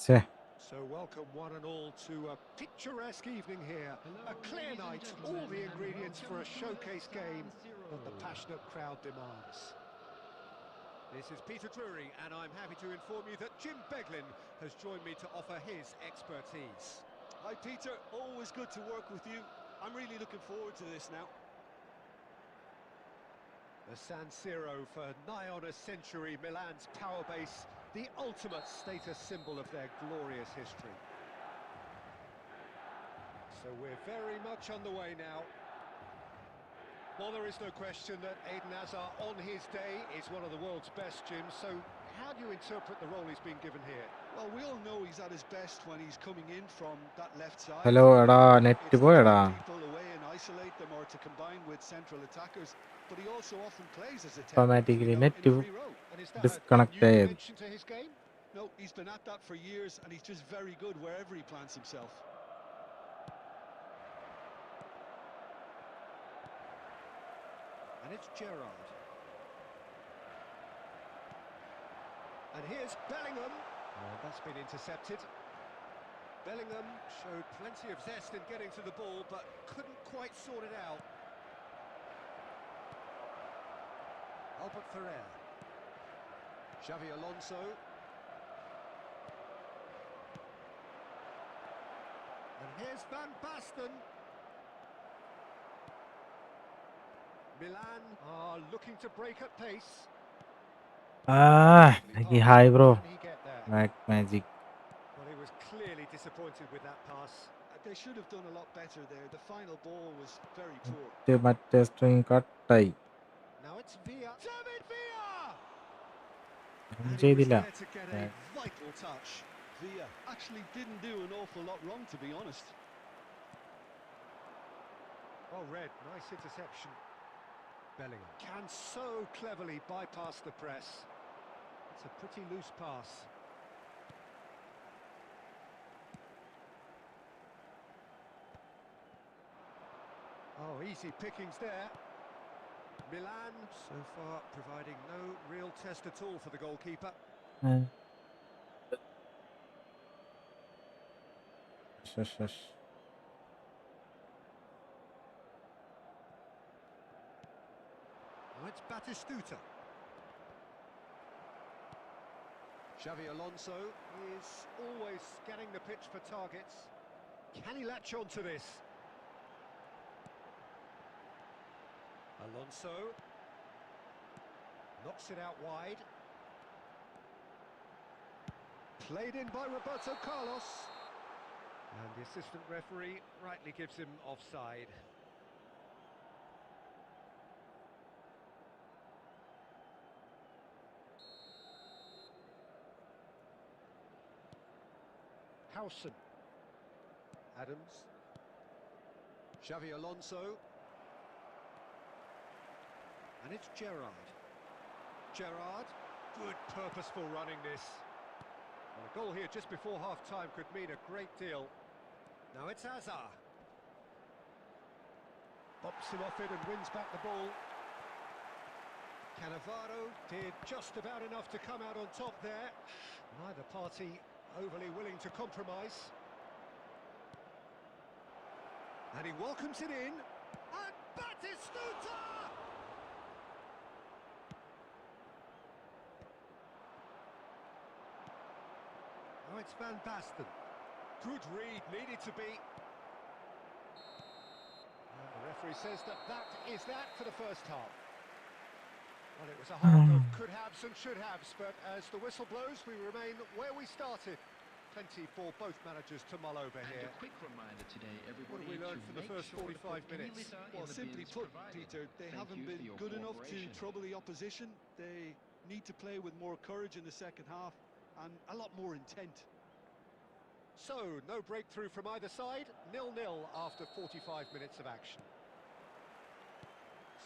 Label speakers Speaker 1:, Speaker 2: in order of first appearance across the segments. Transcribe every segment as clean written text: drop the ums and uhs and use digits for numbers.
Speaker 1: Che.
Speaker 2: So welcome one and all to a picturesque evening here. A clear night, all the ingredients for a showcase game that the passionate crowd demands. This is Peter Drury, and I'm happy to inform you that Jim Beglin has joined me to offer his expertise.
Speaker 3: Hi Peter, always good to work with you. I'm really looking forward to this now.
Speaker 2: The San Siro for nigh on a century, Milan's power base, the ultimate status symbol of their glorious history. So we're very much on the way now. Well, there is no question that Eden Hazard on his day is one of the world's best, Jim, so how do you interpret the role he's been given here?
Speaker 3: Well, we all know he's at his best when he's coming in from that left side.
Speaker 1: Hello, എടാ net
Speaker 3: It's to
Speaker 1: പോയടാ.
Speaker 3: take people away and isolate them or to combine with central attackers, but he also often plays as a 10
Speaker 1: Automatically
Speaker 3: in
Speaker 1: net
Speaker 3: a free role.
Speaker 2: And is that a
Speaker 1: disconnect
Speaker 2: new
Speaker 1: ആയത്.
Speaker 2: dimension to his game?
Speaker 3: No, he's been at that for years and he's just very good wherever he plants himself.
Speaker 2: And it's Gerrard. And here's Bellingham. Oh, that's been intercepted. Bellingham showed plenty of zest in getting to the ball, but couldn't quite sort it out. Albert Ferrer. Xavi Alonso. And here's Van Basten. Milan are looking to break at pace.
Speaker 1: Lagi hi bro.
Speaker 2: Can he get there?
Speaker 1: Back magic.
Speaker 2: Well, he was clearly disappointed with that pass.
Speaker 3: They should have done a lot better there. The final ball was very poor.
Speaker 1: മറ്റേ string കട്ടായി.
Speaker 2: Now it's Villa. David Villa!
Speaker 1: ഒന്നും
Speaker 2: And he was
Speaker 1: ചെയ്തില്ല.
Speaker 2: there to get a vital touch.
Speaker 3: Villa actually didn't do an awful lot wrong, to be honest.
Speaker 2: Oh, Red, nice interception. Bellingham can so cleverly bypass the press. It's a pretty loose pass. Oh, easy pickings there. Milan, so far, providing no real test at all for the goalkeeper.
Speaker 1: Shush.
Speaker 2: Now it's Batistuta. Xavi Alonso is always scanning the pitch for targets. Can he latch on to this? Alonso knocks it out wide. Played in by Roberto Carlos. And the assistant referee rightly gives him offside. Howson. Adams. Xavi Alonso. And it's Gerrard. Gerrard, good purposeful running this. Well, a goal here just before half-time could mean a great deal. Now it's Hazard. Bops him off it and wins back the ball. Cannavaro did just about enough to come out on top there. Neither party overly willing to compromise. And he welcomes it in. And Batistuta! Now it's Van Basten. Good read, needed to be. And the referee says that is that for the first half. Well, it was a half of could-haves and should-haves, but as the whistle blows, we remain where we started. Plenty for both managers to mull over here.
Speaker 4: And a quick reminder today, everybody,
Speaker 2: What have we learned from the first 45 minutes?
Speaker 3: Well, simply put, Peter, they haven't been good enough to trouble the opposition. They need to play with more courage in the second half and a lot more intent.
Speaker 2: So, no breakthrough from either side, 0-0 after 45 minutes of action.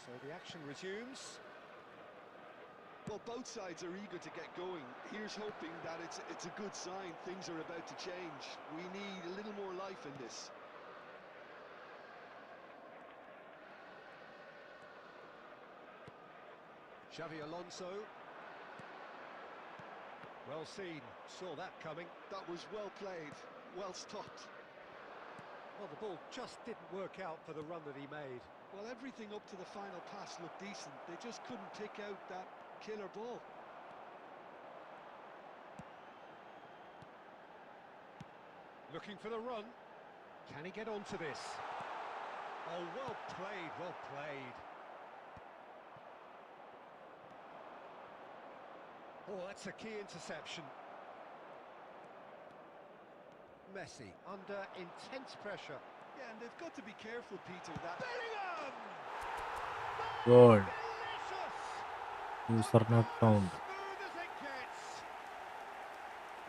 Speaker 2: So the action resumes.
Speaker 3: Well, both sides are eager to get going. Here's hoping that it's a good sign. Things are about to change. We need a little more life in this.
Speaker 2: Xavi Alonso. Well seen, saw that coming.
Speaker 3: That was well played, well stopped.
Speaker 2: Well, the ball just didn't work out for the run that he made.
Speaker 3: Well, everything up to the final pass looked decent. They just couldn't pick out that killer ball.
Speaker 2: Looking for the run. Can he get onto this? Oh, well played, well played. Oh, that's a key interception. Messi under intense pressure.
Speaker 3: Yeah, and they've got to be careful, Peter, that...
Speaker 2: Bellingham!
Speaker 1: Goal.
Speaker 2: Delicious!
Speaker 1: User not found.
Speaker 2: Smooth as it gets.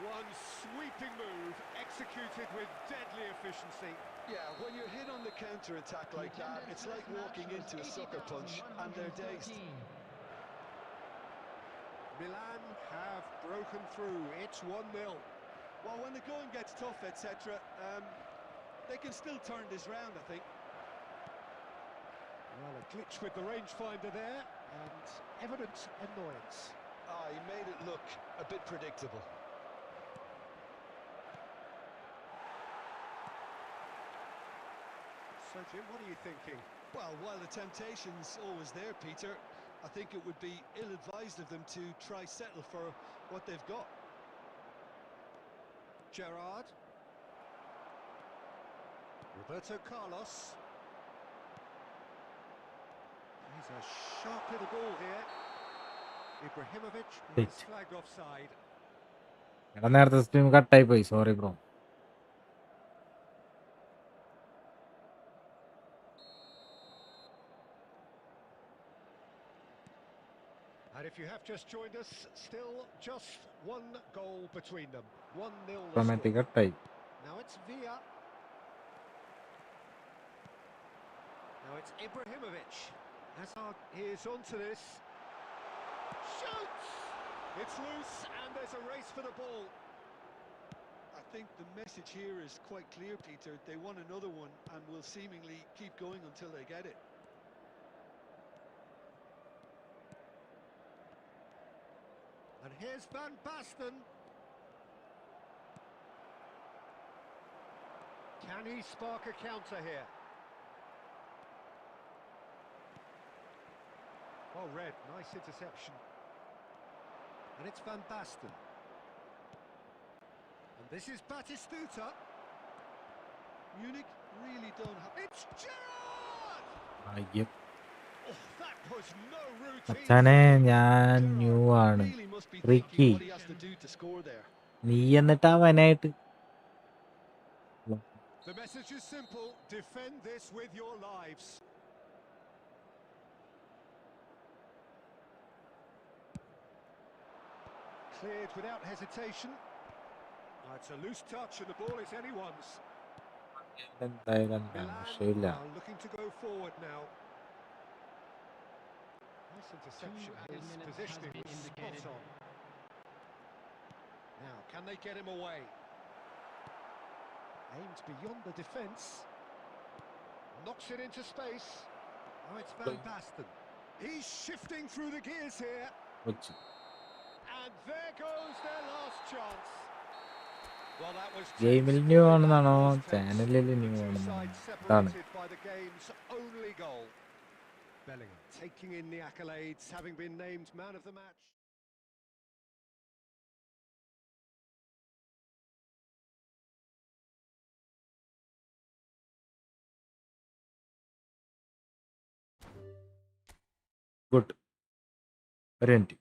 Speaker 2: One sweeping move, executed with deadly efficiency.
Speaker 3: Yeah, when you're hit on the counter-attack like that, it's like walking into a sucker punch, and they're dazed.
Speaker 2: Milan have broken through. It's 1-0.
Speaker 3: Well, when the going gets tough, etc., they can still turn this round, I think.
Speaker 2: Well, a glitch with the rangefinder there, and evident annoyance.
Speaker 3: Ah, he made it look a bit predictable.
Speaker 2: So, Jim, what are you thinking?
Speaker 3: Well, while the temptation's always there, Peter, I think it would be ill-advised of them to try settle for what they've got.
Speaker 2: Gerrard. Roberto Carlos. He's a sharp little ball here. Ibrahimovic
Speaker 1: Hit.
Speaker 2: is flagged offside.
Speaker 1: എടാ നേരത്തെ stream കട്ടായി പോയി sorry bro.
Speaker 2: And if you have just joined us, still just one goal between them. 1-0 the
Speaker 1: സമയത്ത്
Speaker 2: score.
Speaker 1: കട്ടായി.
Speaker 2: Now it's Villa. Now it's Ibrahimovic. Hazard is onto this. Shoots! It's loose and there's a race for the ball.
Speaker 3: I think the message here is quite clear, Peter. They want another one and will seemingly keep going until they get it.
Speaker 2: And here's Van Basten. Can he spark a counter here? Oh, Red, nice interception. And it's Van Basten. And this is Batistuta.
Speaker 3: Munich really don't have...
Speaker 2: It's Gerrard!
Speaker 1: അയ്യോ
Speaker 2: Oh, that was no routine.
Speaker 1: അച്ഛനെ ഞാൻ new ആണ്.
Speaker 3: Really must be
Speaker 1: Ricky.
Speaker 3: thinking what he has to do to score there.
Speaker 1: നീ എന്നിട്ട് അവനായിട്ട്
Speaker 2: The message is simple. Defend this with your lives. Cleared without hesitation. Oh, it's a loose touch and the ball is anyone's.
Speaker 1: എന്തായാലും
Speaker 2: Milan
Speaker 1: രക്ഷയില്ല.
Speaker 2: are looking to go forward now. Nice interception. His positioning was spot on. Now, can they get him away? Aimed beyond the defence. Knocks it into space. Oh, it's Van Basten. He's shifting through the gears here.
Speaker 1: Kochi
Speaker 2: And there goes their last chance. Well, that was
Speaker 1: ഗെയിമിൽ new ആണെന്നാണോ ചാനലിൽ new ആണെന്നാണോ ഇതാണ്.
Speaker 2: separated by the game's only goal. Bellingham taking in the accolades, having been named man of the match.
Speaker 1: Good ഒരു minute.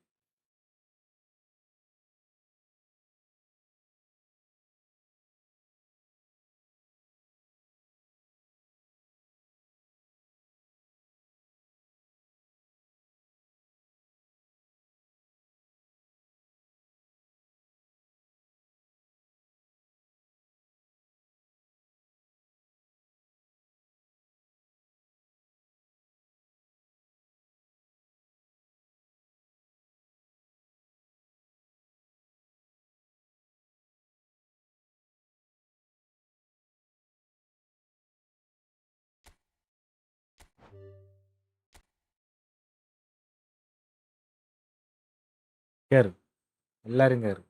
Speaker 1: കയറ് എല്ലാരും കയറ്.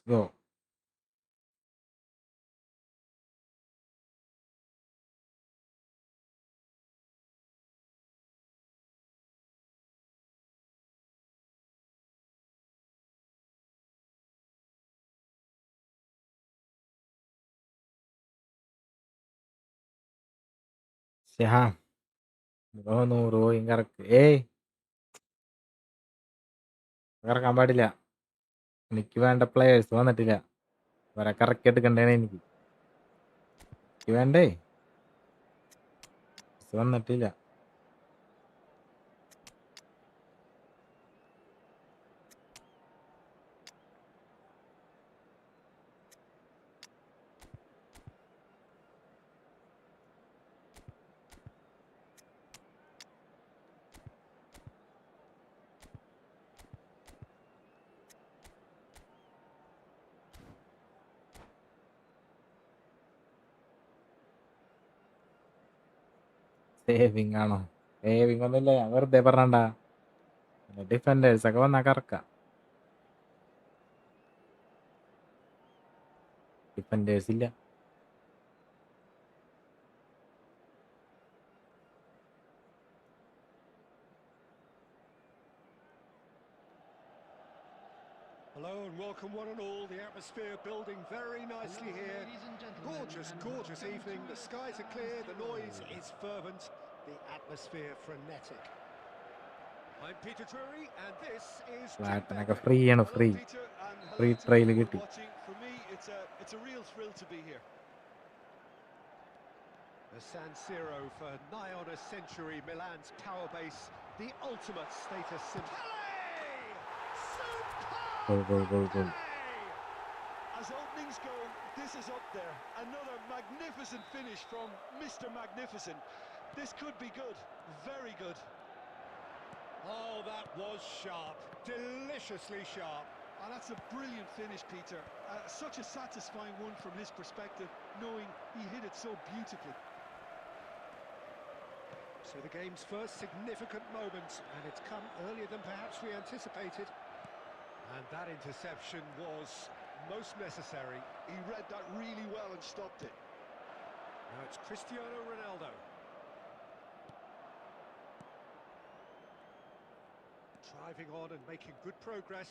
Speaker 1: Go. Siya. No, ഇങ്ങറക്ക് ഇറക്കാൻ പാടില്ല. എനിക്ക് വേണ്ട പ്ലേയേഴ്സ് വന്നിട്ടില്ല. അവരൊക്കെ ഇറക്കി എടുക്കണ്ടേനെ എനിക്ക് വേണ്ടേ. വന്നിട്ടില്ല. സേവിങ് ആണോ? സേവിങ് ഒന്നുമില്ല. ഞാൻ വെറുതെ പറഞ്ഞണ്ടാ. ഡിഫൻഡേഴ്സ് ഒക്കെ വന്നാ കറക്കാം. ഡിഫൻഡേഴ്സ് ഇല്ല.
Speaker 2: Hello and welcome one and all. The atmosphere building very nicely here. Gorgeous evening. The skies are clear, the noise is fervent, the atmosphere frenetic. I'm Peter Drury and this is
Speaker 1: ഫ്ലാറ്റിനൊക്കെ free ആണ്. Free trial കിട്ടി.
Speaker 3: For me, it's a real thrill to be here.
Speaker 2: The San Siro for nigh on a century, Milan's power base, the ultimate status symbol.
Speaker 1: Goal.
Speaker 3: As openings go, this is up there. Another magnificent finish from Mr. Magnificent. This could be good, very good.
Speaker 2: Oh, that was sharp, deliciously sharp.
Speaker 3: And that's a brilliant finish, Peter. Such a satisfying one from his perspective, knowing he hit it so beautifully.
Speaker 2: So the game's first significant moment, and it's come earlier than perhaps we anticipated. And that interception was most necessary.
Speaker 3: He read that really well and stopped it.
Speaker 2: Now it's Cristiano Ronaldo. Driving on and making good progress.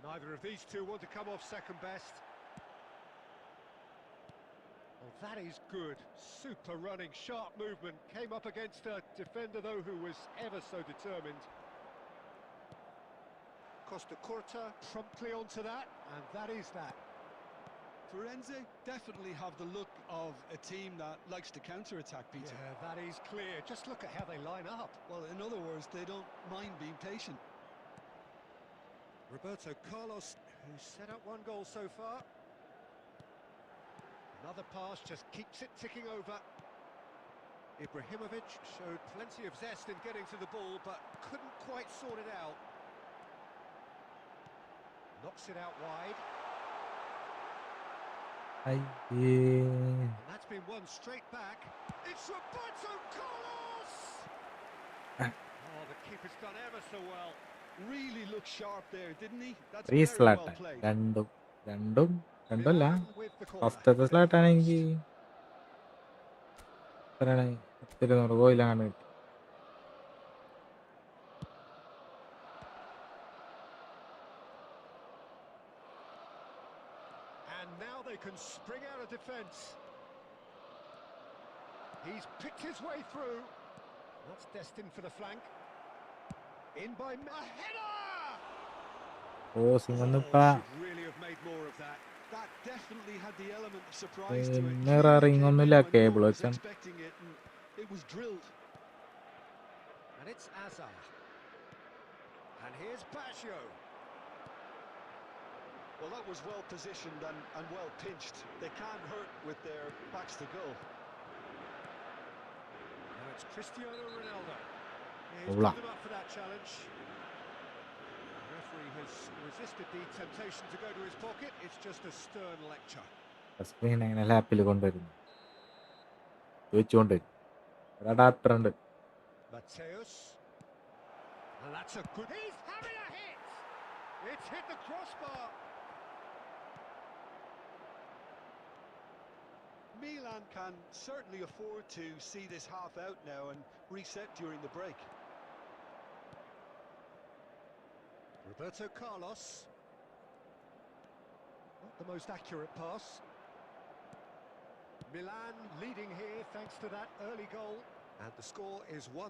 Speaker 2: Neither of these two want to come off second best. Well, that is good. Super running, sharp movement. Came up against a defender, though, who was ever so determined. Costa Curta promptly onto that, and that is that.
Speaker 3: Firenze definitely have the look of a team that likes to counter-attack, Peter.
Speaker 2: Yeah, that is clear. Just look at how they line up.
Speaker 3: Well, in other words, they don't mind being patient.
Speaker 2: Roberto Carlos, who's set up one goal so far. Another pass just keeps it ticking over. Ibrahimovic showed plenty of zest in getting to the ball, but couldn't quite sort it out. Knocks it out wide. And that's been won straight back. It's Roberto Carlos! Oh, the keeper's done ever so well.
Speaker 3: Really looked sharp there, didn't he? That's
Speaker 1: Free
Speaker 3: very
Speaker 1: slot.
Speaker 3: well played.
Speaker 1: രണ്ടല്ല.
Speaker 2: With the corner.
Speaker 1: ഫസ്റ്റത്തെ സ്ലാട്ടാണെങ്കിൽ 200 കോയിലാണ് കിട്ടി.
Speaker 2: And now they can spring out of defence. He's picked his way through. That's destined for the flank. In by a header!
Speaker 1: Crossing വന്നിപ്പ
Speaker 2: Should really have made more of that.
Speaker 3: That definitely had the element of surprise to it.
Speaker 1: mirroring ഒന്നുമില്ല.
Speaker 3: When no
Speaker 1: cable
Speaker 3: one was
Speaker 1: വെച്ചാണ്.
Speaker 3: expecting it, and it was drilled.
Speaker 2: And it's Azar. And here's Baggio.
Speaker 3: Well, that was well positioned and well pinched. They can't hurt with their backs to goal.
Speaker 2: Now it's Cristiano Ronaldo. He's
Speaker 1: Hola.
Speaker 2: put him up for that challenge. The referee has resisted the temptation to go to his pocket. It's just a stern lecture.
Speaker 1: Screen എങ്ങനെ ലാപ്പിൽ കൊണ്ടുവരുന്നു ചോദിച്ചുകൊണ്ട് ഒരു adapter ഉണ്ട്.
Speaker 2: Mateus. And that's a good... He's having a hit! It's hit the crossbar.
Speaker 3: Milan can certainly afford to see this half out now and reset during the break.
Speaker 2: Roberto Carlos. Not the most accurate pass. Milan leading here thanks to that early goal. And the score is 1-0.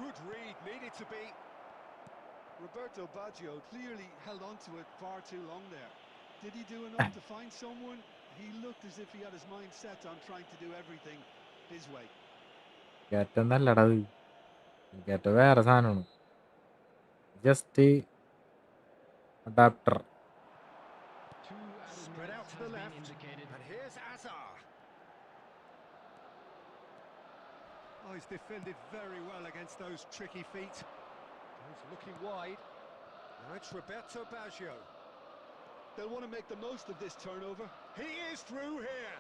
Speaker 2: Good read, needed to be.
Speaker 3: Roberto Baggio clearly held on to it far too long there. Did he do enough to find someone? He looked as if he had his mind set on trying to do everything his way.
Speaker 1: കേറ്റൊന്നല്ലടാ കേറ്റ വേറെ സാധനമാണ്. Just adapter.
Speaker 2: Spread out to the left. And here's Azar. Oh, he's defended very well against those tricky feet. He's looking wide. Now it's Roberto Baggio.
Speaker 3: They'll want to make the most of this turnover.
Speaker 2: He is through here.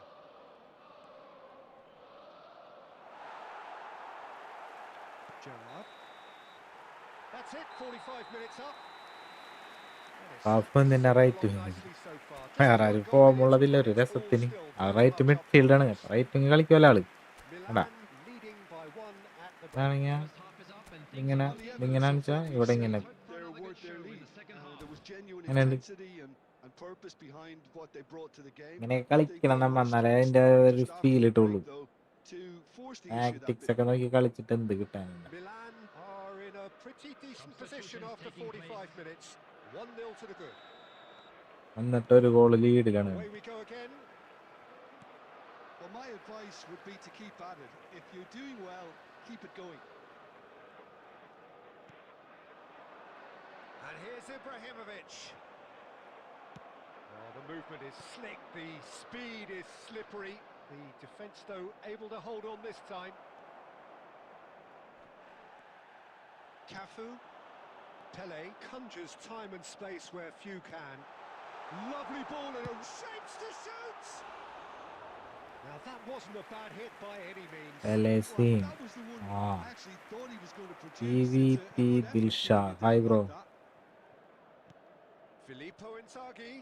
Speaker 2: Gerrard. That's it, 45 minutes up.
Speaker 1: പാപ്പന്റെ right വേറെ ആരും ഫോമുള്ളതില്ല ഒരു രസത്തിന്. ആ right മിഡ്ഫീൽഡാണ്. Writing കളിക്കുമല്ലോ ആള്. അതാണെങ്കിൽ ഇങ്ങനെ ഇങ്ങനെയാണെന്ന് വെച്ചാൽ ഇവിടെ ഇങ്ങനെ ഇങ്ങനെ കളിക്കണം നമ്മ, എന്നാലേ അതിന്റെ ഒരു ഫീൽ കിട്ടുള്ളൂ. ടാക്ടിക്സ് ഒക്കെ നോക്കി കളിച്ചിട്ട് എന്ത് കിട്ടാനുണ്ട്. എന്നിട്ട് ഒരു goal ലീഡിലാണ്.
Speaker 3: Well, my advice would be to keep at it. If you're doing well, keep it going.
Speaker 2: And here's Ibrahimovic. Oh, the movement is slick, the speed is slippery. The defence, though, able to hold on this time. Cafu. Pele conjures time and space where few can. Lovely ball and a shapes to shoot! Now that wasn't a bad hit by any means.
Speaker 1: Pele scene.
Speaker 3: I actually thought he was going to produce.
Speaker 1: EVP Dilsha. Hi bro.
Speaker 2: Filippo Inzaghi.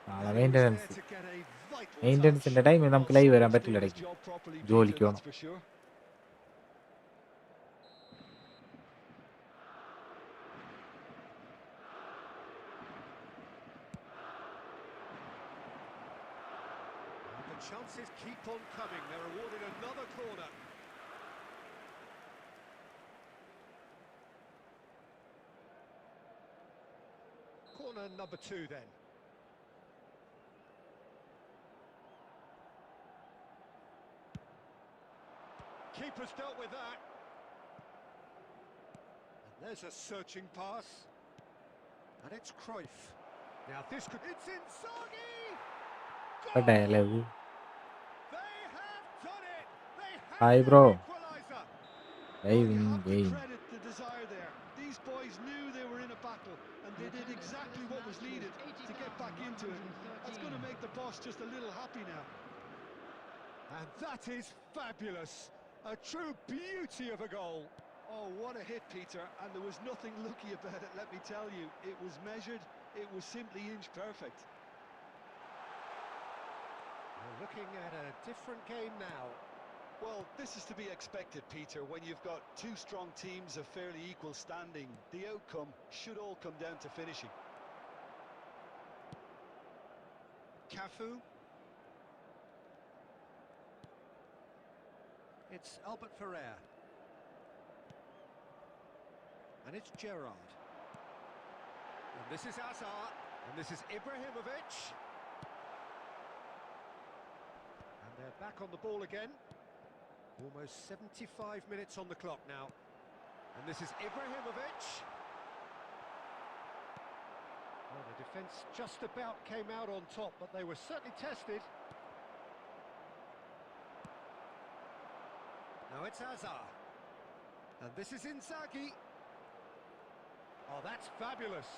Speaker 1: നാളെ മെയിൻ്റനൻസിന്റെ ടൈമിൽ നമുക്ക് live വരാൻ പറ്റില്ല. ഇടയ്ക്ക് ജോലിക്ക് പോകണം.
Speaker 2: The chances keep on coming. They're awarded another corner. Corner number 2 then. Keeper's dealt with that. And there's a searching pass. And it's Cruyff. Now this could... It's Inzaghi!
Speaker 1: Goal! They have done
Speaker 2: it! They have
Speaker 1: Hi bro.
Speaker 2: Equalizer!
Speaker 1: Diving game.
Speaker 3: Credit the desire there. These boys knew they were in a battle and they did exactly what was needed to get back into it. That's going to make the boss just a little happy now.
Speaker 2: And that is fabulous. A true beauty of a goal.
Speaker 3: Oh, what a hit, Peter. And there was nothing lucky about it, let me tell you. It was measured. It was simply inch perfect.
Speaker 2: We're looking at a different game now.
Speaker 3: Well, this is to be expected, Peter. When you've got two strong teams of fairly equal standing, the outcome should all come down to finishing.
Speaker 2: Cafu. It's Albert Ferrer. And it's Gerrard. And this is Azar. And this is Ibrahimovic. And they're back on the ball again. Almost 75 minutes on the clock now. And this is Ibrahimovic. Well, the defence just about came out on top, but they were certainly tested. Now it's Azar. And this is Inzaghi. Oh, that's fabulous.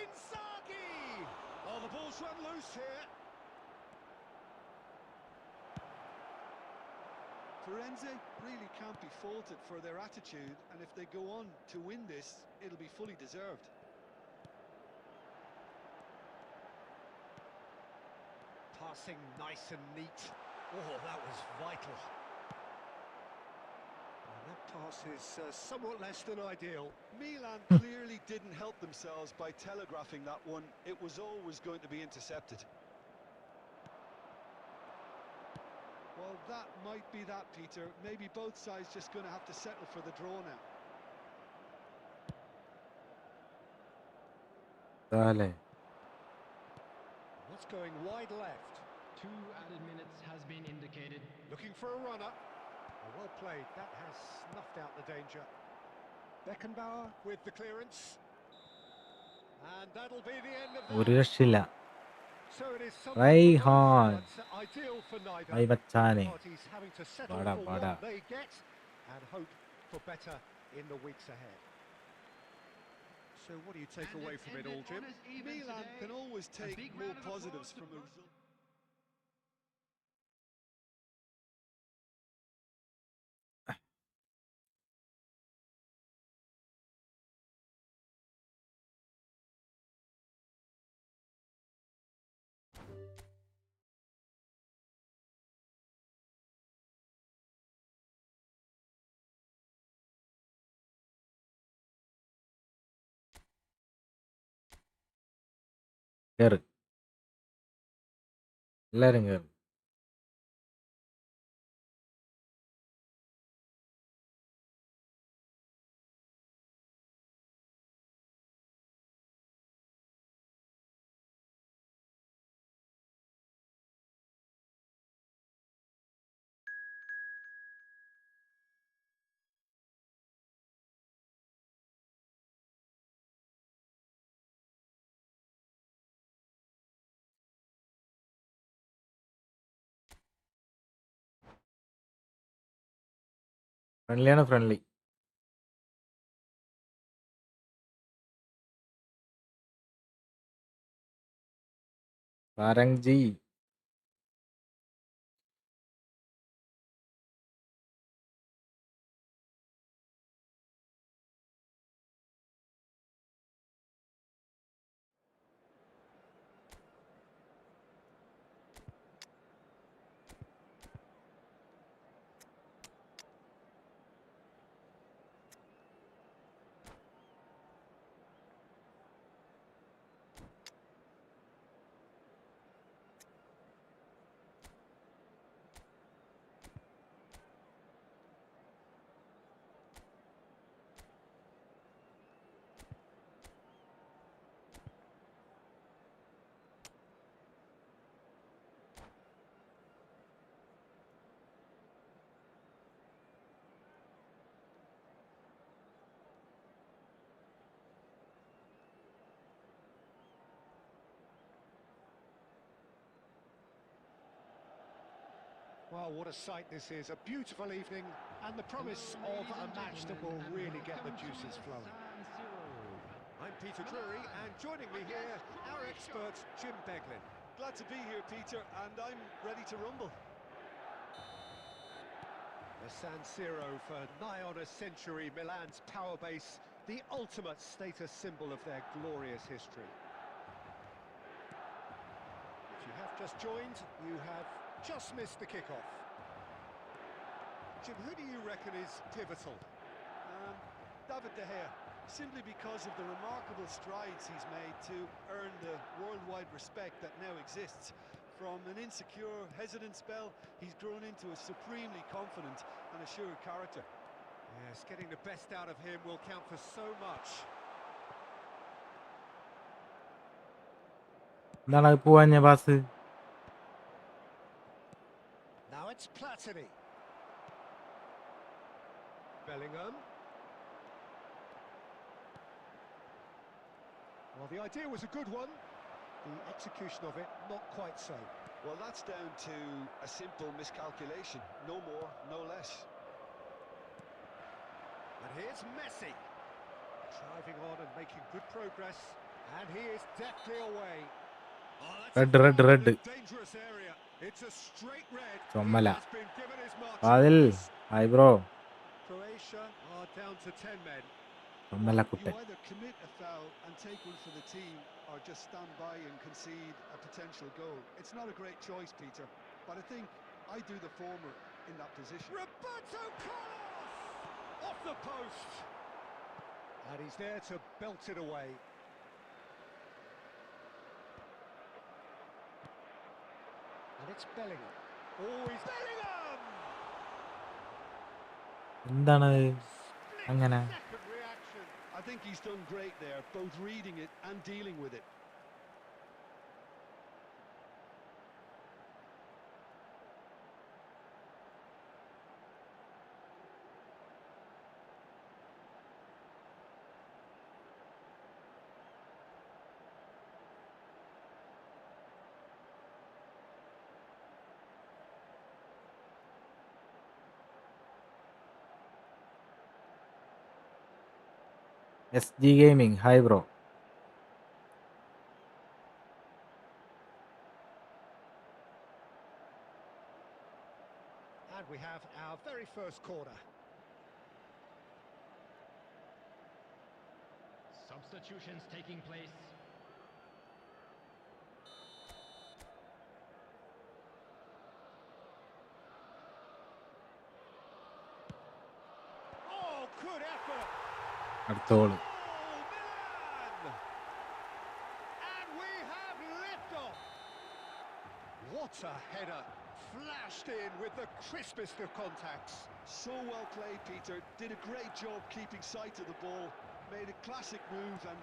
Speaker 2: Inzaghi! Oh, the ball's run loose here.
Speaker 3: Firenze really can't be faulted for their attitude, and if they go on to win this, it'll be fully deserved.
Speaker 2: passing nice and neat. Oh, that was vital. And that pass is somewhat less than ideal.
Speaker 3: Milan clearly didn't help themselves by telegraphing that one. It was always going to be intercepted. Well, that might be that, Peter. Maybe both sides just going to have to settle for the draw now.
Speaker 1: Dale.
Speaker 2: What's going wide left?
Speaker 4: 2 added minutes has been indicated.
Speaker 2: Looking for a runner. Oh, well played. That has snuffed out the danger. Beckenbauer with the clearance. And that'll be the end of
Speaker 1: ഒരു
Speaker 2: that.
Speaker 1: രക്ഷയില്ല.
Speaker 2: So it is
Speaker 1: Rayhan.
Speaker 2: ideal for neither.
Speaker 1: Ay bachane.
Speaker 2: Parties having to settle
Speaker 1: Bada,
Speaker 2: for
Speaker 1: bada.
Speaker 2: what they get and hope for better in the weeks ahead. So what do you take away from it all, Jim?
Speaker 3: Milan can always take more positives from a result.
Speaker 1: കേറ്. എല്ലാരും കേറ്. ഫ്രണ്ട്ലിയാണ് friendly. പാരങ്ജി.
Speaker 2: Well, what a sight this is. A beautiful evening and the promise of a match that will really get the juices flowing. I'm Peter Drury, and joining me here, our expert, Jim Beglin.
Speaker 3: Glad to be here, Peter, and I'm ready to rumble.
Speaker 2: The San Siro for nigh on a century, Milan's power base, the ultimate status symbol of their glorious history. If you have just joined, you have just missed the kickoff.
Speaker 3: Jim, who do you reckon is pivotal? David De Gea, simply because of the remarkable strides he's made to earn the worldwide respect that now exists. From an insecure, hesitant spell, he's grown into a supremely confident and assured character.
Speaker 2: Yes, getting the best out of him will count for so much.
Speaker 1: എന്താണ് അത് പോവാഞ്ഞ pass?
Speaker 2: Now it's Platini. Bellingham. Well, the idea was a good one. The execution of it, not quite so.
Speaker 3: Well, that's down to a simple miscalculation. No more, no less.
Speaker 2: And here's Messi. Driving on and making good progress. And he is deftly away.
Speaker 1: Red.
Speaker 2: Dangerous area. It's a straight red.
Speaker 1: ചുമല.
Speaker 2: He has been given his marching
Speaker 1: അതിൽ
Speaker 2: orders.
Speaker 1: Hi bro.
Speaker 2: Croatia are down to 10 men.
Speaker 3: Well, you
Speaker 1: Malakutte.
Speaker 3: either commit a foul and take one for the team, or just stand by and concede a potential goal. It's not a great choice, Peter, but I think I do the former in that position.
Speaker 2: Roberto Carlos! Off the post! And he's there to belt it away. And it's Bellingham. Oh, he's Bellingham!
Speaker 1: എന്താണ് അങ്ങനെ?
Speaker 2: Second reaction.
Speaker 3: I think he's done great there, both reading it and dealing with it.
Speaker 1: SG Gaming, hi bro.
Speaker 2: And we have our very first corner.
Speaker 4: Substitutions taking place.
Speaker 2: Oh, good effort!
Speaker 1: അടുത്ത goal.
Speaker 2: Oh, Milan! And we have liftoff! What a header! Flashed in with the crispest of contacts.
Speaker 3: So well played, Peter. Did a great job keeping sight of the ball. Made a classic move and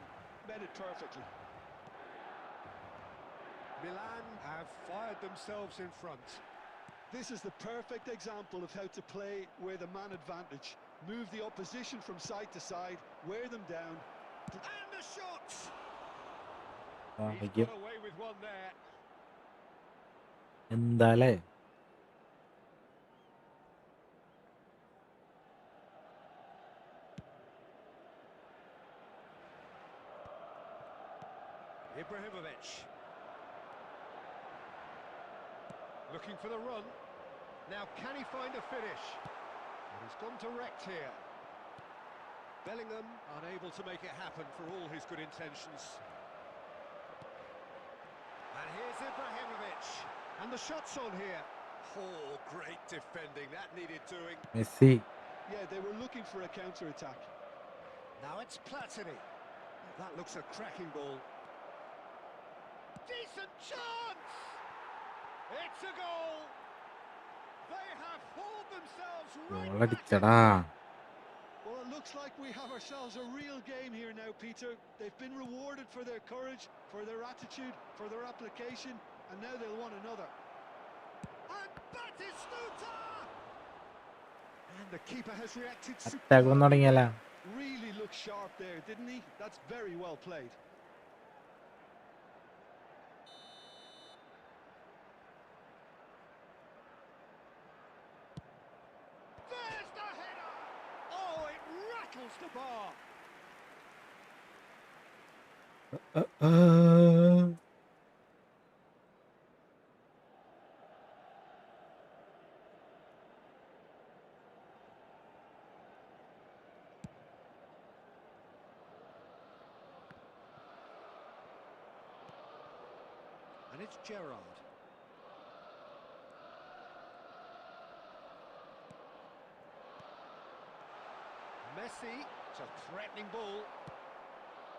Speaker 3: met it perfectly.
Speaker 2: Milan have fired themselves in front.
Speaker 3: This is the perfect example of how to play with a man advantage. Move the opposition from side to side, wear them down.
Speaker 2: And the shot!
Speaker 1: ആ,
Speaker 2: He's
Speaker 1: എനിക്ക്
Speaker 2: got away with one there.
Speaker 1: എന്താലേ?
Speaker 2: Ibrahimovic. Looking for the run. Now can he find a finish? And he's gone direct here. Bellingham unable to make it happen for all his good intentions. And here's Ibrahimovic. And the shot's on here. Oh, great defending. That needed doing.
Speaker 1: Messi.
Speaker 3: Yeah, they were looking for a counter-attack.
Speaker 2: Now it's Platini. That looks a cracking ball. Decent chance! It's a goal! They have hauled themselves right
Speaker 1: Goal
Speaker 2: back.
Speaker 1: അടിച്ചടാ.
Speaker 3: Well, it looks like we have ourselves a real game here now, Peter. They've been rewarded for their courage, for their attitude, for their application, and now they'll want another.
Speaker 2: And Batistuta! And the keeper has reacted
Speaker 1: attack വന്ന്
Speaker 2: superbly.
Speaker 1: തുടങ്ങിയല്ല.
Speaker 3: Really looked sharp there, didn't he? That's very well played.
Speaker 2: There's the header! Oh, it rattles the bar. And it's Gerrard. Messi, it's a threatening ball.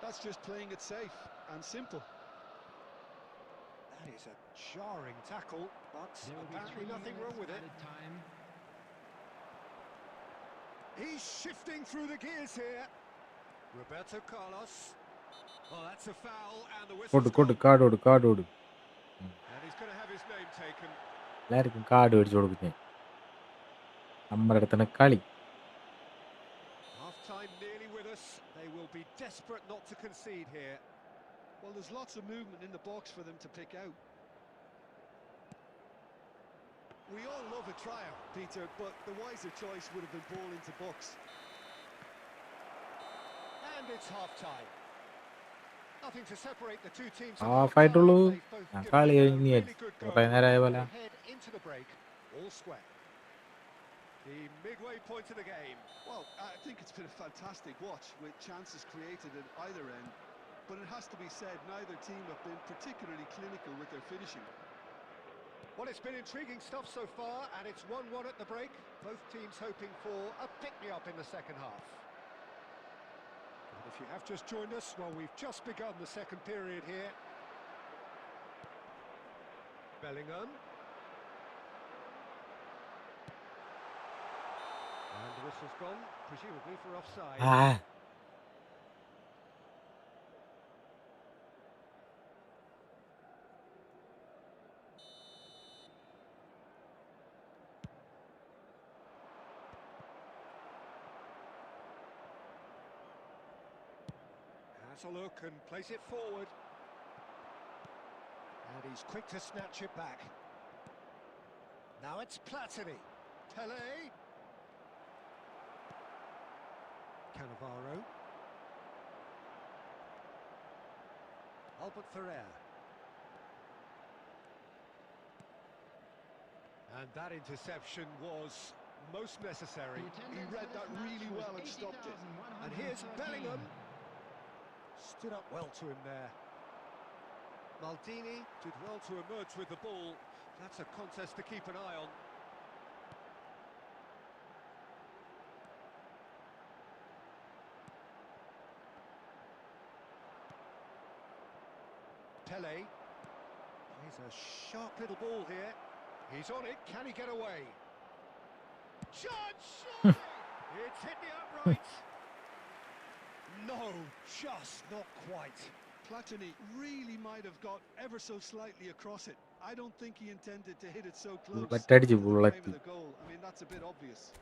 Speaker 3: That's just playing it safe and simple.
Speaker 2: That is a jarring tackle, but
Speaker 4: There will be
Speaker 2: apparently
Speaker 4: 3
Speaker 2: nothing wrong with
Speaker 4: minutes
Speaker 2: it.
Speaker 4: added time.
Speaker 2: He's shifting through the gears here. Roberto Carlos. Oh, that's a foul, and the
Speaker 1: കൊടു
Speaker 2: whistle's
Speaker 1: കൊടു
Speaker 2: gone.
Speaker 1: Card കൊടു card കൊടു.
Speaker 2: And he's going to have his name taken.
Speaker 1: എല്ലാവർക്കും card മേടിച്ചു കൊടുക്കും ഞാൻ. നമ്മുടെ അടുത്താണ് കളി.
Speaker 2: Half-time nearly with us. They will be desperate not to concede here.
Speaker 3: Well, there's lots of movement in the box for them to pick out. We all love a trial, Peter, but the wiser choice would have been ball into box.
Speaker 2: And it's half-time. Nothing to separate the two teams. at
Speaker 1: Half
Speaker 2: half-time.
Speaker 1: ആയിട്ടുള്ളൂ.
Speaker 2: They've both
Speaker 1: ഞാൻ
Speaker 2: given
Speaker 1: കളി
Speaker 2: it a
Speaker 1: കഴിഞ്ഞ്
Speaker 2: really good go.
Speaker 1: കുറേ നേരമായ പോലെ.
Speaker 2: Head into the break, all square. The midway point of the game.
Speaker 3: Well, I think it's been a fantastic watch with chances created at either end. But it has to be said, neither team have been particularly clinical with their finishing.
Speaker 2: Well, it's been intriguing stuff so far, and it's 1-1 at the break. Both teams hoping for a pick-me-up in the second half. And if you have just joined us, well, we've just begun the second period here. Bellingham. And the whistle's gone, presumably for offside. Has a look and plays it forward. And he's quick to snatch it back. Now it's Platini. Tele. Cannavaro. Albert Ferrer. And that interception was most necessary. He read that really well and stopped it. And here's Bellingham. Stood up well to him there. Maldini did well to emerge with the ball. That's a contest to keep an eye on. Pele. He's a sharp little ball here. He's on it. Can he get away? Chance! It's hit the upright. No, just not quite.
Speaker 3: Platini really might have got ever so slightly across it. I don't think he intended to hit it so close.
Speaker 1: Bullets-അടിച്ച്
Speaker 3: to the frame
Speaker 1: bullet.
Speaker 3: of the goal. I mean, that's a bit obvious.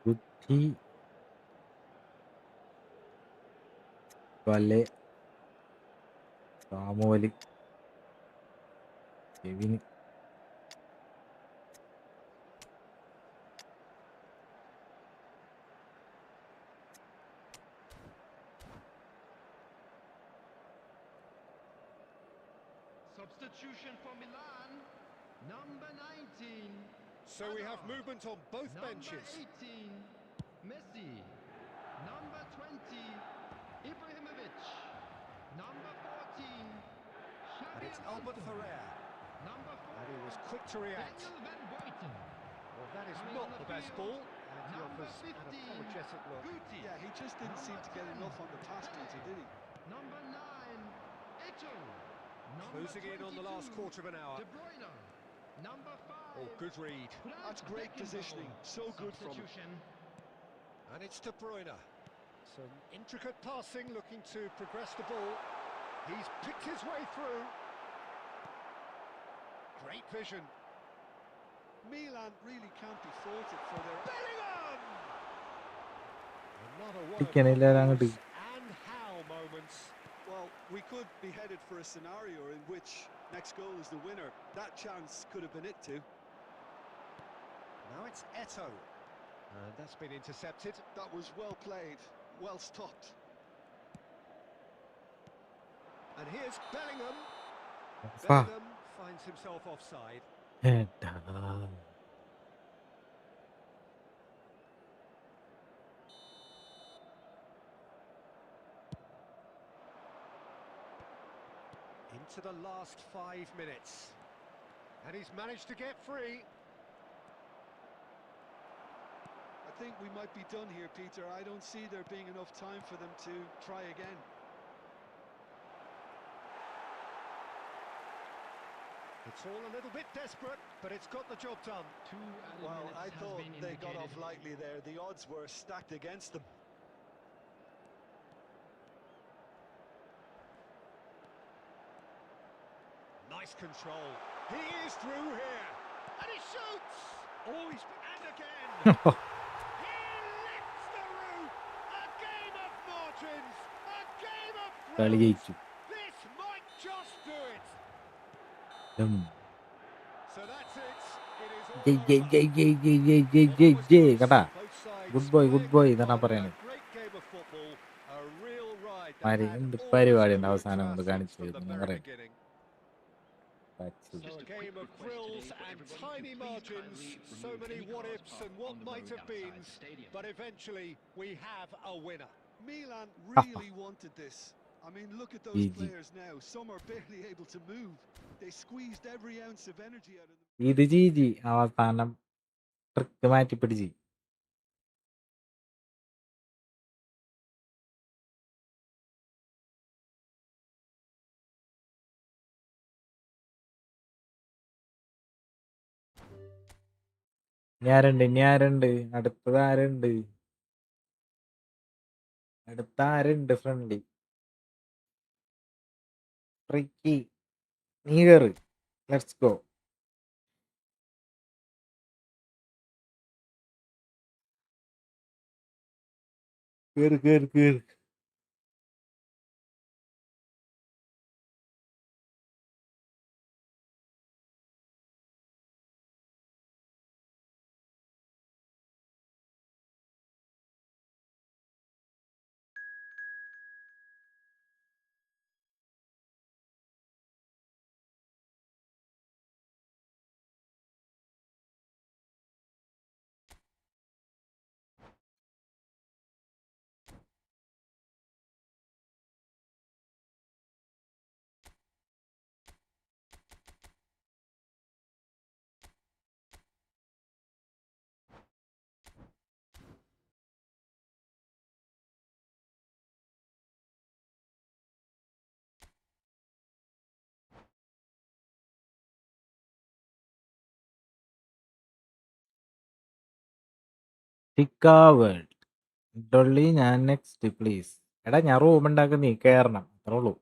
Speaker 1: കുത്തി വലെ സാമൂഹ്യ കെവിന്
Speaker 4: Substitution for Milan, number 19.
Speaker 2: So we have movement on both benches.
Speaker 4: Number 18, Messi. Number 20, Ibrahimovic. Number 14,
Speaker 2: And
Speaker 4: Xabi
Speaker 2: it's Albert
Speaker 4: Alonso.
Speaker 2: Ferrer.
Speaker 4: Number 4,
Speaker 2: And he was quick to react.
Speaker 4: Daniel Van Buiten.
Speaker 2: Well, that is
Speaker 4: Coming
Speaker 2: not
Speaker 4: on
Speaker 2: the
Speaker 4: the
Speaker 2: best
Speaker 4: field,
Speaker 2: ball. And he
Speaker 4: number
Speaker 2: offers an
Speaker 4: 15,
Speaker 2: apologetic look.
Speaker 4: Guti.
Speaker 3: Yeah, he just didn't seem to get enough on the pass, Peter, did he?
Speaker 4: Number 9, Eto'o. Number
Speaker 2: Closing in on the last
Speaker 4: 22,
Speaker 2: quarter of an hour.
Speaker 4: De Bruyne. Number 5.
Speaker 2: Oh, good read.
Speaker 3: That's great positioning. So good from him.
Speaker 4: Substitution.
Speaker 2: And it's De Bruyne. Some intricate passing, looking to progress the ball. He's picked his way through. Great vision.
Speaker 3: Milan really can't be faulted for their...
Speaker 2: Bellingham! Another one of
Speaker 1: ഇരിക്കണില്ല അങ്ങോട്ട്
Speaker 2: those and how moments.
Speaker 3: Well, we could be headed for a scenario in which next goal is the winner. That chance could have been it too.
Speaker 2: Now it's Eto'o. And that's been intercepted.
Speaker 3: That was well played, well stopped.
Speaker 2: And here's Bellingham.
Speaker 1: ഫാ
Speaker 2: Bellingham finds himself offside.
Speaker 1: ഏട്ടാ
Speaker 2: Into the last 5 minutes. And he's managed to get free.
Speaker 3: I think we might be done here, Peter. I don't see there being enough time for them to try again.
Speaker 2: It's all a little bit desperate, but it's got the job done.
Speaker 4: 2 added
Speaker 3: Well,
Speaker 4: minutes
Speaker 3: I
Speaker 4: has
Speaker 3: thought
Speaker 4: been
Speaker 3: they got
Speaker 4: indicated.
Speaker 3: off lightly there. The odds were stacked against them.
Speaker 2: Nice control. He is through here. And he shoots! Oh, he's... And again! He lifts the roof! A game of margins! A game of
Speaker 1: കളി
Speaker 2: thrills!
Speaker 1: ജയിച്ചു
Speaker 2: This might just do it!
Speaker 1: ഉം.
Speaker 2: So that's it. It is all
Speaker 1: ജയ് ജയ്
Speaker 2: over.
Speaker 1: ജയ് ജയ് ജയ് ജയ് ജയ്
Speaker 2: Well,
Speaker 1: ജയ്
Speaker 2: that was
Speaker 1: ജയ്
Speaker 2: close.
Speaker 1: കേട്ടാ
Speaker 2: Both sides
Speaker 1: good boy
Speaker 2: playing
Speaker 1: ഇതെന്നാ
Speaker 2: fun.
Speaker 1: പറയണേ
Speaker 2: A great game of football. A real ride that
Speaker 1: മാരി
Speaker 2: had
Speaker 1: എന്ത്
Speaker 2: all the
Speaker 1: പരിപാടിയുണ്ട്
Speaker 2: stories
Speaker 1: അവസാനം
Speaker 2: to
Speaker 1: കൊണ്ട്
Speaker 2: our seats
Speaker 1: കാണിച്ചു
Speaker 2: from the
Speaker 1: തരുന്നു
Speaker 2: very
Speaker 1: പറയാം
Speaker 2: beginning. So a game of thrills and tiny margins, so many what-ifs and what might have beens, but eventually we have a winner.
Speaker 3: Milan really wanted this. I mean, look at those
Speaker 1: GG.
Speaker 3: players now. Some are barely able to move. They squeezed every ounce of energy out of them.
Speaker 1: ഇത് GG. അവസാനം trick മാറ്റിപ്പിടിച്ച്. ഇനി ആരുണ്ട് അടുത്ത ആരുണ്ട് friendly? Tricky, നീ കേറ്. Let's go. കേറ്. ടിക്കാവേൾഡ് ഡൊള്ളി, ഞാൻ നെക്സ്റ്റ് പ്ലീസ്. എടാ ഞാൻ റൂം ഉണ്ടാക്കുന്ന നീ കയറണം, അത്രേ ഉള്ളൂ.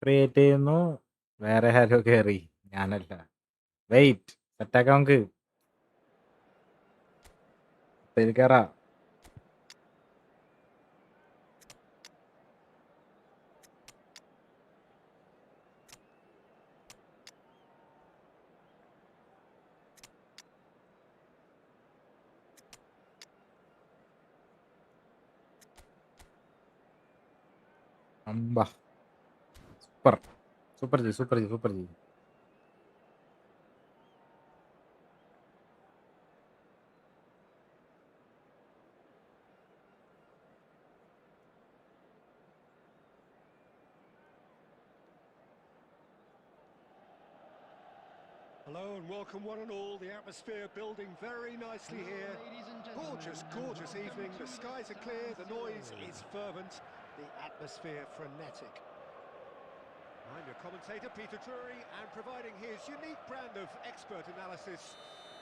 Speaker 1: ക്രിയേറ്റ് ചെയ്യുന്നു, വേറെ ആരോ കയറി, ഞാനല്ല. വെയിറ്റ്, സെറ്റാക്കാം നമുക്ക്. ഇത് കയറാ. അമ്പ super G.
Speaker 2: Hello and welcome one and all. The atmosphere building very nicely here. Gorgeous evening. The skies are clear, the noise is fervent, the atmosphere frenetic. I'm your commentator, Peter Drury, and providing his unique brand of expert analysis,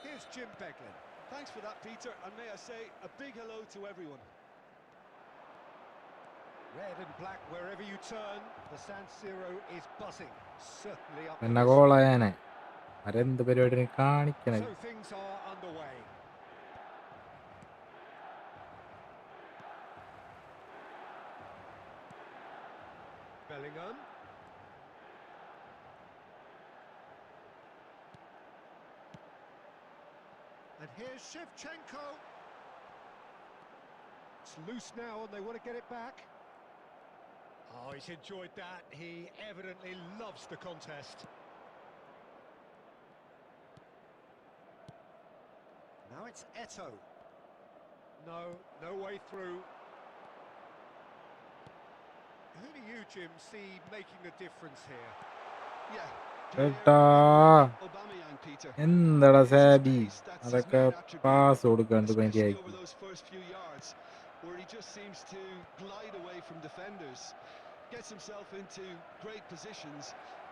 Speaker 2: here's Jim Beglin.
Speaker 3: Thanks for that, Peter, and may I say a big hello to everyone.
Speaker 2: Red and black wherever you turn, the San Siro is buzzing, certainly up to
Speaker 1: എന്നെ
Speaker 2: this.
Speaker 1: കോളായാനെ ആരെന്ത് പരിപാടി കാണിക്കണേ.
Speaker 2: So things are underway. Bellingham. And here's Shevchenko. It's loose now and they want to get it back. Oh, he's enjoyed that. He evidently loves the contest. Now it's Eto. No way through. Who do you, Jim, see making the difference here?
Speaker 3: Yeah.
Speaker 1: ഏട്ടാ
Speaker 3: Aubameyang, Peter.
Speaker 1: എന്താടാ
Speaker 3: It's his
Speaker 1: സാബി,
Speaker 3: pace that's his
Speaker 1: അതൊക്കെ
Speaker 3: main attribute,
Speaker 1: pass കൊടുക്കാണ്ട്
Speaker 3: especially
Speaker 1: ഭയങ്കര.
Speaker 3: over those first few yards, where he just seems to glide away from defenders, gets himself into great positions,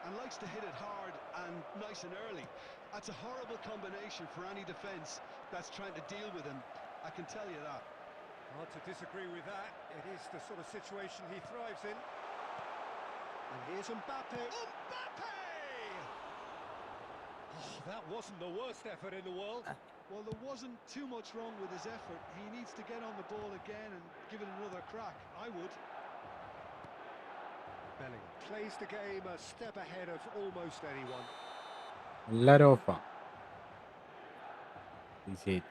Speaker 3: and likes to hit it hard and nice and early. That's a horrible combination for any defence that's trying to deal with him, I can tell you that.
Speaker 2: Hard to disagree with that. It is the sort of situation he thrives in. And here's Mbappe. Mbappe! Oh, that wasn't the worst effort in the world.
Speaker 3: Well, there wasn't too much wrong with his effort. He needs to get on the ball again and give it another crack. I would.
Speaker 2: Bellingham plays the game a step ahead of almost anyone.
Speaker 1: എല്ലാരും ഓഫാ. ശരി.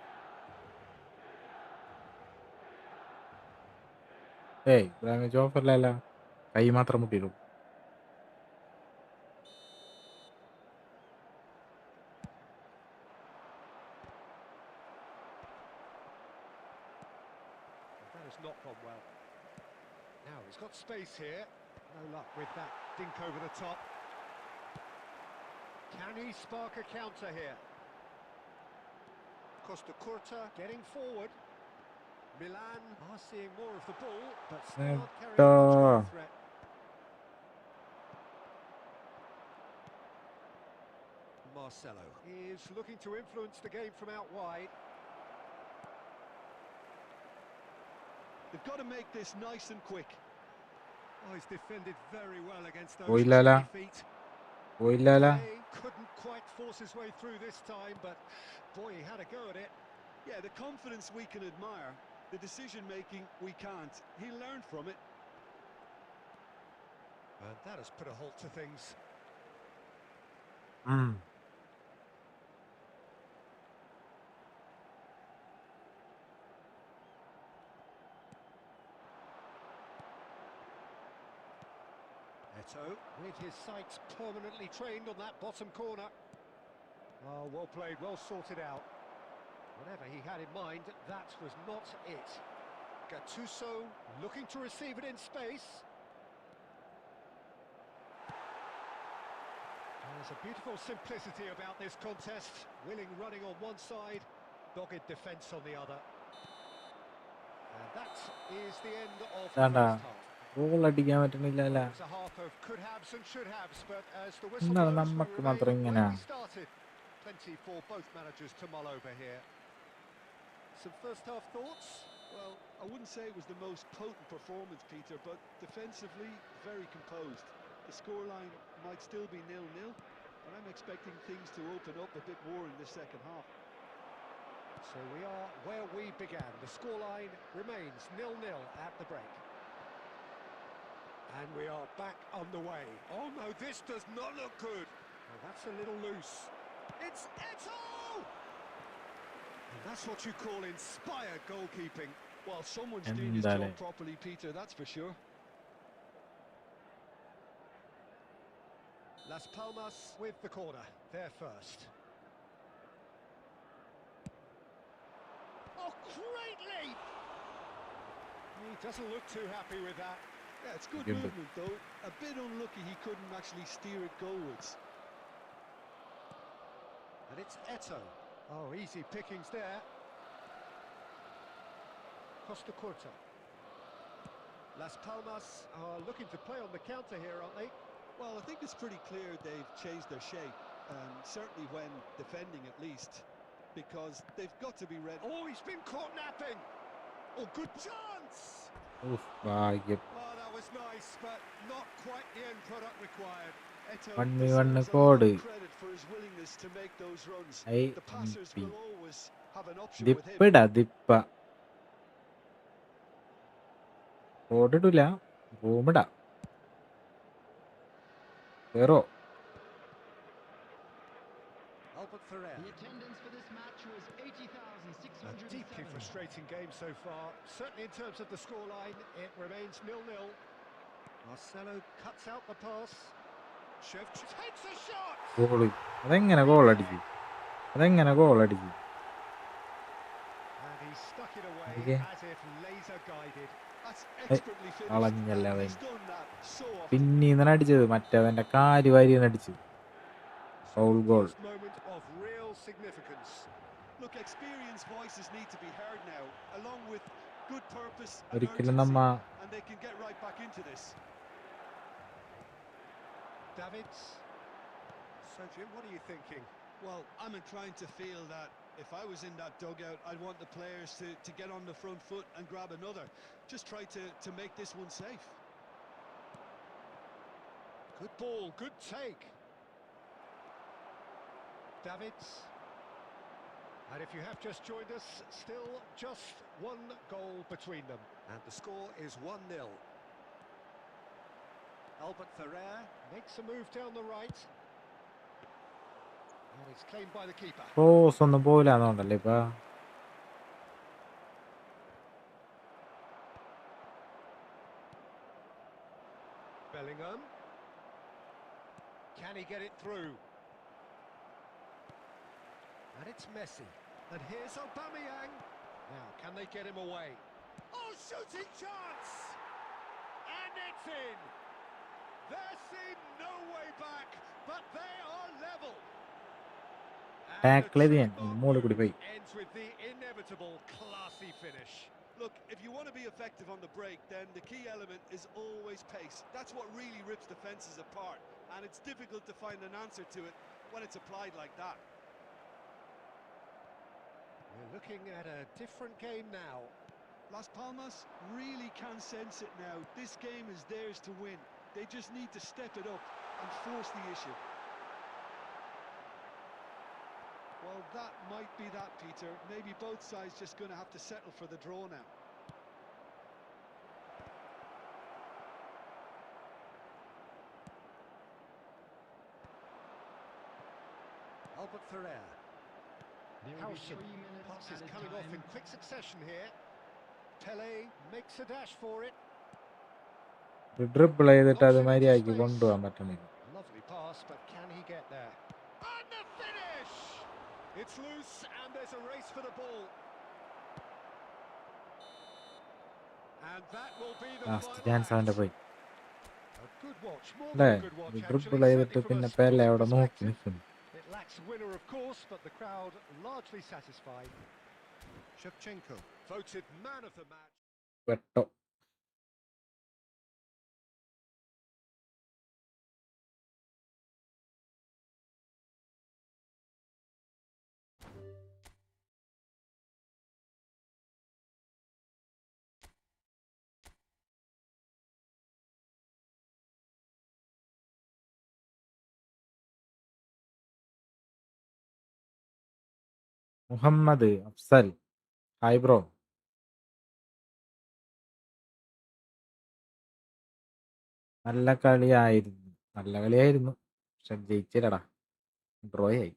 Speaker 1: ഇബ്രാഹിം ഓഫറല്ല, കൈ മാത്രം മുട്ടിയിടും.
Speaker 2: on well. Now he's got space here. No luck with that dink over the top. Can he spark a counter here? Costa Curta getting forward. Milan are seeing more of the ball, but still not carrying much goal threat. Marcelo is looking to influence the game from out wide.
Speaker 3: They've got to make this nice and quick.
Speaker 2: Oh, he's defended very well against those
Speaker 1: Oilala.
Speaker 2: tricky feet.
Speaker 1: Oilala.
Speaker 2: He couldn't quite force his way through this time, but boy, he had a go at it.
Speaker 3: Yeah, the confidence we can admire, the decision-making we can't. He learned from it.
Speaker 2: And that has put a halt to things. Eto, with his sights permanently trained on that bottom corner. Oh, well played, well sorted out. Whatever he had in mind, that was not it. Gattuso looking to receive it in space. There's a beautiful simplicity about this contest. Willing running on one side, dogged defence on the other. And that is the end of the first half.
Speaker 1: Goal അടിക്കാൻ പറ്റുന്നില്ല.
Speaker 2: It's a half of could haves and should haves, but as the whistle
Speaker 1: എന്താണ്
Speaker 2: blows, we
Speaker 1: നമുക്ക്
Speaker 2: remain
Speaker 1: മാത്രം ഇങ്ങനെ?
Speaker 2: where we started. Plenty for both managers to mull over here. Some first half thoughts?
Speaker 3: Well, I wouldn't say it was the most potent performance, Peter, but defensively, very composed. The scoreline might still be 0-0, but I'm expecting things to open up a bit more in the second half.
Speaker 2: So we are where we began. The scoreline remains 0-0 at the break. And we are back underway. Oh no, this does not look good. Well, that's a little loose. It's Eto! And that's what you call inspired goalkeeping.
Speaker 3: Well, someone's doing his job properly, Peter, that's for sure.
Speaker 2: Las Palmas with the corner, there first. Oh, great leap! He doesn't look too happy with that.
Speaker 3: Yeah, it's good movement, though. A bit unlucky he couldn't actually steer it goalwards.
Speaker 2: And it's Eto. Oh, easy pickings there. Costa Curta. Las Palmas are looking to play on the counter here, aren't they?
Speaker 3: Well, I think it's pretty clear they've changed their shape, certainly when defending at least, because they've got to be ready.
Speaker 2: Oh, he's been caught napping! Oh, good chance!
Speaker 1: ഭാഗ്യം.
Speaker 2: Oh, that was nice, but not quite the end product required.
Speaker 3: Eto
Speaker 1: one
Speaker 3: deserves a
Speaker 1: code.
Speaker 3: lot of credit for his willingness to make those runs. The passers will always have an option with him.
Speaker 1: ദിപ്പ ഓടിടില്ല, റൂമിടാ കേറോ.
Speaker 2: Albert Ferrer.
Speaker 4: The attendance for this match was
Speaker 2: A
Speaker 4: 80,607.
Speaker 2: deeply frustrating game so far. Certainly in terms of the scoreline, it remains 0-0. Marcelo cuts out the pass. Shevchenko takes a shot!
Speaker 1: Goal അതെങ്ങനെ ഗോളടിച്ചു?
Speaker 2: And he stuck it away as if laser guided.
Speaker 3: That's expertly finished.
Speaker 1: കളഞ്ഞല്ല
Speaker 3: And
Speaker 1: അവൻ.
Speaker 3: he's done that so often.
Speaker 1: പിന്നീന്നാണ് അടിച്ചത്, മറ്റവന്റെ കാല് വാരിന്ന് അടിച്ചു. Foul goal.
Speaker 2: First moment of real significance.
Speaker 3: Look, experienced voices need to be heard now, along with good purpose and
Speaker 1: ഒരിക്കലും
Speaker 3: urgency,
Speaker 1: നമ്മ
Speaker 3: and they can get right back into this.
Speaker 2: Davids. So Jim, what are you thinking?
Speaker 3: Well, I'm inclined to feel that if I was in that dugout, I'd want the players to get on the front foot and grab another. Just try to make this one safe.
Speaker 2: Good ball, good take. Davids. And if you have just joined us, still just one goal between them. And the score is 1-0. Albert Ferrer makes a move down the right. And it's claimed by the keeper.
Speaker 1: Cross ഒന്നും പോയില്ലാന്നോണ്ടല്ലേ ഇപ്പൊ.
Speaker 2: Bellingham. Can he get it through? And it's Messi. And here's Aubameyang. Now, can they get him away? Oh, shooting chance! And it's in! There seemed no way back, but they are level. And the
Speaker 1: tackle ചെയ്ത് ഞാൻ
Speaker 2: trademark
Speaker 1: മോളിൽ കൂടി
Speaker 2: move
Speaker 1: പോയി.
Speaker 2: ends with the inevitable classy finish.
Speaker 3: Look, if you want to be effective on the break, then the key element is always pace. That's what really rips defences apart, and it's difficult to find an answer to it when it's applied like that.
Speaker 2: We're looking at a different game now.
Speaker 3: Las Palmas really can sense it now. This game is theirs to win. They just need to step it up and force the issue. Well, that might be that, Peter. Maybe both sides just going to have to settle for the draw now.
Speaker 2: Albert Ferrer. Howson. Passes coming off in quick succession here. Pele makes a dash for it.
Speaker 1: Dribble ചെയ്തിട്ട് അത് മര്യാദയ്ക്ക് കൊണ്ടുപോകാൻ പറ്റണില്ല.
Speaker 2: Lovely pass, but can he get there? And the finish! It's loose and there's a race for the ball. And that will be the
Speaker 1: last
Speaker 2: final
Speaker 1: chance അവൻ്റെ
Speaker 2: act.
Speaker 1: പോയി.
Speaker 2: A good watch, more
Speaker 1: അല്ലേ,
Speaker 2: than a good watch
Speaker 1: dribble
Speaker 2: actually,
Speaker 1: ചെയ്തിട്ട്
Speaker 2: certainly from
Speaker 1: പിന്നെ
Speaker 2: a
Speaker 1: Pele
Speaker 2: scoring
Speaker 1: അവിടെ നോക്കി
Speaker 2: perspective.
Speaker 1: നിൽക്കുന്നു.
Speaker 2: It lacks winner, of course, but the crowd largely satisfied. Shevchenko voted man of the match.
Speaker 1: പെട്ടോ. Muhammad Afsal, hi bro. നല്ല കളിയായിരുന്നു, പക്ഷെ ജയിച്ചില്ലടാ, ഡ്രോയായി.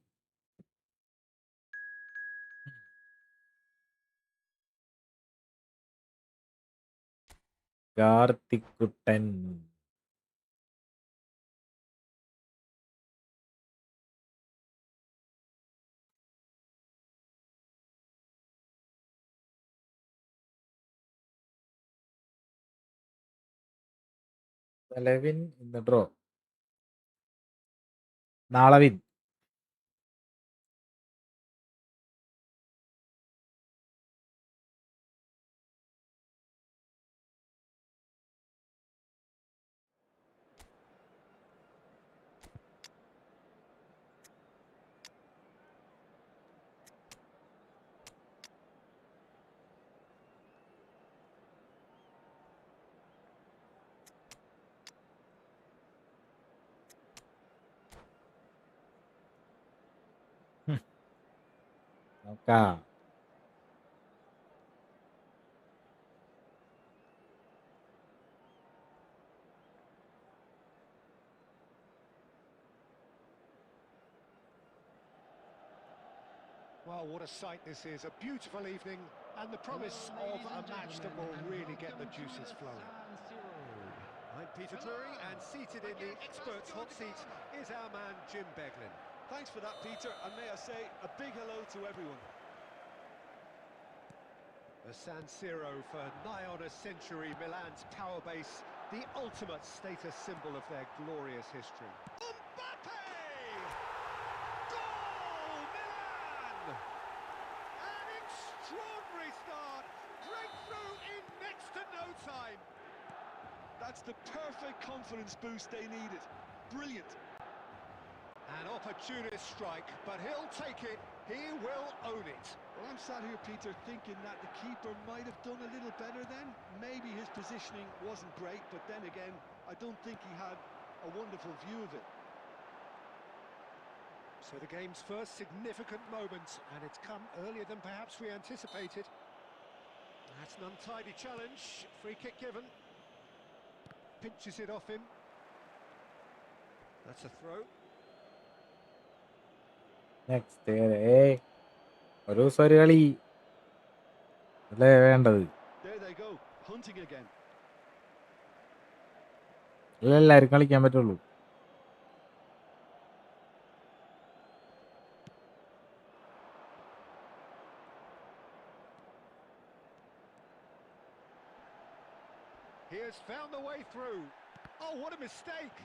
Speaker 1: കാർത്തിക്കുട്ടൻ വിൻ ഇന്ന് ഡ്രോ, നാളെ വിൻ. നോക്കാം.
Speaker 2: Well, what a sight this is. A beautiful evening and the promise of a match that will really get the juices flowing. I'm Peter Drury, and seated in the experts' hot seat is our man Jim Beglin.
Speaker 3: Thanks for that, Peter, and may I say a big hello to everyone.
Speaker 2: The San Siro for nigh on a century, Milan's power base, the ultimate status symbol of their glorious history. Mbappe! Goal, Milan! An extraordinary start, breakthrough in next to no time.
Speaker 3: That's the perfect confidence boost they needed. Brilliant.
Speaker 2: An opportunist strike, but he'll take it. He will own it.
Speaker 3: Well, I'm sat here, Peter, thinking that the keeper might have done a little better then. Maybe his positioning wasn't great, but then again, I don't think he had a wonderful view of it.
Speaker 2: So the game's first significant moment, and it's come earlier than perhaps we anticipated. That's an untidy challenge. Free kick given. Pinches it off him. That's a throw.
Speaker 1: Next ഒരു ദിവസം ഒരു കളി അല്ലേ വേണ്ടത്.
Speaker 3: There they go, hunting again.
Speaker 1: എല്ലാവരും കളിക്കാൻ പറ്റുള്ളൂ.
Speaker 2: Has found the way through. Oh, what a mistake!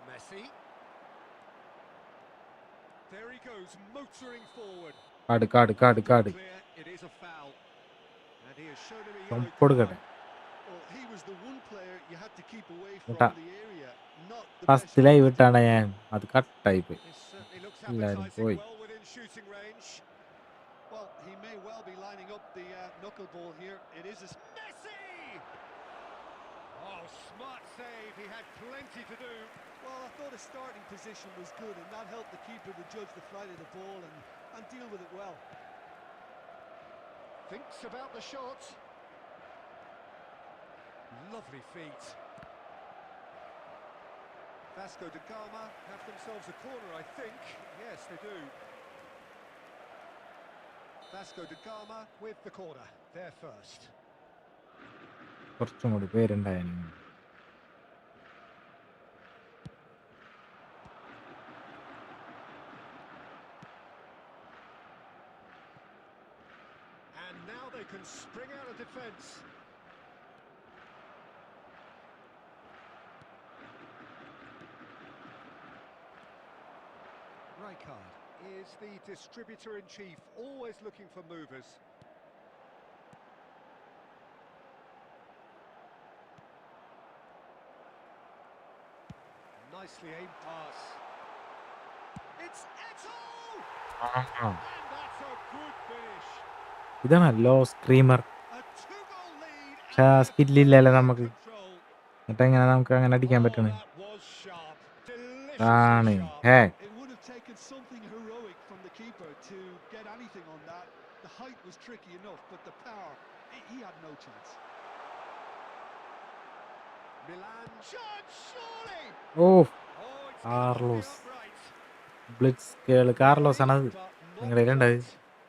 Speaker 2: Messi. There he goes, motoring forward.
Speaker 1: കാട്
Speaker 2: Clear, it is a foul. And he has shown him a yellow card.
Speaker 1: കൊടുക്കട്ടെ.
Speaker 3: Well, he was the one player you had to keep away from
Speaker 1: മുട്ട.
Speaker 3: the area. Not the best
Speaker 1: first live
Speaker 3: quality.
Speaker 1: ഇട്ടാണ് ഞാൻ, അത് കട്ടായി പോയി.
Speaker 2: This certainly looks
Speaker 1: എല്ലാരും
Speaker 2: appetizing,
Speaker 1: പോയി.
Speaker 2: well within shooting range.
Speaker 3: Well, he may well be lining up the knuckleball here. It is a...
Speaker 2: Messi! Oh, smart save. He had plenty to do.
Speaker 3: Well, I thought his starting position was good, and that helped the keeper to judge the flight of the ball and deal with it well.
Speaker 2: Thinks about the shot. Lovely feet. Vasco da Gama have themselves a corner, I think. Yes, they do. Vasco da Gama with the corner. They're first.
Speaker 1: കുറച്ചും കൂടി പേരുണ്ടായിരുന്നു.
Speaker 2: And now they can spring out of defence. Rijkaard is the distributor-in-chief, always looking for movers. Nicely aimed pass. It's Eto! And that's a good finish.
Speaker 1: ഇതാണല്ലോ screamer.
Speaker 2: A two-goal lead.
Speaker 1: പക്ഷെ ആ സ്കില്ലില്ലല്ലോ നമുക്ക്.
Speaker 2: Control.
Speaker 1: എന്നിട്ട് എങ്ങനെ നമുക്ക് അങ്ങനെ അടിക്കാൻ
Speaker 2: Oh,
Speaker 1: പറ്റണേ?
Speaker 2: that was sharp.
Speaker 1: ആണ്.
Speaker 2: Deliciously sharp.
Speaker 1: Hey,
Speaker 3: It would have taken something heroic from the keeper to get anything on that. The height was tricky enough, but the power, he had no chance.
Speaker 2: Milan chance, surely.
Speaker 1: ഓ
Speaker 2: Oh, it's
Speaker 1: Carlos.
Speaker 2: keeping upright.
Speaker 1: ബ്ലിറ്റ്സ് കേള് Carlos ആണ് അത്.
Speaker 2: But not
Speaker 1: നിങ്ങളുടെ കയ്യിലുണ്ടത്?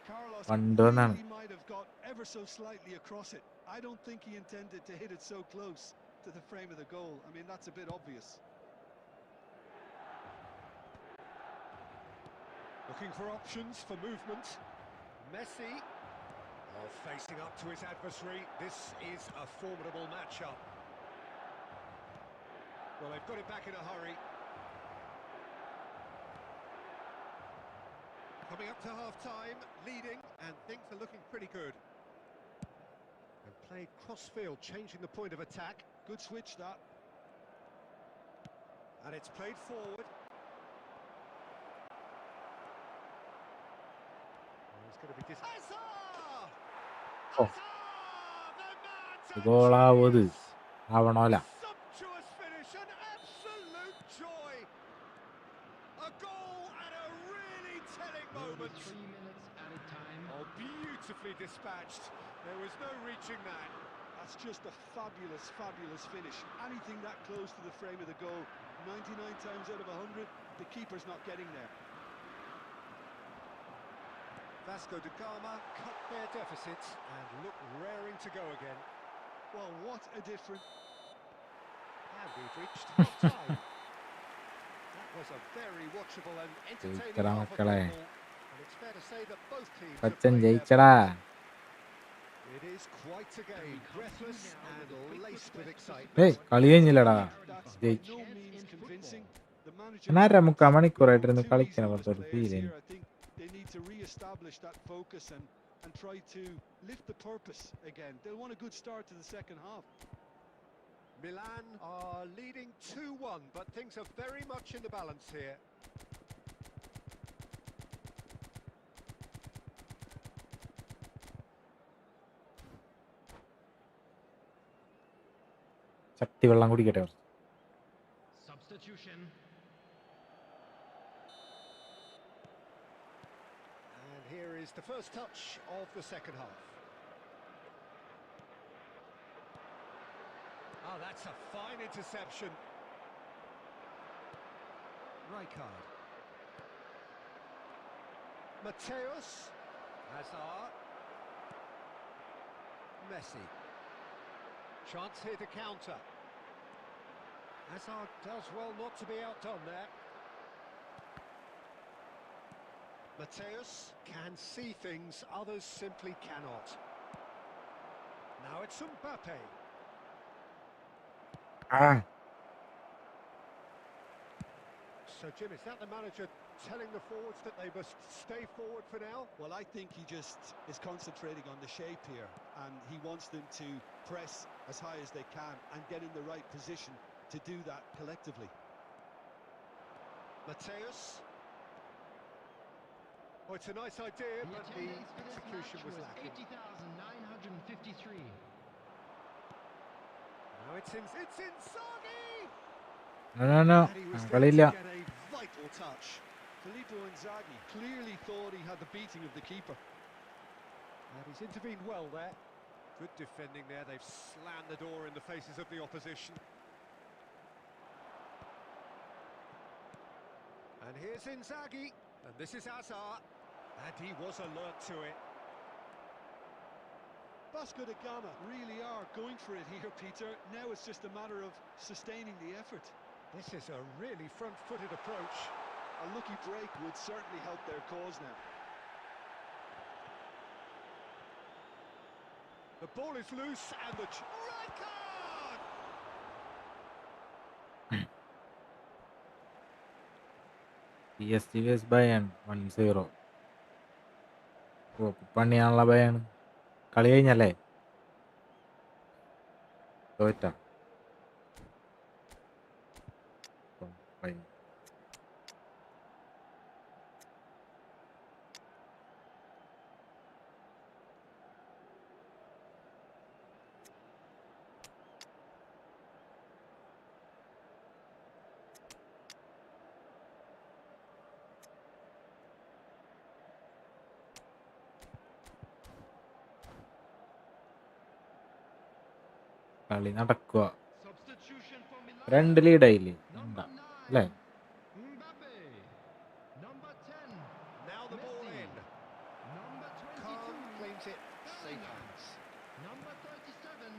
Speaker 3: Carlos
Speaker 1: പണ്ട് വന്നാണ്.
Speaker 3: really might have got ever so slightly across it. I don't think he intended to hit it so close to the frame of the goal. I mean, that's a bit obvious.
Speaker 2: Looking for options for movement. Messi. Oh, facing up to his adversary. This is a formidable matchup. Well, they've got it back in a hurry. Coming up to half-time, leading, and things are looking pretty good. And played cross-field, changing the point of attack.
Speaker 3: Good switch, that.
Speaker 2: And it's played forward. Oh, he's going to be Hazard!
Speaker 1: Oh.
Speaker 2: Hazard! The man to
Speaker 1: ഗോളാവത്
Speaker 2: genius!
Speaker 1: ആവണോല.
Speaker 2: Sumptuous finish, an absolute joy. A goal at a really telling moment.
Speaker 4: 3 minutes at a time.
Speaker 2: Oh, beautifully dispatched. There was no reaching that.
Speaker 3: That's just a fabulous, fabulous finish. Anything that close to the frame of the goal, 99 times out of 100, the keeper's not getting there.
Speaker 2: Vasco da Gama cut their deficit and look raring to go again.
Speaker 3: Well, what a difference.
Speaker 2: And we've reached half-time. That was a very watchable and entertaining
Speaker 1: ജയിച്ചടാ
Speaker 2: half of
Speaker 1: മക്കളെ.
Speaker 2: football. And it's fair to say that both teams have
Speaker 1: Sachin
Speaker 2: played their
Speaker 1: ജയിച്ചടാ.
Speaker 2: It is quite a game, breathless and laced with excitement.
Speaker 1: ഏയ് കളി കഴിഞ്ഞില്ലടാ.
Speaker 3: That's by
Speaker 1: ജയിച്ചു.
Speaker 3: no means convincing. The manager
Speaker 1: എന്നാ മുക്കാൽ മണിക്കൂറായിട്ടിരുന്ന്
Speaker 3: too
Speaker 1: കളിക്കണ
Speaker 3: easy on
Speaker 1: പോലത്തെ
Speaker 3: his
Speaker 1: ഒരു
Speaker 3: players
Speaker 1: feeling.
Speaker 3: here. I think they need to re-establish that focus and try to lift the purpose again. They'll want a good start to the second half.
Speaker 2: Milan are leading 2-1, but things are very much in the balance here.
Speaker 1: ശക്തി വെള്ളം കുടിക്കട്ടെ.
Speaker 4: Substitution.
Speaker 2: And here is the first touch of the second half. Oh, that's a fine interception. Rijkaard. Mateus. Hazard. Messi. Chance here to counter. Hazard does well not to be outdone there. Mateus can see things others simply cannot. Now it's Mbappe.
Speaker 1: Ah.
Speaker 2: So, Jim, is that the manager telling the forwards that they must stay forward for now?
Speaker 3: Well, I think he just is concentrating on the shape here, and he wants them to press as high as they can and get in the right position to do that collectively.
Speaker 2: Mateus. Oh, it's a nice idea,
Speaker 4: The
Speaker 2: but the
Speaker 4: attendance for this
Speaker 2: execution
Speaker 4: match
Speaker 2: was
Speaker 4: was
Speaker 2: lacking.
Speaker 4: 80,953.
Speaker 2: Now it's Inzaghi!
Speaker 1: No.
Speaker 2: And he was there to
Speaker 1: കളിയില്ല.
Speaker 2: get a vital touch.
Speaker 3: Filippo Inzaghi clearly thought he had the beating of the keeper.
Speaker 2: And he's intervened well there. Good defending there. They've slammed the door in the faces of the opposition. And here's Inzaghi. And this is Hazard. And he was alert to it.
Speaker 3: Vasco da Gama really are going for it here, Peter. Now it's just a matter of sustaining the effort.
Speaker 2: This is a really front-footed approach.
Speaker 3: A lucky break would certainly help their cause now.
Speaker 2: The ball is loose and the red card!
Speaker 1: PSG vs Bayern 1-0. ഓ പണിയാണല്ലോ Bayern. കളി കഴിഞ്ഞല്ലേ? തോറ്റ. കളി നടക്കുക.
Speaker 4: Substitution for Milan.
Speaker 1: 2 ലീഡായില്ലേ?
Speaker 4: Number
Speaker 1: അല്ലേ?
Speaker 4: 9, Mbappe. Number 10,
Speaker 2: Now the ball
Speaker 4: Messi.
Speaker 2: in.
Speaker 4: Number
Speaker 2: Khan
Speaker 4: 22,
Speaker 2: claims it. Safe hands.
Speaker 4: number 37,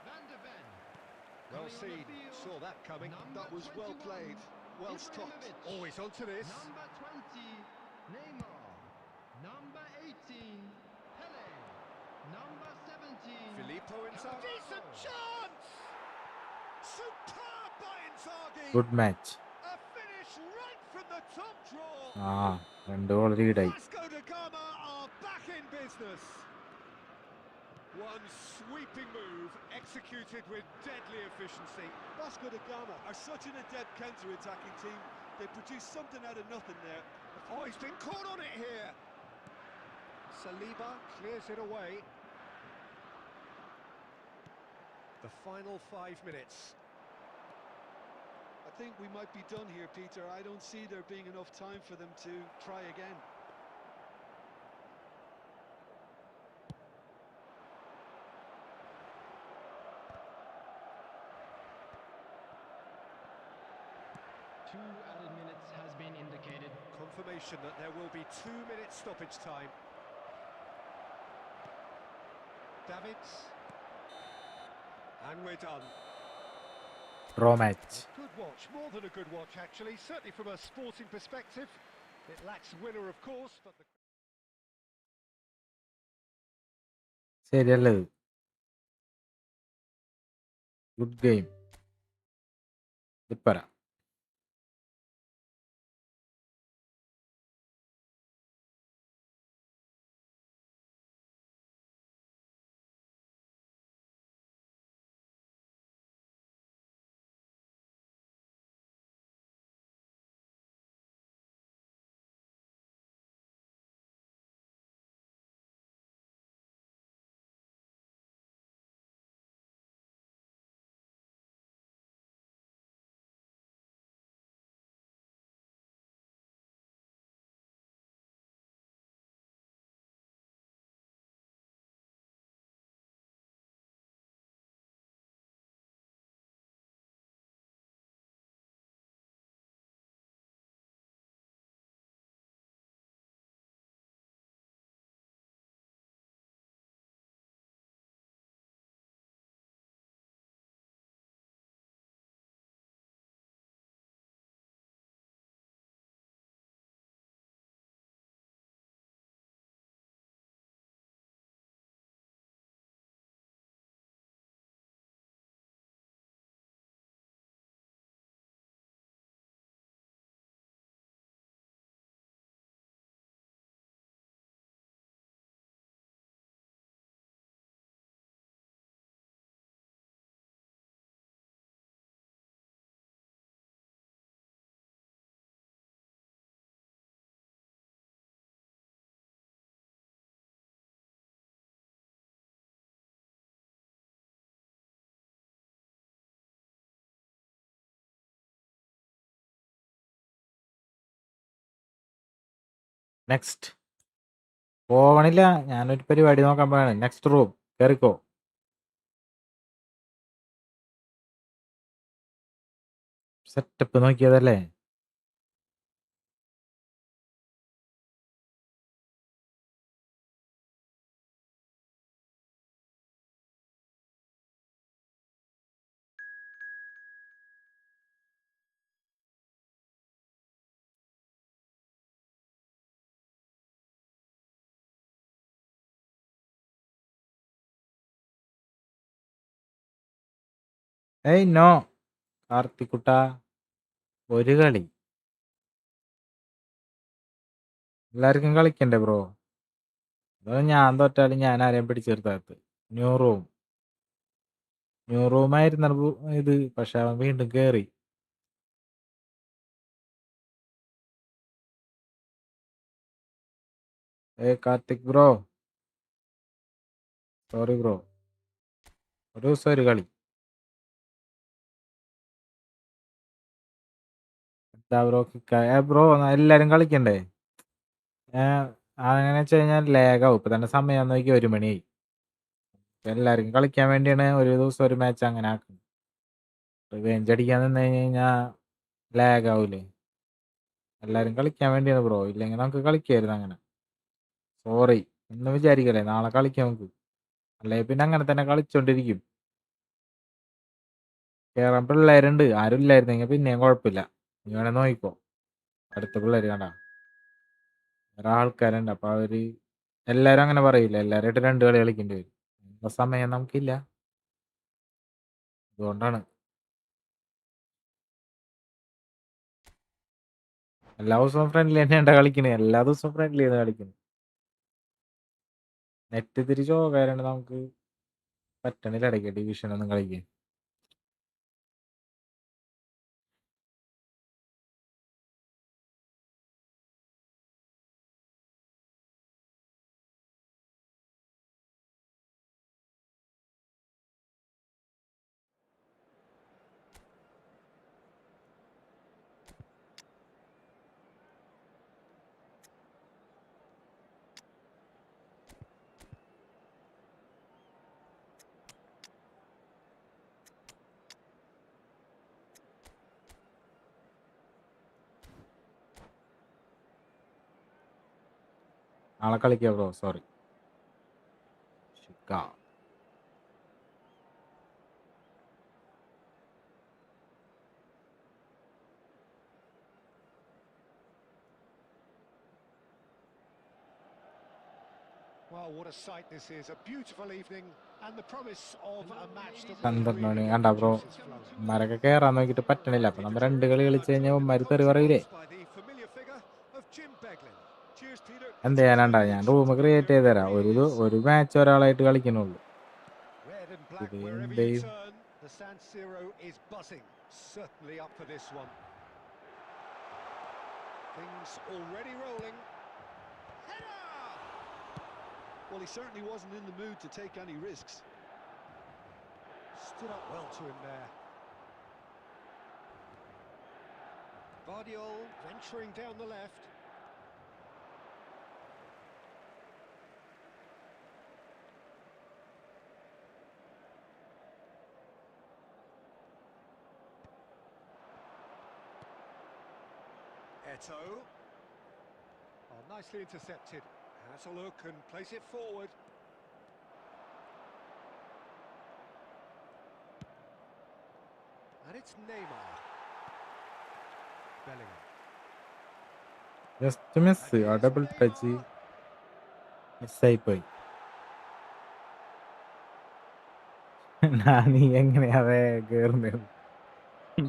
Speaker 4: Van de Ven.
Speaker 2: Well
Speaker 4: Coming on the
Speaker 2: seen.
Speaker 4: field,
Speaker 2: Saw that coming.
Speaker 4: number
Speaker 3: That was well
Speaker 4: 21,
Speaker 3: played, well stopped.
Speaker 4: Ibrahimovic.
Speaker 2: Always onto this.
Speaker 4: Number 20, Neymar. Number 18, Pele. Number 17,
Speaker 2: Filippo Inzaghi. Decent chance! Superb by Inzaghi.
Speaker 1: Good match.
Speaker 2: A finish right from the top draw.
Speaker 1: ആ 2 goal ലീഡായി.
Speaker 2: Vasco da Gama are back in business. One sweeping move executed with deadly efficiency.
Speaker 3: Vasco da Gama are such an adept counter-attacking team. They produce something out of nothing there.
Speaker 2: Oh, he's been caught on it here. Saliba clears it away. The final 5 minutes.
Speaker 3: I think we might be done here, Peter. I don't see there being enough time for them to try again.
Speaker 4: Two added minutes has been indicated.
Speaker 2: Confirmation that there will be 2 minutes stoppage time. Davids. And we're done.
Speaker 1: Draw match.
Speaker 2: Good watch, more than a good watch actually, certainly from a sporting perspective. It lacks winner of course, but the
Speaker 1: ശരിയല്ലേ? Good game. ഇപ്പറ next പോവണില്ല. ഞാനൊരു പരിപാടി നോക്കാൻ പോവാണ്. Next room കയറിക്കോ. Setup നോക്കിയതല്ലേ? ഏയ് നോ കാർത്തിക്കുട്ട, ഒരു കളി എല്ലാവർക്കും കളിക്കണ്ടേ ബ്രോ? അതോ ഞാൻ തോറ്റാലും ഞാൻ ആരെയും പിടിച്ചെടുത്താകത്ത്. ന്യൂ റൂമായിരുന്നു ഇത്, പക്ഷെ അവൻ വീണ്ടും കേറി. കാർത്തിക് ബ്രോ, സോറി ബ്രോ, ഒരു ദിവസം ഒരു കളി. എന്താ ബ്രോ ബ്രോ എല്ലാരും കളിക്കണ്ടേ? അങ്ങനെ വെച്ച് കഴിഞ്ഞാൽ ലേഗാവും. ഇപ്പൊ തന്നെ സമയം നോക്കി 1 മണിയായി. എല്ലാവർക്കും കളിക്കാൻ വേണ്ടിയാണ് ഒരു ദിവസം ഒരു മാച്ച് അങ്ങനെ ആക്കുന്നത്. റിവെഞ്ച് അടിക്കാൻ നിന്ന് കഴിഞ്ഞാൽ ലാഗാവൂലേ? എല്ലാരും കളിക്കാൻ വേണ്ടിയാണ് ബ്രോ, ഇല്ലെങ്കിൽ നമുക്ക് കളിക്കായിരുന്നു അങ്ങനെ. സോറി എന്ന് വിചാരിക്കല്ലേ, നാളെ കളിക്കാം നമുക്ക്. അല്ലെങ്കിൽ പിന്നെ അങ്ങനെ തന്നെ കളിച്ചോണ്ടിരിക്കും. കേറാൻ പിള്ളേരുണ്ട്, ആരും ഇല്ലായിരുന്നെങ്കിൽ പിന്നെയും കുഴപ്പമില്ല. നീ വേണേ നോക്കിക്കോ. അടുത്ത പിള്ളേര് കണ്ട വേറെ ആൾക്കാരുണ്ട്, അപ്പൊ അവര് എല്ലാരും അങ്ങനെ പറയില്ല. എല്ലാരായിട്ട് 2 കളി കളിക്കേണ്ടി വരും. ഇപ്പൊ സമയം നമുക്കില്ല, അതുകൊണ്ടാണ്. എല്ലാ ദിവസവും ഫ്രണ്ട്ലി തന്നെയാ കളിക്കണേ. എല്ലാ ദിവസവും ഫ്രണ്ട്ലി ആണ് കളിക്കുന്നത്. നെറ്റ് തിരിച്ചോ കാരണം നമുക്ക് പറ്റണില്ല ഇടയ്ക്ക് ഡിവിഷൻ ഒന്നും കളിക്കാൻ. നാളെ കളിക്കാം bro, sorry.
Speaker 2: Well, what a sight this is. A beautiful evening and the promise of a match that will
Speaker 1: 12 മണി
Speaker 2: really get
Speaker 1: കണ്ട
Speaker 2: the
Speaker 1: ബ്രോ,
Speaker 2: juices flowing.
Speaker 1: ഉമ്മാരൊക്കെ കേറാൻ നോക്കിട്ട് പറ്റണില്ല. അപ്പൊ നമ്മ 2 കളി കളിച്ച് കഴിഞ്ഞാൽ ഉമ്മാര് തെറി പറയൂലേ?
Speaker 2: By the familiar figure of Jim Beglin. Cheers, Peter.
Speaker 1: എന്ത് ചെയ്യാനാണ്ടാ, ഞാൻ റൂം ക്രിയേറ്റ് ചെയ്ത് തരാം. ഒരു മാച്ച് ഒരാളായിട്ട് കളിക്കണുള്ളൂ.
Speaker 2: Red and black
Speaker 1: ഇത്
Speaker 2: wherever
Speaker 1: എന്ത്
Speaker 2: you
Speaker 1: ചെയ്യും?
Speaker 2: turn, the San Siro is buzzing. Certainly up for this one. Things already rolling. Header!
Speaker 3: Well, he certainly wasn't in the mood to take any risks.
Speaker 2: Stood up well to him there. Vardiol venturing down the left. Eto. Oh, nicely intercepted. Has a look and plays it forward. And it's Neymar. Bellingham.
Speaker 1: Just miss, ആ double touch മിസ്സായി പോയി. നീ എങ്ങനെയാ കേറുന്നത്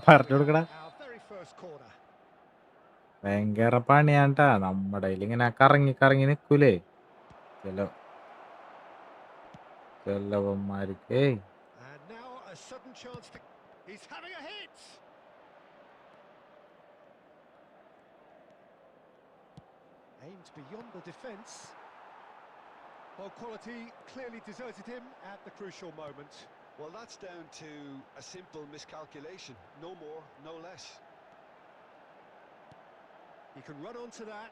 Speaker 1: പറഞ്ഞു കൊടുക്കടാ.
Speaker 2: Our very first corner.
Speaker 1: ഭയങ്കര പണിയാണ്ടാ നമ്മുടെ ഇങ്ങനെ കറങ്ങി കറങ്ങി നിക്കൂലേ ചെലവന്മാർക്ക്.
Speaker 2: And now a sudden chance to... He's having a hit! Aimed beyond the defence. Well, quality clearly deserted him at the crucial moment.
Speaker 3: Well, that's down to a simple miscalculation. No more, no less.
Speaker 2: He can run onto that.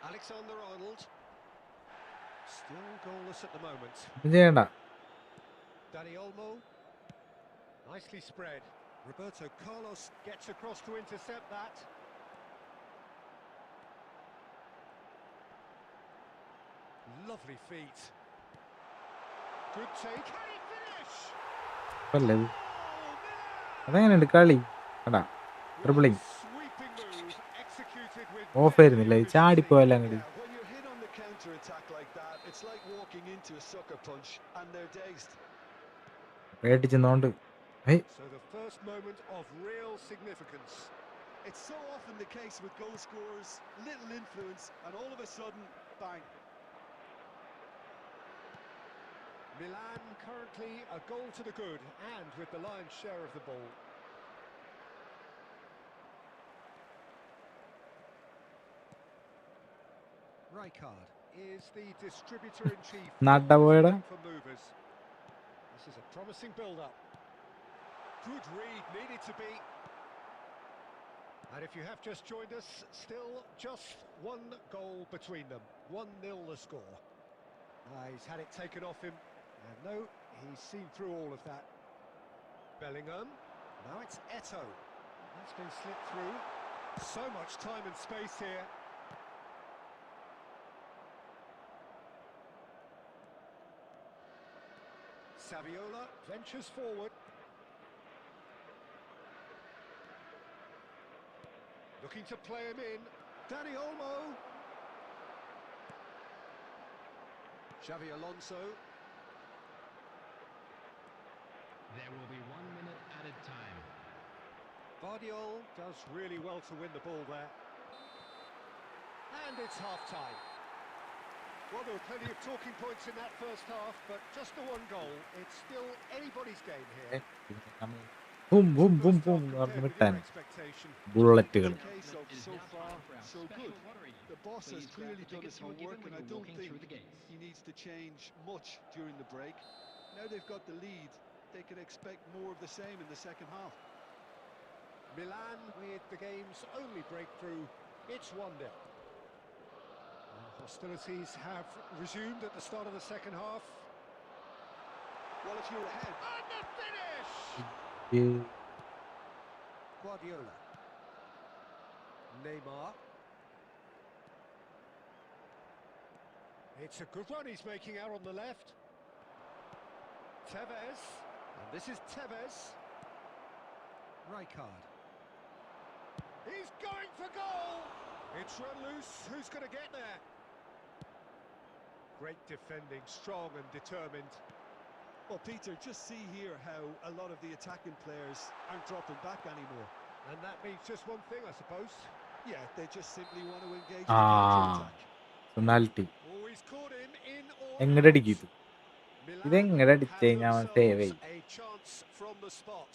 Speaker 2: Alexander-Arnold. Still goalless at the moment.
Speaker 1: ചെയ്യണ്ട.
Speaker 2: Dani Olmo. Nicely spread. Roberto Carlos gets across to intercept that. Lovely feet. Good take. Can he finish?
Speaker 1: അല്ലേ ഇത്? അതെങ്ങനെയുണ്ട് കളി? കണ്ടാ ട്രിപ്പിളിങ്
Speaker 2: Sweeping move executed with
Speaker 1: of ആയിരുന്നില്ല, ഇത് ചാടിപ്പോയല്ല അങ്ങോട്ട്.
Speaker 3: Yeah, when you're hit on the counter attack like that, it's like walking into a sucker punch and they're dazed.
Speaker 1: പേടിച്ചെന്നോണ്ട്.
Speaker 2: So the first moment of real significance.
Speaker 3: It's so often the case with goal scorers, little influence, and all of a sudden, bang.
Speaker 2: Milan currently a goal to the good and with the lion's share of the ball. Rijkaard is the distributor-in-chief
Speaker 1: നടപോയടാ.
Speaker 2: for movers. This is a promising build-up. Good read, needed to be. And if you have just joined us, still just one goal between them. 1-0 the score. He's had it taken off him. And no, he's seen through all of that. Bellingham. Now it's Eto'o. That's been slipped through. So much time and space here. Saviola ventures forward. Looking to play him in. Dani Olmo. Xavi Alonso.
Speaker 4: There will be 1 minute added time.
Speaker 2: Vardiol does really well to win the ball there. And it's half-time. Well, there were plenty of talking points in that first half, but just the one goal. It's still anybody's game here.
Speaker 1: Boom boom boom boom എന്ന് പറഞ്ഞ് വിട്ടാൻ ബുള്ളറ്റുകൾ.
Speaker 3: Case of so far, so good. The boss has clearly done his homework, and I don't think he needs to change much during the break. Now they've got the lead, they can expect more of the same in the second half.
Speaker 2: Milan with the game's only breakthrough. It's 1-0. Hostilities have resumed at the start of the second half.
Speaker 3: Well, if you're ahead,
Speaker 2: And the finish! Guardiola. Neymar. It's a good run he's making out on the left. Tevez. And this is Tevez. Rijkaard. He's going for goal! It's run loose. Who's going to get there? Great defending, strong and determined.
Speaker 3: well, Peter, just see here how a lot of the attacking players aren't dropping back anymore.
Speaker 2: And that means just one thing, I suppose.
Speaker 3: Yeah, they just simply want to engage the
Speaker 1: Ah.
Speaker 3: counter-attack.
Speaker 1: Penalty
Speaker 2: Oh, he's caught him in or
Speaker 1: എങ്ങടെ
Speaker 2: out.
Speaker 1: അടിക്കും ഇത്?
Speaker 2: Milan
Speaker 1: ഇതെങ്ങനെ അടിച്ച്
Speaker 2: have
Speaker 1: കഴിഞ്ഞാൽ അവൻ save ചെയ്യും?
Speaker 2: themselves a chance from the spot.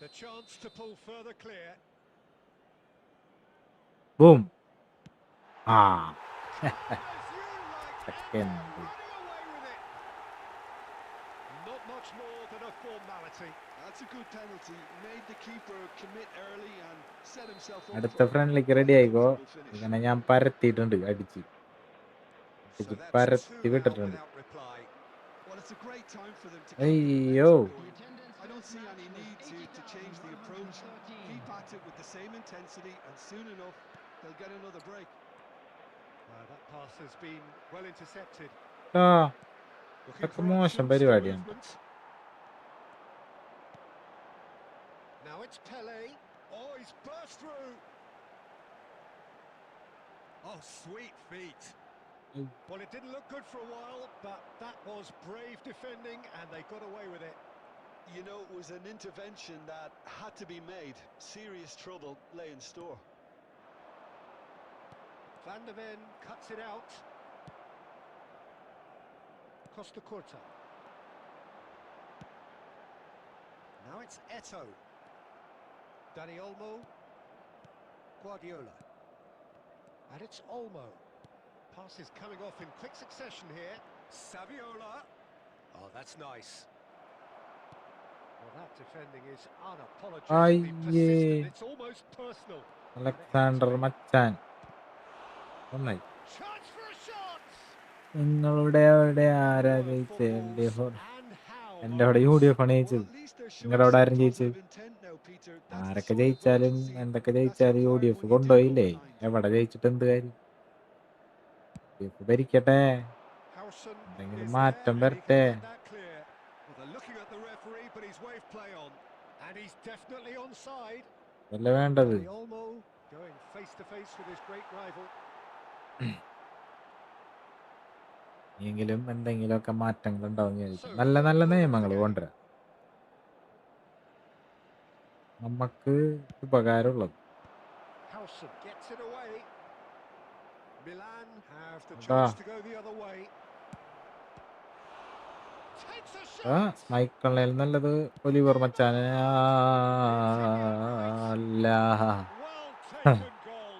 Speaker 2: The chance to pull further clear.
Speaker 1: Boom. ആ
Speaker 2: As you like,
Speaker 1: Second.
Speaker 2: and they're running away with it. Not much more than a formality.
Speaker 3: That's a good penalty. Made the keeper commit early and set himself up
Speaker 1: അടുത്ത
Speaker 3: for a
Speaker 1: ഫ്രണ്ട്ലിക്ക് ready ആയിക്കോ.
Speaker 3: comfortable finish.
Speaker 1: ഇങ്ങനെ ഞാൻ പരത്തിയിട്ടുണ്ട് അടിച്ച്.
Speaker 2: So that's
Speaker 1: പരത്തി
Speaker 2: 2
Speaker 1: വിട്ടിട്ടുണ്ട്.
Speaker 2: without reply.
Speaker 3: Well, it's a great time for them to
Speaker 1: അയ്യോ.
Speaker 3: I don't see any need to change the approach. Keep at it with the same intensity, and soon enough they'll get another break.
Speaker 2: That pass has been well intercepted.
Speaker 1: ആ
Speaker 2: Looking
Speaker 1: ഇതൊക്കെ
Speaker 2: for
Speaker 1: മോശം
Speaker 2: options,
Speaker 1: പരിപാടിയാണ്.
Speaker 2: movement. Now it's Pele. Oh, he's burst through. Oh, sweet feet. Well, it didn't look good for a while, but that was brave defending, and they got away with it.
Speaker 3: You know, it was an intervention that had to be made. Serious trouble lay in store.
Speaker 2: Van der Ven cuts it out. Costa Curta. Now it's Eto'o. Dani Olmo. Guardiola. And it's Olmo. Pass is coming off in quick succession here. Saviola. Oh, that's nice. Well, that defending is unapologetically
Speaker 1: Aye.
Speaker 2: persistent. It's almost personal.
Speaker 1: Alexander മച്ചാൻ. നന്നായി.
Speaker 2: Chance for a shot.
Speaker 1: നിങ്ങളുടെ അവിടെ ആരാ
Speaker 2: Were
Speaker 1: ജയിച്ചത്?
Speaker 2: footballs and how,
Speaker 1: എൻ്റെ അവിടെ
Speaker 2: Marcus.
Speaker 1: UDF ആണ്
Speaker 3: Well,
Speaker 1: ജയിച്ചത്.
Speaker 3: at least they're
Speaker 1: നിങ്ങളുടെ
Speaker 3: showing
Speaker 1: അവിടെ
Speaker 3: some
Speaker 1: ആരും ജയിച്ചത്?
Speaker 3: positive intent now, Peter. That's the
Speaker 1: ആരൊക്കെ
Speaker 3: sort of goals
Speaker 1: ജയിച്ചാലും
Speaker 3: you see.
Speaker 1: എന്തൊക്കെ
Speaker 3: That's
Speaker 1: ജയിച്ചാലും
Speaker 3: required
Speaker 1: UDF
Speaker 3: when you do go
Speaker 1: കൊണ്ടുപോയില്ലേ?
Speaker 3: behind.
Speaker 1: എവിടെ ജയിച്ചിട്ട് എന്ത് കാര്യം? UDF ഭരിക്കട്ടെ,
Speaker 2: Howson
Speaker 1: എന്തെങ്കിലും
Speaker 2: is there
Speaker 1: മാറ്റം
Speaker 2: and he can
Speaker 1: വരട്ടെ.
Speaker 2: let that clear. Well, they're looking at the referee, but he's waved play on. And he's definitely onside.
Speaker 1: അതല്ലേ വേണ്ടത്.
Speaker 2: Dani Olmo going face to face with his great rival.
Speaker 1: എങ്കിലും എന്തെങ്കിലുമൊക്കെ മാറ്റങ്ങൾ ഉണ്ടാവും.
Speaker 2: So,
Speaker 1: നല്ല നല്ല
Speaker 2: third quarter of the
Speaker 1: നിയമങ്ങൾ
Speaker 2: game.
Speaker 1: കൊണ്ടുവരാം, നമുക്ക് ഉപകാരമുള്ളത്.
Speaker 2: Howson gets it away. Milan have the
Speaker 1: അതാ
Speaker 2: chance to go the other way. Takes a shot.
Speaker 1: മൈക്കിളിൽ നല്ലത് ഒലിവർ മച്ചാന് അല്ല.
Speaker 2: Well taken goal.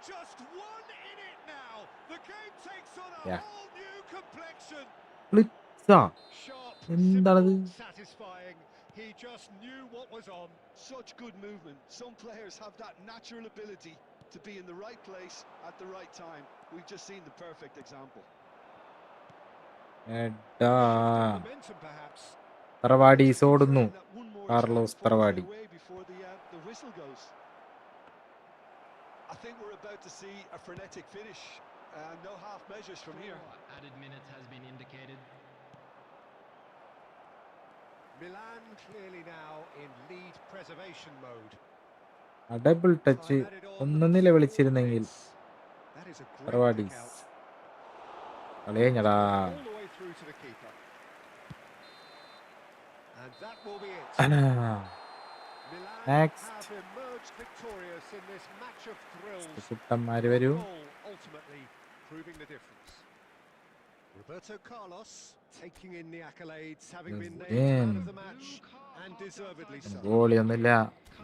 Speaker 2: Just one in it now. The game takes on a whole new complexion. Sharp,
Speaker 1: എന്താണത്?
Speaker 2: simple, satisfying. He just knew what was on.
Speaker 3: Such good movement. Some players have that natural ability to be in the right place at the right time. We've just seen the perfect example.
Speaker 1: എടാ,
Speaker 2: Shifting momentum perhaps.
Speaker 1: തറവാടീസ്
Speaker 3: Just
Speaker 1: ഓടുന്നു.
Speaker 3: ensuring that one more
Speaker 1: Carlos
Speaker 3: chance falls
Speaker 1: തറവാടി.
Speaker 3: their way before the whistle goes. I think we're about to see a frenetic finish. No half measures from here.
Speaker 4: Added minutes has been indicated.
Speaker 2: Milan clearly now in lead preservation mode.
Speaker 1: Double touch
Speaker 2: Time added on
Speaker 1: ഒന്ന്
Speaker 2: 4
Speaker 1: നിലവിളിച്ചിരുന്നെങ്കിൽ.
Speaker 2: minutes. That is a great
Speaker 1: തറവാടീസ്
Speaker 2: pick out.
Speaker 1: കളി കഴിഞ്ഞടാ.
Speaker 2: All the way through to the keeper. And that will be it. Milan
Speaker 1: Next.
Speaker 2: have emerged victorious in this match of thrills.
Speaker 1: കുട്ടന്മാര്
Speaker 2: One
Speaker 1: വരൂ.
Speaker 2: goal ultimately proving the difference. Roberto Carlos taking in the accolades, having been named man of the match, and deservedly so.
Speaker 1: ഗോളിയൊന്നുമില്ല,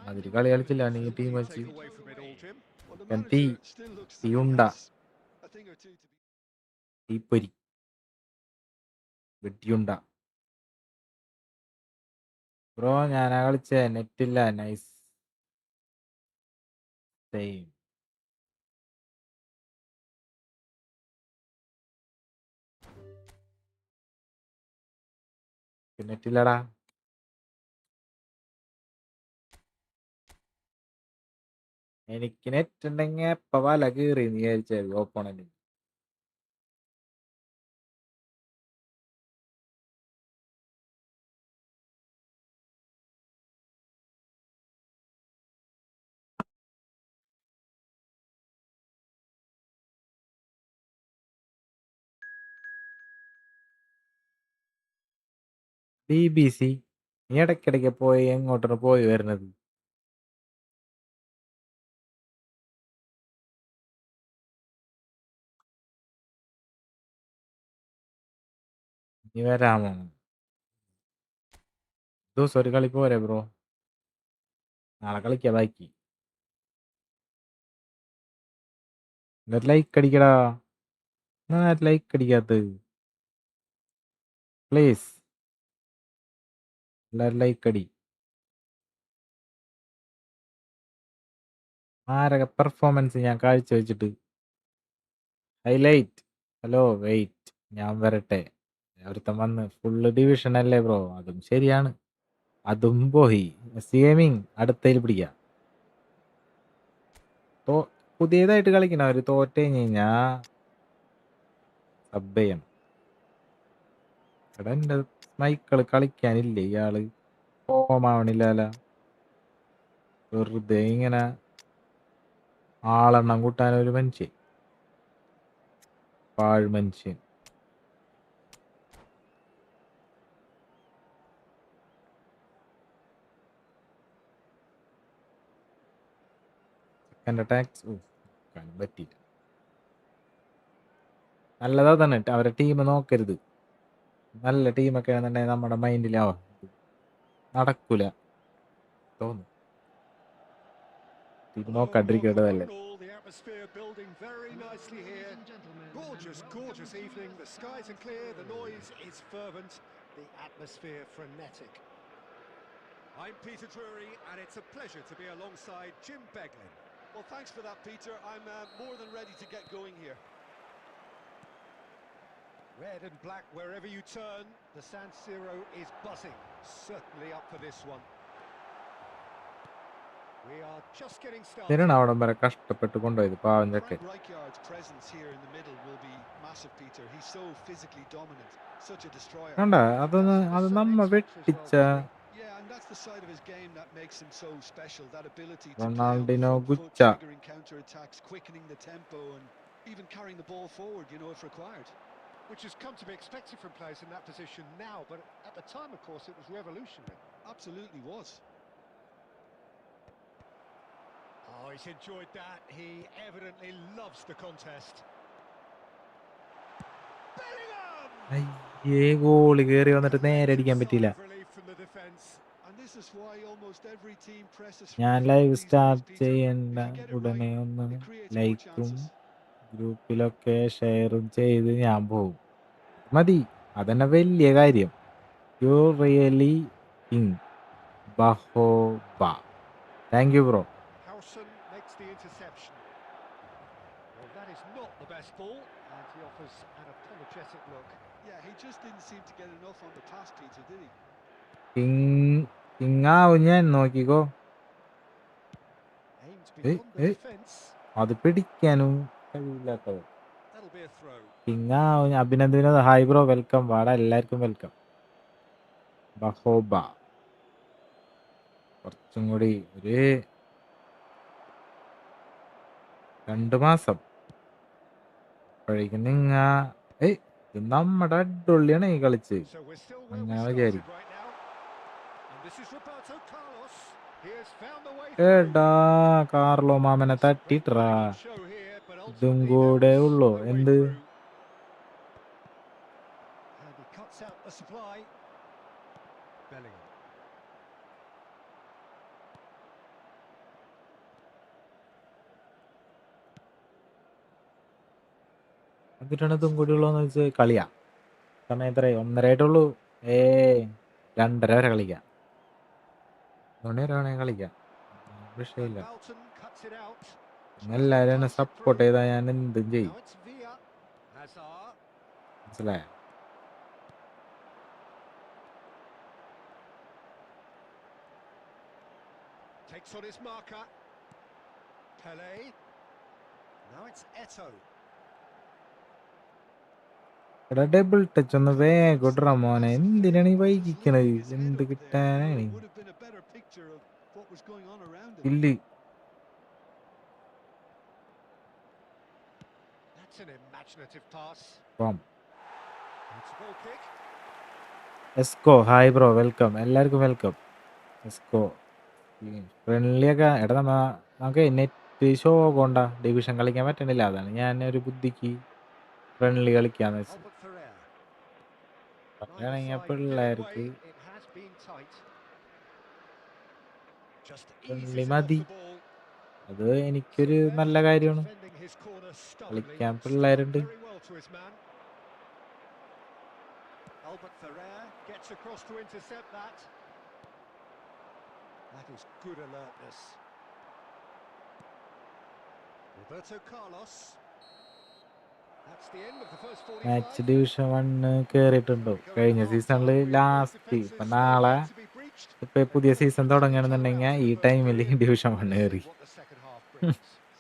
Speaker 1: അതിൽ കളി കളിച്ചില്ല. നീ team
Speaker 2: Anything to
Speaker 1: വെച്ച്
Speaker 2: take away from it all, Jim?
Speaker 3: Well, the
Speaker 1: തീ
Speaker 3: manager still looks like he
Speaker 1: തീയുണ്ട
Speaker 3: has a thing or two to be.
Speaker 1: തീപ്പൊരി വെട്ടിയുണ്ട. Bro ഞാനാ കളിച്ചേ, നെറ്റില്ല. Nice time. നെറ്റില്ലടാ. എനിക്ക് net ഉണ്ടെങ്കിൽ എപ്പ വല കീറി വിചാരിച്ചത് ഓപ്പണന്റ്. BBC നീ ഇടയ്ക്കിടയ്ക്ക് പോയി എങ്ങോട്ടാണ് പോയി വരുന്നത്? നീ വരാമോ? ദിവസം ഒരു കളി പോരെ ബ്രോ, നാളെ കളിക്കാം ബാക്കി. എന്നിട്ട് ലൈക്ക് അടിക്കടാ. ലൈക്ക് അടിക്കാത്തത് പ്ലീസ്. എല്ലാവരും ലൈക്ക് അടി. ആരൊക്കെ പെർഫോമൻസ് ഞാൻ കാഴ്ചവെച്ചിട്ട് ഹൈലൈറ്റ്. ഹലോ വെയിറ്റ്, ഞാൻ വരട്ടെ. ഒരുത്തം വന്ന് ഫുള്ള് ഡിവിഷൻ അല്ലേ ബ്രോ? അതും ശരിയാണ്, അതും പോയി. ഗെയിമിങ് അടുത്തതിൽ പിടിക്കാം. പുതിയതായിട്ട് കളിക്കണ ഒരു തോറ്റ് കഴിഞ്ഞാ സബ് ചെയ്യണം. എടാ എൻ്റെ മൈക്കിള് കളിക്കാനില്ലേ? ഇയാള് ഫോമാവണില്ല. വെറുതെ ഇങ്ങനെ ആളെണ്ണം കൂട്ടാനൊരു മനുഷ്യൻ, പാഴ് മനുഷ്യൻ. സെക്കൻഡ് അറ്റാക്സ് പറ്റിയില്ല. നല്ലതാ തന്നെ, അവരെ ടീം നോക്കരുത്. നല്ല ടീമൊക്കെ ആണെന്നുണ്ടെങ്കിൽ നമ്മുടെ മൈൻഡിലാവാം, നടക്കൂല തോന്നും. Team
Speaker 2: Oh, well, from
Speaker 1: നോക്കാണ്ടിരിക്കേണ്ടതല്ലേ.
Speaker 2: angle, the atmosphere building very nicely here. Gorgeous, gorgeous evening. The skies are clear, the noise is fervent, the atmosphere frenetic. I'm Peter Drury, and it's a pleasure to be alongside Jim Beglin.
Speaker 3: Well, thanks for that, Peter. I'm more than ready to get going here.
Speaker 2: Red and black wherever you turn, the San Siro is buzzing. Certainly up for this one. We are just getting started.
Speaker 1: ഇതിനാണ് അവിടം വരെ കഷ്ടപ്പെട്ട് കൊണ്ടുപോയത് പാവം ചെക്കൻ.
Speaker 3: Frank Rijkaard's presence here in the middle will be massive, Peter. He's so physically dominant, such a destroyer.
Speaker 1: കണ്ട അത് നമ്മ വെട്ടിച്ച
Speaker 3: Yeah, and that's the side of his game that makes him so special. That ability to play on
Speaker 1: Ronaldinho
Speaker 3: the front foot,
Speaker 1: ഗുച്ച.
Speaker 3: triggering counter-attacks, quickening the tempo, and even carrying the ball forward, if required.
Speaker 2: Which has come to be expected from players in that position now, but at the time, of course, it was revolutionary.
Speaker 3: Absolutely was.
Speaker 2: Oh, he's enjoyed that. He evidently loves the contest. Bellingham!
Speaker 1: അയ്യേ goalie കേറി വന്നിട്ട് നേരെ അടിക്കാൻ പറ്റിയില്ല.
Speaker 2: Sigh of relief from the defence.
Speaker 3: And this is why almost every team presses
Speaker 1: ഞാൻ
Speaker 3: from
Speaker 1: live
Speaker 3: these
Speaker 1: start
Speaker 3: days, Peter.
Speaker 1: ചെയ്യേണ്ട
Speaker 3: If you get it
Speaker 1: ഉടനെ
Speaker 3: right,
Speaker 1: ഒന്ന്
Speaker 3: it creates more
Speaker 1: ലൈക്കും
Speaker 3: chances.
Speaker 1: ഗ്രൂപ്പിലൊക്കെ ഷെയറും ചെയ്ത് ഞാൻ പോകും. മതി, അതന്നെ വലിയ കാര്യം. യു റിയലി കിങ് ബഹോബ. Thank you bro.
Speaker 2: Howson makes the interception. Well, that is not the best ball, and he offers an apologetic look.
Speaker 3: Yeah, he just didn't seem to get enough on the pass, Peter, did he?
Speaker 1: കിങ്ങാവും ഞാൻ നോക്കിക്കോ.
Speaker 2: Aimed beyond the defence.
Speaker 1: അത് പിടിക്കാനും കഴിയില്ലാത്തത്.
Speaker 2: That'll be a throw.
Speaker 1: കിങ്ങാവും. അഭിനന്ദന hi bro, welcome. വാടാ, എല്ലാവർക്കും വെൽക്കം. ബഹോബ കുറച്ചും കൂടി ഒരു 2 മാസം അപ്പോഴേക്കും ഇത് നമ്മുടെ അടിപൊളിയാണ് ഈ കളിച്ച്
Speaker 2: So we're still where we
Speaker 1: അങ്ങനെ
Speaker 2: started
Speaker 1: വിചാരിക്കും.
Speaker 2: right now. And this is Roberto Carlos. He has found the way
Speaker 1: ഏടാ
Speaker 2: through.
Speaker 1: കാർലോ മാമനെ തട്ടിട്ടാ.
Speaker 2: Very good show here, but
Speaker 1: ഇതും
Speaker 2: ultimately
Speaker 1: കൂടെ
Speaker 2: there was
Speaker 1: ഉള്ളൂ
Speaker 2: no way
Speaker 1: എന്ത്?
Speaker 2: through. And he cuts out the supply. Bellingham.
Speaker 1: എന്നിട്ടാണ് ഇതും കൂടി ഉള്ളൂന്ന് വെച്ച് കളിയാ. സമയം എത്രയായി? 1:30 ആയിട്ടുള്ളൂ. 2:30 വരെ കളിക്കാം. 2 വരെ വേണേ കളിക്കാം, വിഷയമില്ല.
Speaker 2: Van Balten cuts it out.
Speaker 1: എല്ലാവരും എന്നെ സപ്പോർട്ട് ചെയ്താൽ ഞാൻ എന്തും ചെയ്യും,
Speaker 2: Now it's Villa. Hazard.
Speaker 1: മനസ്സിലായോ?
Speaker 2: Takes on his marker. Pele. Now it's Eto.
Speaker 1: എടാ ഡബിൾ ടച്ച് ഒന്ന് വേഗം ഇടറാ മോനെ. എന്തിനാണ് ഈ വൈകിക്കണത്? എന്ത് കിട്ടാനാണ്?
Speaker 3: Would have been a better picture of what was going on around him.
Speaker 1: ഇല്ല.
Speaker 2: That's an imaginative pass.
Speaker 1: പോം.
Speaker 2: It's a goal kick.
Speaker 1: എസ്കോ ഹായ് ബ്രോ, വെൽക്കം. എല്ലാവർക്കും വെൽക്കം. എസ്കോ ഫ്രണ്ട്ലി ഒക്കെ. എടാ നമുക്ക് നെറ്റ് ഷോ കൊണ്ട ഡിവിഷൻ കളിക്കാൻ പറ്റണില്ല. അതാണ് ഞാൻ ഒരു ബുദ്ധിക്ക് ഫ്രണ്ട്ലി കളിക്കാന്ന് വെച്ചു.
Speaker 2: Albert Ferrer.
Speaker 1: പറയുകയാണെങ്കിൽ
Speaker 2: Neither side
Speaker 1: പിള്ളേർക്ക്
Speaker 2: gave way. It has been tight. Just
Speaker 1: friendly
Speaker 2: eases
Speaker 1: മതി.
Speaker 2: off the ball.
Speaker 1: അത് എനിക്കൊരു നല്ല കാര്യമാണ്.
Speaker 2: Defending his corner stubbornly.
Speaker 1: കളിക്കാൻ
Speaker 2: Stuck
Speaker 1: പിള്ളേരുണ്ട്.
Speaker 2: very well to his man. Albert Ferrer gets across to intercept that. That is good alertness. Roberto Carlos. That's the end of the first 45.
Speaker 1: Match division 1 കയറിയിട്ടുണ്ടോ? കഴിഞ്ഞ സീസണിൽ last. ഇപ്പം നാളെ ഇപ്പം പുതിയ season തുടങ്ങുകയാണെന്നുണ്ടെങ്കിൽ ഈ ടൈമിൽ ഡിവിഷൻ 1 കയറി.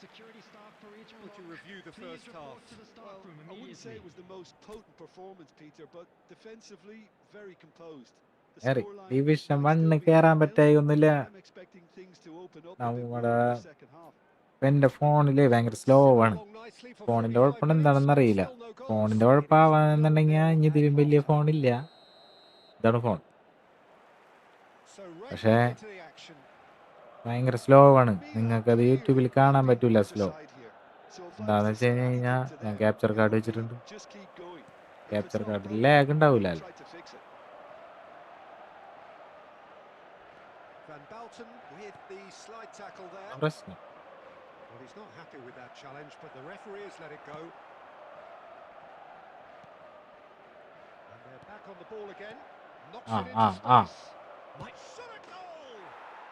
Speaker 4: Security staff for each
Speaker 2: Would you
Speaker 4: block.
Speaker 2: review the
Speaker 4: Please
Speaker 2: first half?
Speaker 4: report to the staff
Speaker 3: Well,
Speaker 4: room
Speaker 3: I wouldn't say
Speaker 4: immediately.
Speaker 3: it was the most potent performance, Peter, but defensively very composed. The
Speaker 1: കയറി.
Speaker 3: scoreline
Speaker 1: division
Speaker 3: might still
Speaker 1: 1
Speaker 3: be
Speaker 1: കയറാൻ
Speaker 3: 0-0.
Speaker 1: പറ്റായി ഒന്നുമില്ല.
Speaker 3: I'm expecting things to open up a bit more
Speaker 1: നമ്മുടെ
Speaker 3: in the second half.
Speaker 1: എൻ്റെ ഫോണിൽ ഭയങ്കര slow ആണ്. ഫോണിൻ്റെ കുഴപ്പം എന്താണെന്ന് അറിയില്ല. ഫോണിൻ്റെ കുഴപ്പമാവാന്നുണ്ടെങ്കിൽ ഇനി ഇതിലും വലിയ ഫോണില്ല. ഇതാണ് ഫോൺ.
Speaker 2: So right
Speaker 1: പക്ഷേ
Speaker 2: back into the action.
Speaker 1: ഭയങ്കര സ്ലോ ആണ്. നിങ്ങൾക്കത് യൂട്യൂബിൽ കാണാൻ പറ്റില്ല സ്ലോ. എന്താണെന്ന് വെച്ച് കഴിഞ്ഞാൽ ഞാൻ ക്യാപ്ചർ കാർഡ് വെച്ചിട്ടുണ്ട്. ക്യാപ്ചർ കാർഡിൽ ലാഗ് ഉണ്ടാവില്ലല്ലോ.
Speaker 2: Van Balten with the slide tackle there.
Speaker 1: പ്രശ്നം
Speaker 2: Well, he's not happy with that challenge, but the referee has let it go. And they're back on the ball again. Knocks it into space. Might shot a goal.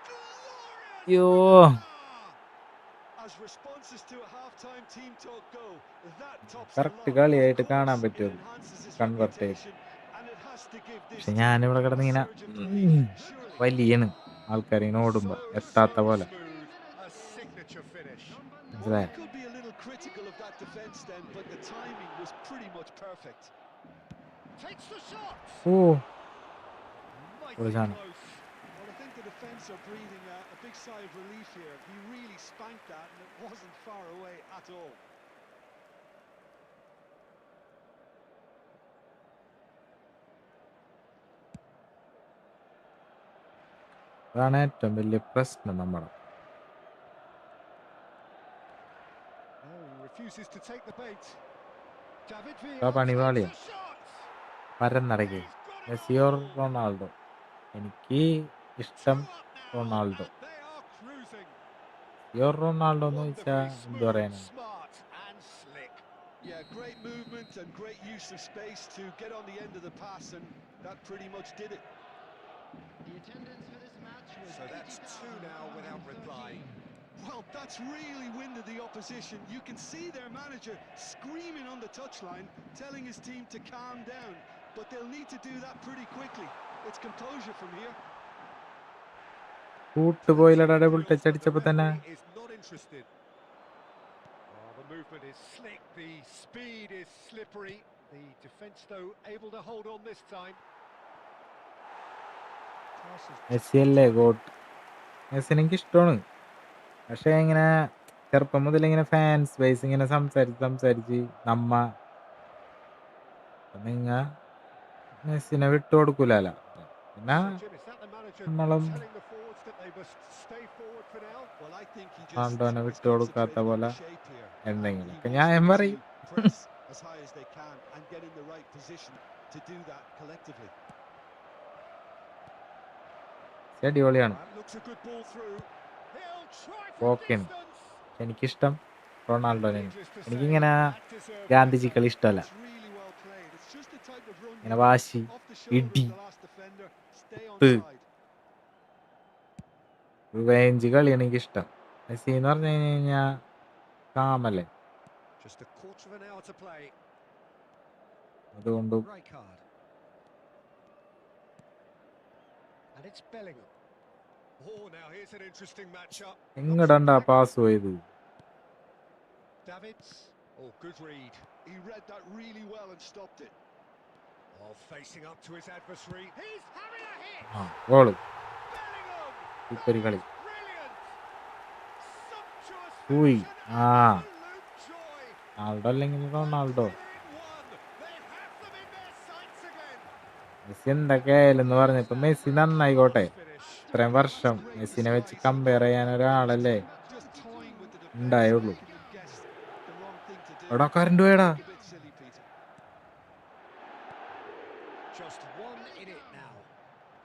Speaker 2: Glorious!
Speaker 1: അയ്യോ
Speaker 3: As as responses to a half-time team talk go, that tops the
Speaker 1: correct
Speaker 3: lot.
Speaker 1: കളിയായിട്ട്
Speaker 3: Of
Speaker 1: കാണാൻ
Speaker 3: course, it
Speaker 1: പറ്റും
Speaker 3: enhances his
Speaker 1: convert ചെയ്ത്.
Speaker 3: reputation, and it has to give this
Speaker 1: പക്ഷെ
Speaker 3: team
Speaker 1: ഞാനിവിടെ
Speaker 3: a
Speaker 1: കിടന്നിങ്ങനെ
Speaker 3: surge of belief, surely.
Speaker 1: വലിയാണ് ആൾക്കാരിങ്ങനെ ഓടുമ്പോ എത്താത്ത പോലെ.
Speaker 2: smooth, a signature finish.
Speaker 3: Well,
Speaker 1: മനസ്സിലായോ?
Speaker 3: he could be a little critical of that defence then, but the timing was pretty much perfect.
Speaker 2: Takes the shot.
Speaker 1: Oh
Speaker 2: Mighty
Speaker 1: പൊളിച്ചാണ്.
Speaker 2: close.
Speaker 3: Well, I think the defence are breathing a big sigh of relief here. He really spanked that, and it wasn't far away at all.
Speaker 1: അതാണ് ഏറ്റവും വലിയ പ്രശ്നം നമ്മുടെ.
Speaker 2: No, he refuses to take the bait. David
Speaker 1: ആ
Speaker 2: Villa
Speaker 1: പണി
Speaker 2: takes
Speaker 1: പാളിയാണ്.
Speaker 2: a shot.
Speaker 1: പരന്നടക്കി.
Speaker 2: He's got it
Speaker 1: മെസ്സിയോ
Speaker 2: on goal.
Speaker 1: റൊണാൾഡോ? എനിക്ക് ഇഷ്ടം
Speaker 2: 2 up now,
Speaker 1: Ronaldo.
Speaker 2: and they are cruising.
Speaker 1: മെസ്സിയോ റൊണാൾഡോ എന്ന് വെച്ചാൽ
Speaker 2: Wonderfully
Speaker 1: എന്ത്
Speaker 2: smooth,
Speaker 1: പറയാനാണ്?
Speaker 2: smart, and slick.
Speaker 3: Yeah, great movement and great use of space to get on the end of the pass, and that pretty much did it.
Speaker 4: The attendance for this match was
Speaker 2: So that's 2 now without reply.
Speaker 3: Well, that's really winded the opposition. You can see their manager screaming on the touchline, telling his team to calm down, but they'll need to do that pretty quickly. It's composure from here.
Speaker 1: കൂട്ടുപോയില്ലടാ double
Speaker 2: Feels
Speaker 1: touch
Speaker 2: that the
Speaker 1: അടിച്ചപ്പോ തന്നെ.
Speaker 2: referee is not interested. Oh, the movement is slick, the speed is slippery. The defence, though, able to hold on this time.
Speaker 1: Messi അല്ലേ got? മെസ്സിനെ എനിക്ക് ഇഷ്ടമാണ്. പക്ഷെ ഇങ്ങനെ ചെറുപ്പം മുതൽ ഇങ്ങനെ ഫാൻസ് ബേസ് ഇങ്ങനെ സംസാരിച്ച് നിങ്ങ മെസ്സിനെ വിട്ടു കൊടുക്കൂലല്ലോ. പിന്നെ
Speaker 2: So, Jim, is that the manager
Speaker 1: നമ്മളും
Speaker 2: telling the forwards that they must stay forward for now?
Speaker 3: Well, I think he just
Speaker 1: റൊണാൾഡോനെ
Speaker 3: is
Speaker 1: വിട്ടു കൊടുക്കാത്ത
Speaker 3: concentrating on
Speaker 1: പോലെ
Speaker 3: the shape here.
Speaker 1: എന്തെങ്കിലുമൊക്കെ
Speaker 3: He
Speaker 1: ഞാൻ
Speaker 3: wants them
Speaker 1: പറയും.
Speaker 3: to press as high as they can and get in the right position to do that collectively.
Speaker 1: അടിപൊളിയാണ്.
Speaker 2: That looks a good ball through. He'll try from
Speaker 1: പോക്കാണ്.
Speaker 2: distance.
Speaker 1: എനിക്കിഷ്ടം റൊണാൾഡോനെ.
Speaker 2: Needless to say,
Speaker 1: എനിക്കിങ്ങനെ
Speaker 2: that deserved
Speaker 1: ഗാന്ധിജിക്കളി
Speaker 2: better.
Speaker 1: ഇഷ്ടമല്ല.
Speaker 3: That's really well played. It's just the type of run
Speaker 1: ഇങ്ങനെ
Speaker 3: you want.
Speaker 1: വാശി,
Speaker 3: Off the shoulder
Speaker 1: ഇടി,
Speaker 3: of the last defender, stay on
Speaker 1: കുത്ത്,
Speaker 3: side.
Speaker 1: Revenge കളിയാണ് എനിക്കിഷ്ടം. മെസ്സി എന്ന് പറഞ്ഞു കഴിഞ്ഞാൽ കാമല്ലേ.
Speaker 2: Just a quarter of an hour to play.
Speaker 1: അതുകൊണ്ടും
Speaker 2: Rijkaard. And it's Bellingham. Oh, now here's an interesting matchup.
Speaker 1: എങ്ങടാണ്ടാ പാസ് പോയത്?
Speaker 2: Davids. Oh, good read.
Speaker 3: He read that really well and stopped it.
Speaker 2: Oh, facing up to his adversary. He's having a hit.
Speaker 1: ആ goal.
Speaker 2: Bellingham.
Speaker 1: ഇപ്പൊരു കളി.
Speaker 2: Brilliant. Sumptuous
Speaker 1: Ui,
Speaker 2: finish and
Speaker 1: ah.
Speaker 2: absolute joy.
Speaker 1: Ronaldo അല്ലെങ്കിൽ Ronaldo.
Speaker 2: They're in one. They have them in their sights again.
Speaker 1: Messi എന്തൊക്കെ ആയാലും എന്ന് പറഞ്ഞു ഇപ്പൊ Messi നന്നായിക്കോട്ടെ.
Speaker 2: Finish.
Speaker 1: ഇത്രയും വർഷം മെസ്സിനെ വെച്ച് കമ്പയർ ചെയ്യാൻ ഒരാളല്ലേ
Speaker 3: Just toying with the defense,
Speaker 1: ഉണ്ടായുള്ളൂ.
Speaker 3: making them guess the wrong thing to do.
Speaker 1: എടാ കറണ്ട് പോയടാ.
Speaker 3: A bit silly, Peter.
Speaker 2: Just one in it now.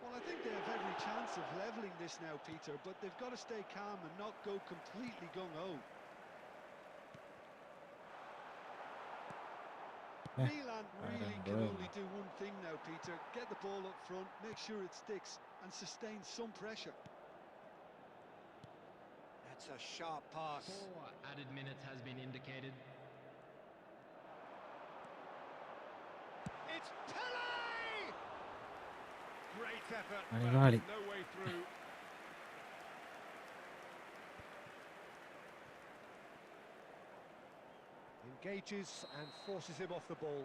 Speaker 3: Well, I think they have every chance of levelling this now, Peter, but they've got to stay calm and not go completely gung-ho. Milan really can only do one thing now, Peter. Get the ball up front, make sure it sticks, and sustain some pressure.
Speaker 2: That's a sharp pass.
Speaker 4: 4 added minutes has been indicated.
Speaker 2: It's Pele! Great effort,
Speaker 1: അടിപൊളി.
Speaker 2: but no way through. Engages and forces him off the ball.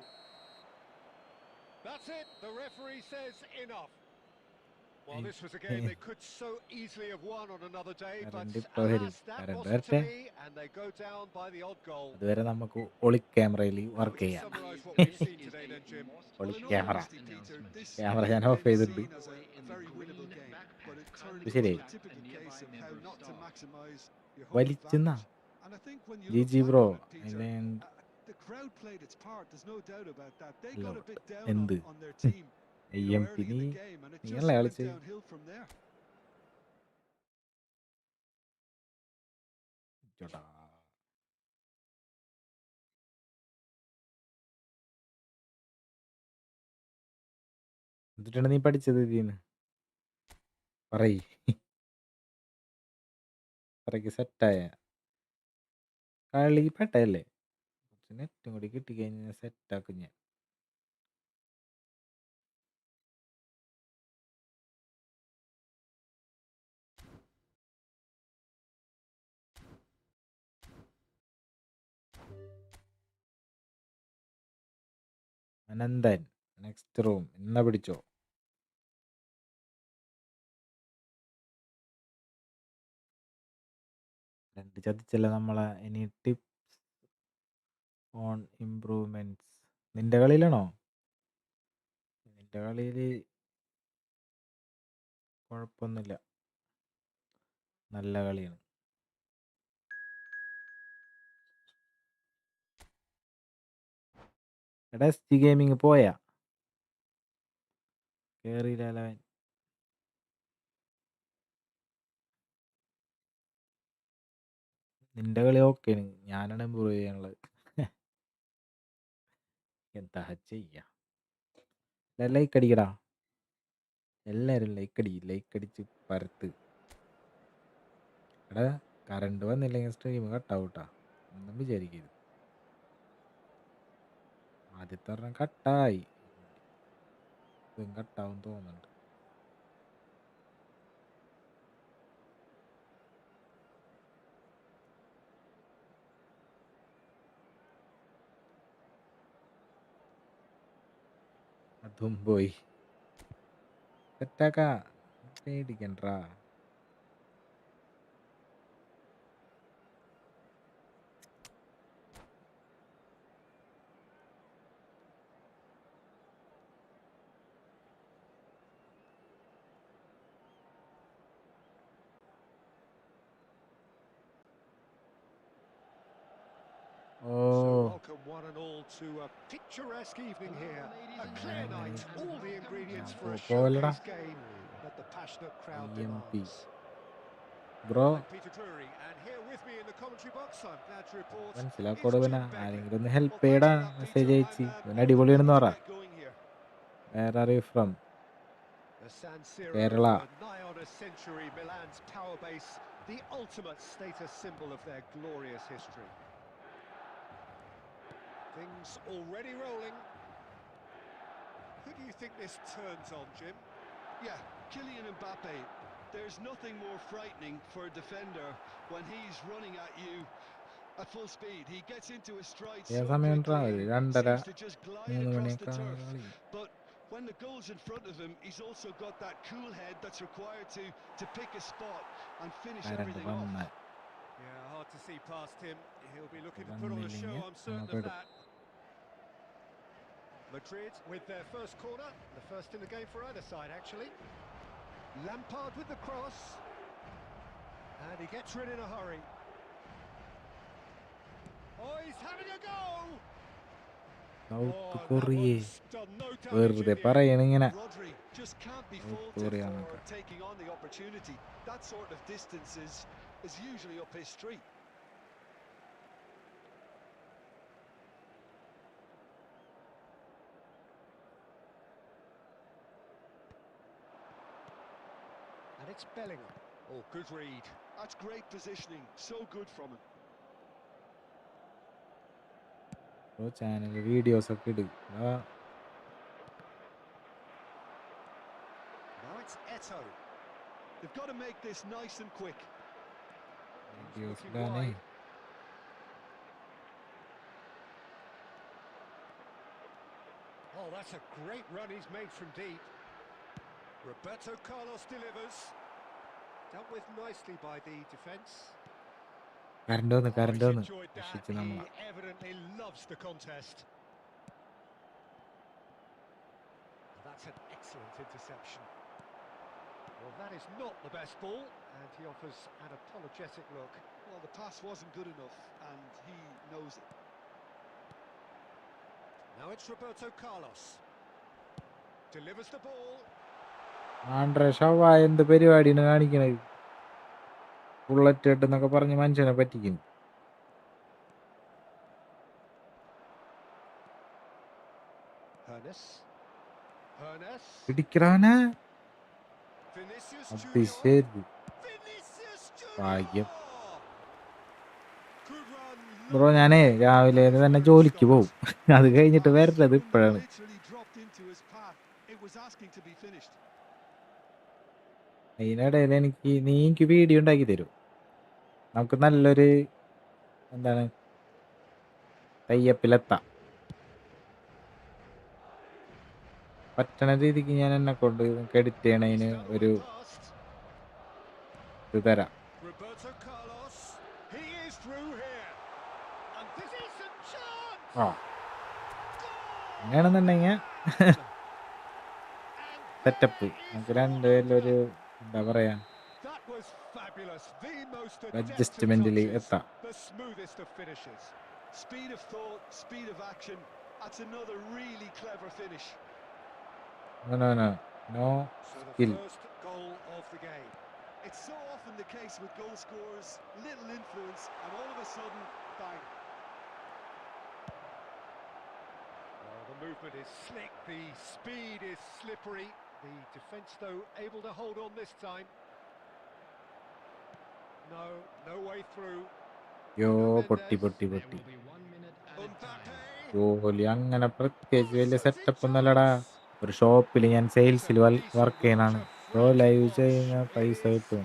Speaker 2: That's it. The referee says enough. Well, this was a game they could so easily have won on another day, but
Speaker 1: Current ഇപ്പൊ വരും.
Speaker 2: alas, that
Speaker 1: Current
Speaker 2: wasn't to
Speaker 1: വരട്ടെ.
Speaker 2: be, and they go down by the odd goal.
Speaker 1: അതുവരെ നമുക്ക് ഒളി ക്യാമറയിൽ
Speaker 2: How
Speaker 1: work
Speaker 2: would you
Speaker 1: ചെയ്യാം.
Speaker 2: summarise what we've seen today then, Jim?
Speaker 1: ഒളി
Speaker 3: Well, in all
Speaker 1: camera.
Speaker 3: honesty, Peter, this
Speaker 1: camera ഞാൻ
Speaker 3: game
Speaker 1: of ചെയ്തിട്ടുണ്ട്.
Speaker 3: seen as a very winnable game, but it turned
Speaker 1: ഇത്
Speaker 3: into
Speaker 1: ശരിയായി.
Speaker 3: a typical case of how not to maximise your home
Speaker 1: വലിച്ചെന്നാ.
Speaker 3: advantage. And I think when you
Speaker 1: G
Speaker 3: look
Speaker 1: G
Speaker 3: back
Speaker 1: bro.
Speaker 3: on it, Peter, the crowd played its part. There's no doubt about that. They got a bit down
Speaker 1: എന്ത്?
Speaker 3: on their team early in
Speaker 1: നീ
Speaker 3: the game, and it just
Speaker 1: നീയല്ലേ
Speaker 3: went
Speaker 1: കളിച്ച്?
Speaker 3: downhill from there.
Speaker 1: ചോട്ടാ. എന്നിട്ടാണ് നീ പഠിച്ചത് ഇതിന്ന്? പറയ്. അത്രയ്ക്ക് സെറ്റായ കളി പെട്ടല്ലേ, കുറച്ച് നെറ്റും കൂടി കിട്ടിക്കഴിഞ്ഞാൽ സെറ്റാക്കും ഞാൻ. അനന്തൻ നെക്സ്റ്റ് റൂം എന്നാ പിടിച്ചോ. രണ്ട് ചതിച്ചല്ല നമ്മളെ. ഇനി ടിപ്സ് ഓൺ ഇംപ്രൂവ്മെന്റ്സ്. നിന്റെ കളിയിലാണോ? നിന്റെ കളിയിൽ കുഴപ്പമൊന്നുമില്ല, നല്ല കളിയാണ്. എടാ SG ഗെയിമിങ് പോയാ? കേറിയില്ല. നിന്റെ കളി ഓക്കെയാണ്, ഞാനാണ് ഇമ്പ്രൂവ് ചെയ്യാനുള്ളത്. എന്താ ചെയ്യാ. ലൈക്ക് അടിക്കടാ, എല്ലാരും ലൈക്ക് അടിച്ച് പരത്ത്. എടാ കറണ്ട് വന്നില്ലെങ്കിൽ സ്ട്രീം കട്ടാവൂട്ടാ, ഒന്നും വിചാരിക്കരുത്. ആദ്യത്തെ ഒരെണ്ണം കട്ടായി, ഇതും കട്ടാവും തോന്നുന്നുണ്ട്. അതും പോയി. സെറ്റാക്കാ, പേടിക്കണ്ടാ.
Speaker 2: So
Speaker 1: ഓ
Speaker 2: welcome one and all to a picturesque evening here. A clear night, all the ingredients for a
Speaker 1: പോവല്ലടാ.
Speaker 2: showcase game that the passionate crowd
Speaker 1: EMP
Speaker 2: demands.
Speaker 1: Bro
Speaker 2: I'm Peter Drury, and here with me in the commentary box, I'm glad to report,
Speaker 1: മനസ്സിലാക്കോട്.
Speaker 2: it's
Speaker 1: പിന്നെ
Speaker 2: Jim Begley.
Speaker 1: ആരെങ്കിലും ഒന്ന്
Speaker 2: Well,
Speaker 1: help
Speaker 2: thanks
Speaker 1: ചെയ്യടാ.
Speaker 2: for that,
Speaker 1: message
Speaker 2: Peter.
Speaker 1: അയച്ച്
Speaker 2: I'm
Speaker 1: ഇവൻ
Speaker 2: more than
Speaker 1: അടിപൊളിയാണെന്ന്
Speaker 2: happy
Speaker 1: പറ.
Speaker 2: to get going here.
Speaker 1: Where are you from?
Speaker 2: The San Siro,
Speaker 1: Kerala.
Speaker 2: nigh on a century, Milan's power base, the ultimate status symbol of their glorious history. Things already rolling. Who do you think this turns on, Jim?
Speaker 3: Yeah, Kylian Mbappe. There's nothing more frightening for a defender when he's running at you at full speed. He gets into a stride so
Speaker 1: സമയണ്ടാ,
Speaker 3: quickly
Speaker 1: ഒരു
Speaker 3: and
Speaker 1: 2:30
Speaker 3: seems to just glide
Speaker 1: 3
Speaker 3: across the
Speaker 1: മണിയൊക്കെ
Speaker 3: turf.
Speaker 1: കളി.
Speaker 3: But when the goal's in front of him, he's also got that cool head that's required to pick a spot and finish
Speaker 1: current
Speaker 3: everything off.
Speaker 1: വന്നാൽ
Speaker 2: Yeah, hard to see past him. He'll be looking to put on a show,
Speaker 1: വന്നില്ലെങ്കിൽ
Speaker 2: I'm certain
Speaker 1: നമുക്ക്
Speaker 2: of
Speaker 1: ഇടും.
Speaker 2: that. Madrid with their first corner, the first in the game for either side, actually. Lampard with the cross, and he gets rid in a hurry. Oh, he's having a go!
Speaker 1: South
Speaker 2: Oh, that
Speaker 1: Korea
Speaker 2: one's done no damage
Speaker 1: വെറുതെ
Speaker 2: in here.
Speaker 1: പറയണിങ്ങനെ.
Speaker 3: Rodri just can't be
Speaker 1: South
Speaker 3: faulted
Speaker 1: Korea
Speaker 3: for
Speaker 1: എന്നൊക്കെ.
Speaker 3: taking on the opportunity. That sort of distance is usually up his street.
Speaker 2: And it's Bellingham. Oh, good read.
Speaker 3: That's great positioning. So good from him.
Speaker 1: Channel videos ഒക്കെ ഇടും.
Speaker 2: Now it's Eto.
Speaker 3: They've got to make this nice and quick.
Speaker 1: Videos
Speaker 2: Looking
Speaker 1: ഇടാനേ.
Speaker 2: wide. Oh, that's a great run he's made from deep. Roberto Carlos delivers. Dealt with nicely by the defence.
Speaker 1: Current വന്ന്
Speaker 2: Oh, he's
Speaker 1: വന്ന്
Speaker 2: enjoyed that.
Speaker 1: രക്ഷിച്ച്
Speaker 2: He
Speaker 1: നമ്മളെ.
Speaker 2: evidently loves the contest. That's an excellent interception. Well, that is not the best ball, and he offers an apologetic look.
Speaker 3: Well, the pass wasn't good enough, and he knows it.
Speaker 2: Now it's Roberto Carlos. Delivers the ball.
Speaker 1: Andre ഷവായ എന്ത് പരിപാടിയാണ് കാണിക്കണത്? Bullet head എന്നൊക്കെ പറഞ്ഞ് മനുഷ്യനെ പറ്റിക്കുന്നു.
Speaker 2: Hernes.
Speaker 1: പിടിക്കറാനാ.
Speaker 2: Vinicius
Speaker 1: അത്
Speaker 2: Junior.
Speaker 1: ശരി.
Speaker 2: Vinicius Junior.
Speaker 1: ഭാഗ്യം.
Speaker 2: Good run,
Speaker 1: ബ്രോ ഞാനേ രാവിലെ തന്നെ ജോലിക്ക് പോവും. അത് കഴിഞ്ഞിട്ട് വരണത് ഇപ്പോഴാണ്.
Speaker 3: Literally dropped into his path. It was asking to be finished.
Speaker 1: അതിനിടയിൽ നീ എനിക്ക് വീഡിയോ ഉണ്ടാക്കി തരും. നമുക്ക് നല്ലൊരു എന്താണ് തയ്യപ്പിലെത്താം. പറ്റണ രീതിക്ക് ഞാൻ എന്നെ കൊണ്ട് എഡിറ്റ് ചെയ്യണതിന് ഒരു ഇത് തരാം.
Speaker 2: Roberto Carlos, he is through here, and this is a chance.
Speaker 1: ആ അങ്ങനെയാണെന്നുണ്ടെങ്കിൽ സെറ്റപ്പ് നമുക്ക് രണ്ടുപേരിലൊരു എന്താ പറയാ
Speaker 2: That was fabulous. The most
Speaker 1: അഡ്ജസ്റ്റ്മെന്റിൽ എത്താം.
Speaker 2: the smoothest of finishes.
Speaker 3: Speed of thought, speed of action. That's another really clever finish.
Speaker 1: No
Speaker 2: So the
Speaker 1: skill.
Speaker 2: first goal of the game.
Speaker 3: It's so often the case with goal scorers, little influence, and all of a sudden, bang.
Speaker 2: Well, the movement is slick, the speed is slippery. The defence, though, able to hold on this time. No way through.
Speaker 1: യോ പൊട്ടി.
Speaker 4: There will be 1 minute added time.
Speaker 1: ജോലി അങ്ങനെ പ്രത്യേകിച്ച് വലിയ setup ഒന്നല്ലടാ. ഒരു ഷോപ്പിൽ ഞാൻ സെയിൽസിൽ work ചെയ്യണാണ്. Bro live ചെയ്യുന്ന പൈസ കിട്ടും.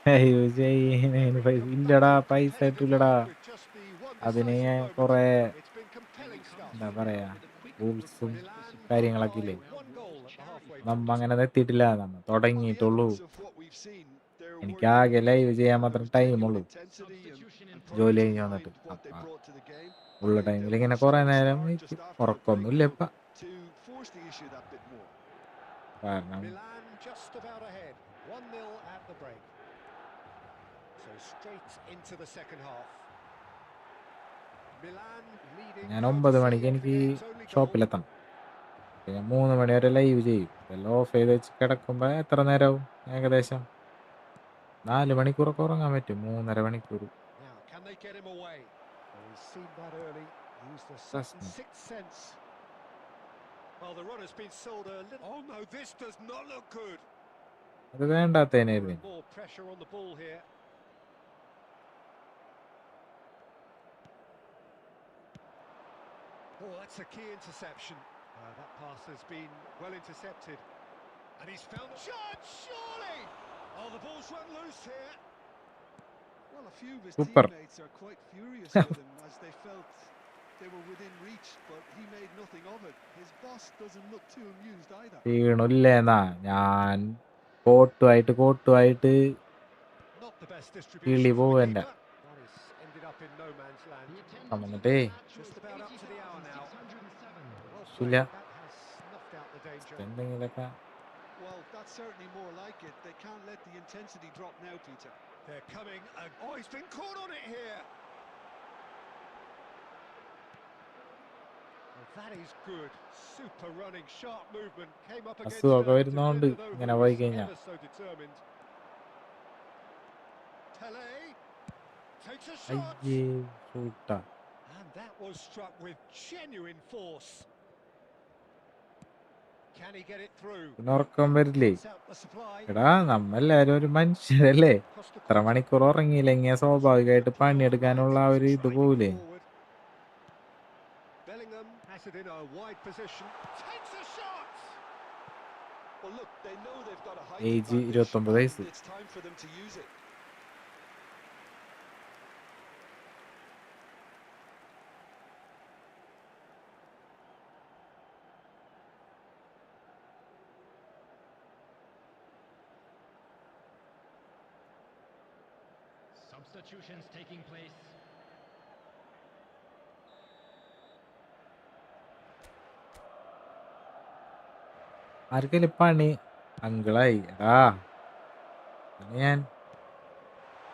Speaker 1: ലൈവ് ചെയ്യുന്നതിന് പൈസ ഇല്ലടാ, പൈസ കിട്ടൂലടാ. അതിന് കുറെ എന്താ പറയാ റൂൾസും കാര്യങ്ങളൊക്കെ ഇല്ലേ. നമ്മ അങ്ങനെ എത്തിയിട്ടില്ല, നമ്മ തുടങ്ങിയിട്ടുള്ളൂ. എനിക്കാകെ ലൈവ് ചെയ്യാൻ മാത്രം ടൈമുള്ളൂ ജോലി കഴിഞ്ഞ് വന്നിട്ട്. ഉള്ള ടൈമിൽ ഇങ്ങനെ കുറെ നേരം ഉറക്കൊന്നുമില്ല ഇപ്പ. കാരണം
Speaker 2: Milan just about ahead. 1-0 at the break. So straight into the second half. Milan leading.
Speaker 1: ഞാൻ 9 മണിക്ക് എനിക്ക് ഷോപ്പിലെത്തണം. ഞാൻ 3 മണി വരെ ലൈവ് ചെയ്യും. എല്ലാം ഓഫ് ചെയ്ത് വെച്ച് കിടക്കുമ്പോ എത്ര നേരമാവും? ഏകദേശം 4 മണിക്കൂറൊക്കെ ഉറങ്ങാൻ പറ്റും. 3.5 മണിക്കൂർ.
Speaker 2: Now, can they get him away? Well, he's seen that early. Used a
Speaker 1: That's
Speaker 2: certain
Speaker 1: not-
Speaker 2: sixth sense. Well, the run has been sold a little. Oh no, this does not look good.
Speaker 1: അത് വേണ്ടാത്തതിനായിരുന്നു.
Speaker 2: More pressure on the ball here. Oh, that's a key interception. That pass has been well intercepted. And he's found a shot, surely! Oh, the ball's run loose here.
Speaker 3: Well, a few of his
Speaker 1: Super.
Speaker 3: teammates are quite furious with him as they felt they were within reach, but he made nothing of it. His boss doesn't look too amused either.
Speaker 1: വീണില്ലേന്നാ ഞാൻ കോട്ടുമായിട്ട്
Speaker 2: Not the best
Speaker 1: കിളി
Speaker 2: distribution from the
Speaker 1: പോവെന്റെ.
Speaker 2: keeper. That is ended up in no man's land.
Speaker 4: The attendance
Speaker 1: വന്നിട്ടേ
Speaker 4: at the match was
Speaker 2: Just about up to the hour now.
Speaker 4: 80,607.
Speaker 2: Well
Speaker 1: ശരിയാ.
Speaker 2: played. That has snuffed out the danger.
Speaker 1: എന്തെങ്കിലൊക്കെ
Speaker 3: Well, that's certainly more like it. They can't let the intensity drop now, Peter.
Speaker 2: They're coming. Oh, he's been caught on it here. Well, that is good. Super running, sharp movement. Came up against
Speaker 1: അസുഖമൊക്കെ
Speaker 2: a
Speaker 1: വരുന്നോണ്ട്
Speaker 2: defender, though,
Speaker 1: ഇങ്ങനെ
Speaker 2: who
Speaker 1: പോയി
Speaker 2: was
Speaker 1: കഴിഞ്ഞാ.
Speaker 2: ever so determined. Tele takes a shot.
Speaker 1: അയ്യേ ഷൂട്ടാ.
Speaker 2: And that was struck with genuine force. Can he get it through?
Speaker 1: പിന്നെ ഉറക്കം വരില്ലേ?
Speaker 2: Cuts out the supply.
Speaker 1: എടാ നമ്മെല്ലാരും ഒരു മനുഷ്യരല്ലേ.
Speaker 2: Across the
Speaker 1: ഇത്ര മണിക്കൂർ ഉറങ്ങിയില്ലെങ്കിൽ സ്വാഭാവികമായിട്ട് പണിയെടുക്കാനുള്ള ആ ഒരു ഇത് പോവില്ലേ?
Speaker 2: Bellingham has it in a wide position. Takes a shot.
Speaker 3: Well, look, they know they've got a height
Speaker 1: age
Speaker 3: advantage,
Speaker 1: 29 വയസ്സ്.
Speaker 3: and it's time for them to use it.
Speaker 4: Substitutions taking place.
Speaker 1: ആർക്കെങ്കിലും പണി അങ്കിളായി. എടാ ഞാൻ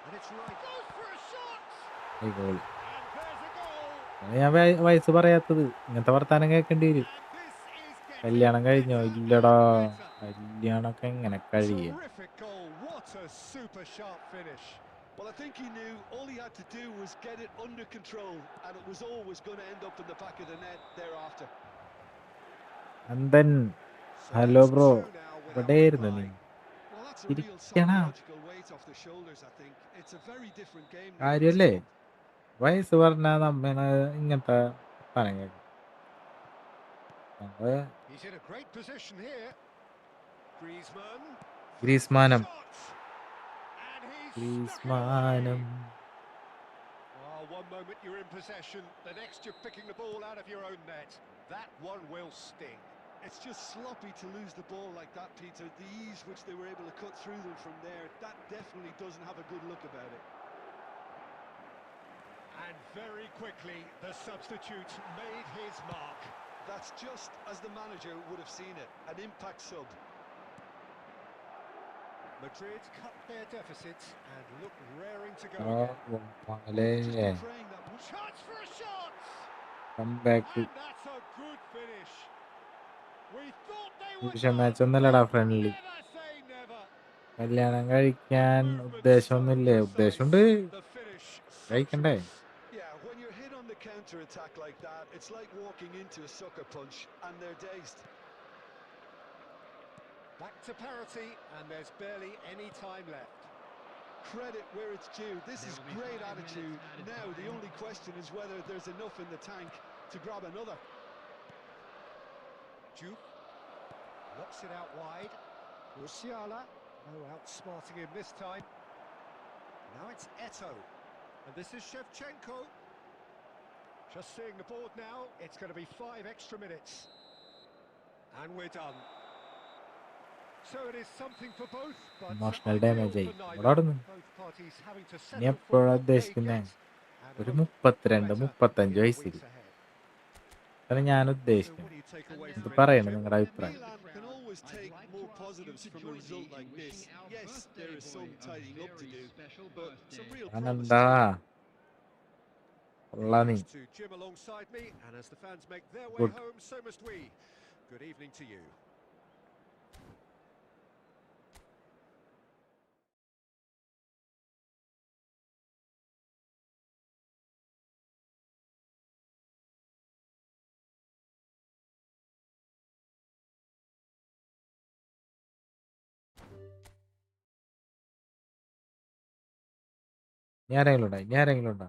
Speaker 2: And it's right. Goes for a shot.
Speaker 1: Goalie.
Speaker 2: And there's a goal.
Speaker 1: ഞാൻ വയസ്സ് പറയാത്തത്. ഇങ്ങനത്തെ വർത്താനം കേൾക്കേണ്ടി വരും.
Speaker 2: And this is getting
Speaker 1: കല്യാണം കഴിഞ്ഞോ? ഇല്ലടാ.
Speaker 2: better.
Speaker 1: കല്യാണമൊക്കെ എങ്ങനെ കഴിയും?
Speaker 2: Terrific goal. What a super sharp finish.
Speaker 3: Well, I think he knew all he had to do was get it under control, and it was always going to end up in the back of the net thereafter.
Speaker 1: അന്തൻ
Speaker 2: So
Speaker 1: hello
Speaker 2: it's
Speaker 1: bro,
Speaker 2: two now without
Speaker 1: എവിടെയായിരുന്നു നീ?
Speaker 3: Well, that's a real
Speaker 1: ഇരിക്കണ
Speaker 3: psychological weight off the shoulders, I think. It's a very different game now.
Speaker 1: കാര്യല്ലേ? വയസ്സ് പറഞ്ഞാൽ നമ്മള് ഇങ്ങനത്തെ സാധനം കേൾക്കും. നമ്മള്
Speaker 2: He's in a great position here. Griezmann.
Speaker 1: ഗ്രീസ്മാനം
Speaker 2: Shot! And he's stuck it away.
Speaker 1: ഗ്രീസ്മാനം
Speaker 2: Oh, one moment you're in possession, the next you're picking the ball out of your own net. That one will sting.
Speaker 3: It's just sloppy to lose the ball like that, Peter. The ease which they were able to cut through them from there, that definitely doesn't have a good look about it.
Speaker 2: And very quickly, the substitute made his mark.
Speaker 3: That's just as the manager would have seen it, an impact sub.
Speaker 2: Madrid cut their deficits and look raring to go
Speaker 1: oh
Speaker 2: again.
Speaker 1: മോലെ
Speaker 3: Just praying that
Speaker 2: Chance for a shot!
Speaker 1: Comeback.
Speaker 2: And that's a good finish. We thought they were
Speaker 1: division
Speaker 2: done.
Speaker 1: Match ഒന്നല്ലടാ friendly.
Speaker 2: Never say never.
Speaker 1: കല്യാണം കഴിക്കാൻ
Speaker 2: Movement so
Speaker 1: ഉദ്ദേശമൊന്നുമില്ലേ?
Speaker 2: precise.
Speaker 1: ഉദ്ദേശമുണ്ട്,
Speaker 2: The finish
Speaker 1: കഴിക്കണ്ടേ?
Speaker 2: sumptuous.
Speaker 3: Yeah, when you're hit on the counter-attack like that, it's like walking into a sucker punch, and they're dazed.
Speaker 2: Back to parity, and there's barely any time left.
Speaker 3: Credit where it's due. This is great attitude. Now, the only question is whether there's enough in the tank to grab another.
Speaker 2: Juke knocks it out wide. Musiala, no outsmarting him this time. Now it's Eto'o, and this is Shevchenko. Just seeing the board now, it's going to be 5 extra minutes. And we're done. So it is something for both, but
Speaker 1: emotional
Speaker 2: ideal
Speaker 1: damage ആയി.
Speaker 2: for neither.
Speaker 1: ഇവിടോടുന്നു
Speaker 2: Both parties having to
Speaker 1: ഇനി
Speaker 2: settle for
Speaker 1: എപ്പോഴാ
Speaker 2: what they
Speaker 1: ഉദ്ദേശിക്കുന്നേ?
Speaker 2: get and
Speaker 1: ഒരു
Speaker 2: hope for
Speaker 1: 32
Speaker 2: better
Speaker 1: 35
Speaker 2: in the
Speaker 1: വയസ്സിൽ
Speaker 2: weeks ahead.
Speaker 1: അതാണ് ഞാൻ
Speaker 2: So
Speaker 1: ഉദ്ദേശിക്കുന്നത്.
Speaker 2: what do you take away
Speaker 1: ഇത്
Speaker 2: from it,
Speaker 1: പറയണം
Speaker 2: Jim?
Speaker 1: നിങ്ങളുടെ അഭിപ്രായം.
Speaker 3: Milan can always take more positives from a result like this. Yes, there is some tidying up to do, but some real promise.
Speaker 1: Anantha ഉള്ള നീ
Speaker 2: To Jim alongside me, and as the fans make their way
Speaker 1: Good.
Speaker 2: home, so must we. Good evening to you.
Speaker 1: ഇനി ആരെങ്കിലും ഉണ്ടോ?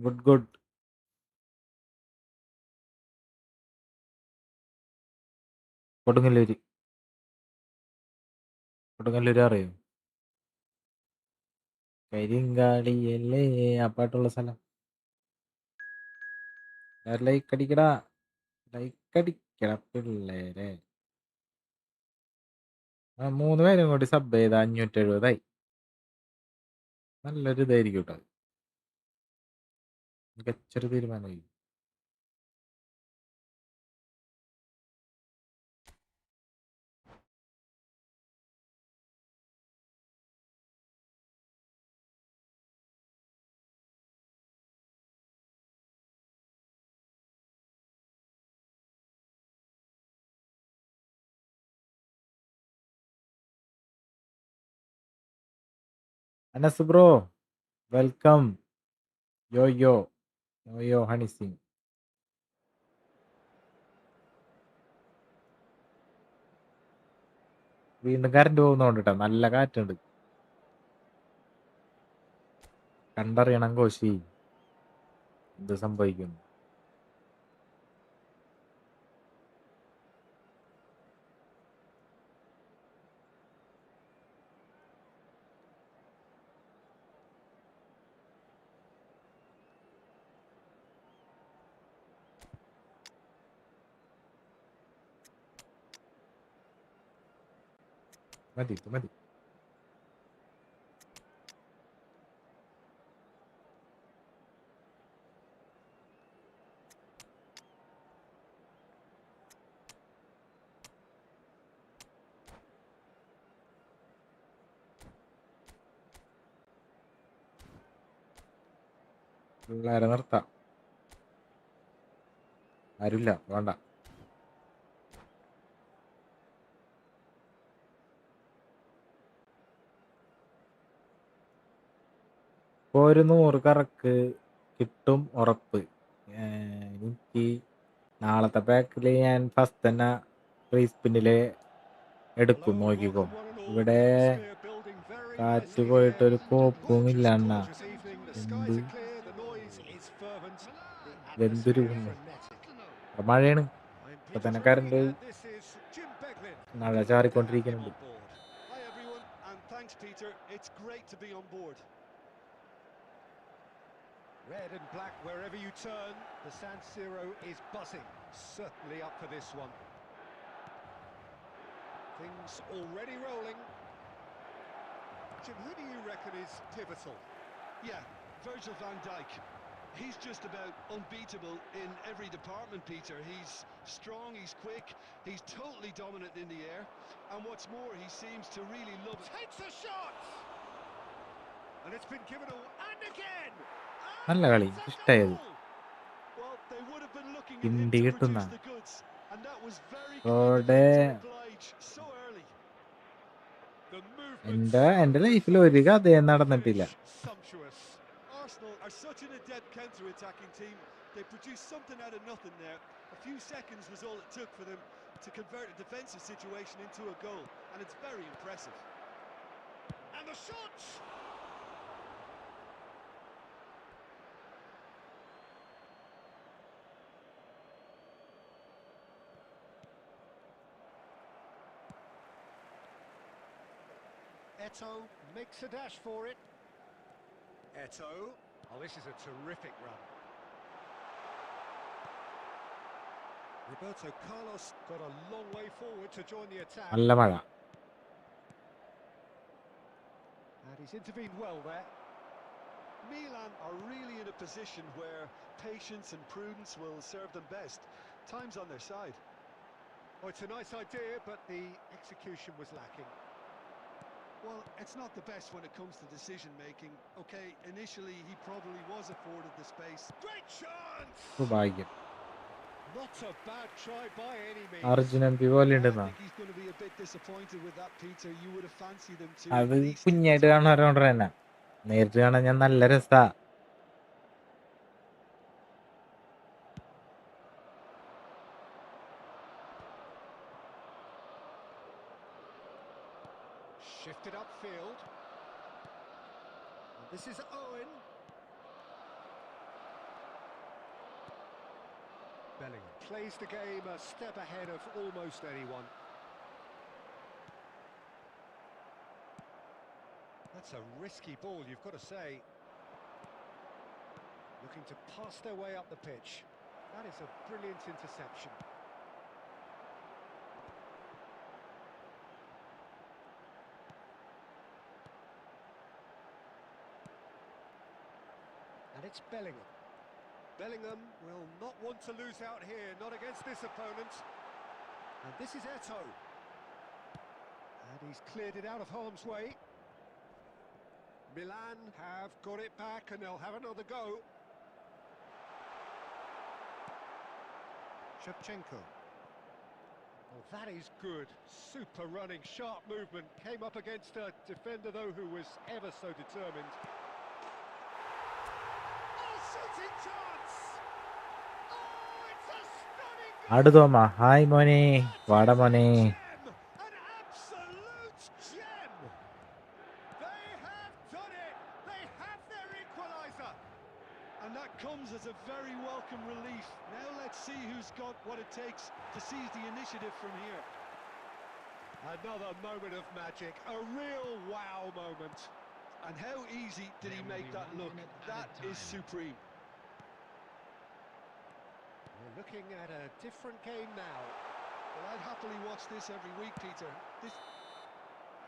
Speaker 1: Good good. Kodungallur അറിയോ? കരിങ്കാളിയല്ലേ ആ പാട്ടുള്ള സ്ഥലം. Like അടിക്കടാ പിള്ളേരെ. 3 പേരും കൂടി സബ് ചെയ്ത 570 നല്ലൊരു ഇതായിരിക്കും കേട്ടോ. മികച്ചൊരു തീരുമാനമായി. Anas bro welcome. യോ ഹണി സിംഗ്. വീണ്ടും കറണ്ട് പോകുന്നോണ്ട് കേട്ടോ, നല്ല കാറ്റുണ്ട്. കണ്ടറിയണം കോശി എന്ത് സംഭവിക്കുന്നു. മതി പിള്ളേരെ നിർത്താം. ആരുമില്ല, വേണ്ട. ഇപ്പോൾ ഒരു 100 കറക്ക് കിട്ടും ഉറപ്പ്. എനിക്ക് നാളത്തെ പാക്കിൽ ഞാൻ ഫസ്റ്റ് തന്നെ ഫ്രീ സ്പിന്നിൽ എടുക്കും. നോക്കിക്കോ, ഇവിടെ
Speaker 2: Very
Speaker 1: കാറ്റ്
Speaker 2: nicely
Speaker 1: പോയിട്ട്
Speaker 2: here.
Speaker 1: ഒരു കോപ്പുമില്ല
Speaker 2: Gorgeous,
Speaker 1: അണ്ണ.
Speaker 2: gorgeous evening. The skies
Speaker 1: എന്ത്
Speaker 2: are clear, the noise is fervent, the
Speaker 1: എന്തൊരു
Speaker 2: atmosphere frenetic.
Speaker 1: മഴയാണ്.
Speaker 2: I'm
Speaker 1: ഇപ്പൊ
Speaker 2: Peter
Speaker 1: തന്നെ
Speaker 2: Drury,
Speaker 1: current
Speaker 2: and this is Jim Beglin.
Speaker 1: മഴ
Speaker 2: Glad to have him
Speaker 1: ചാറിക്കൊണ്ടിരിക്കുന്നുണ്ട്.
Speaker 2: on board.
Speaker 3: Hi everyone, and thanks Peter. It's great to be on board.
Speaker 2: Red and black wherever you turn, the San Siro is buzzing. Certainly up for this one. Things already rolling. Jim, who do you reckon is pivotal?
Speaker 3: Yeah, Virgil van Dijk. He's just about unbeatable in every department, Peter. He's strong, he's quick, he's totally dominant in the air. And what's more, he seems to really love it.
Speaker 2: Takes a shot! And it's been given away, and again!
Speaker 1: നല്ല കളി,
Speaker 2: It's a
Speaker 1: ഇഷ്ടായത്.
Speaker 2: goal!
Speaker 3: Well, they would have been looking at him
Speaker 1: കിണ്ടി
Speaker 3: to
Speaker 1: കിട്ടുന്ന
Speaker 3: produce the goods. And that was very kind of
Speaker 1: road.
Speaker 3: him to oblige so early.
Speaker 2: The movement
Speaker 1: എന്റെ ലൈഫിൽ ഒരു കഥയും നടന്നിട്ടില്ല.
Speaker 2: sumptuous.
Speaker 3: Arsenal are such an adept counter-attacking team. They produced something out of nothing there. A few seconds was all it took for them to convert a defensive situation into a goal, and it's very impressive.
Speaker 2: And the shot! Eto makes a dash for it. Eto. Oh, this is a terrific run. Roberto Carlos got a long way forward to join the attack.
Speaker 1: നല്ല മഴ.
Speaker 2: And he's intervened well there.
Speaker 3: Milan are really in a position where patience and prudence will serve them best. Time's on their side.
Speaker 2: Oh, it's a nice idea, but the execution was lacking.
Speaker 3: Well, it's not the best when it comes to decision-making. Okay, initially he probably was afforded the space.
Speaker 2: Great chance!
Speaker 1: ഭാഗ്യം.
Speaker 2: Not a bad try by any means.
Speaker 1: Arjunan P പോലെ
Speaker 3: I
Speaker 1: ഉണ്ടെന്നാ.
Speaker 3: think he's going to be a bit disappointed with that, Peter. You would have fancied him to
Speaker 1: അത്
Speaker 3: at least
Speaker 1: കുഞ്ഞായിട്ട് കാണാറുണ്ട് തന്നെ. നേരിട്ട് കാണാൻ ഞാൻ നല്ല രസാ.
Speaker 2: Shifted upfield. And this is Owen. Bellingham plays the game a step ahead of almost anyone. That's a risky ball, you've got to say. Looking to pass their way up the pitch. That is a brilliant interception. And it's Bellingham. Bellingham will not want to lose out here, not against this opponent. And this is Eto. And he's cleared it out of harm's way. Milan have got it back and they'll have another go. Shevchenko. Oh, that is good. Super running, sharp movement. Came up against a defender, though, who was ever so determined. Oh, shooting chance! Oh, it's a stunning goal!
Speaker 1: അടുത്തോമാ ഹായ് മോനെ വാട മോനെ.
Speaker 2: Gem! An absolute gem! They have done it! They have their equaliser!
Speaker 3: And that comes as a very welcome relief. Now let's see who's got what it takes to seize the initiative from here.
Speaker 2: Another moment of magic, a real wow moment.
Speaker 3: And how easy did he make that look? That is supreme.
Speaker 2: We're looking at a different game now.
Speaker 3: Well, I'd happily watch this every week, Peter. This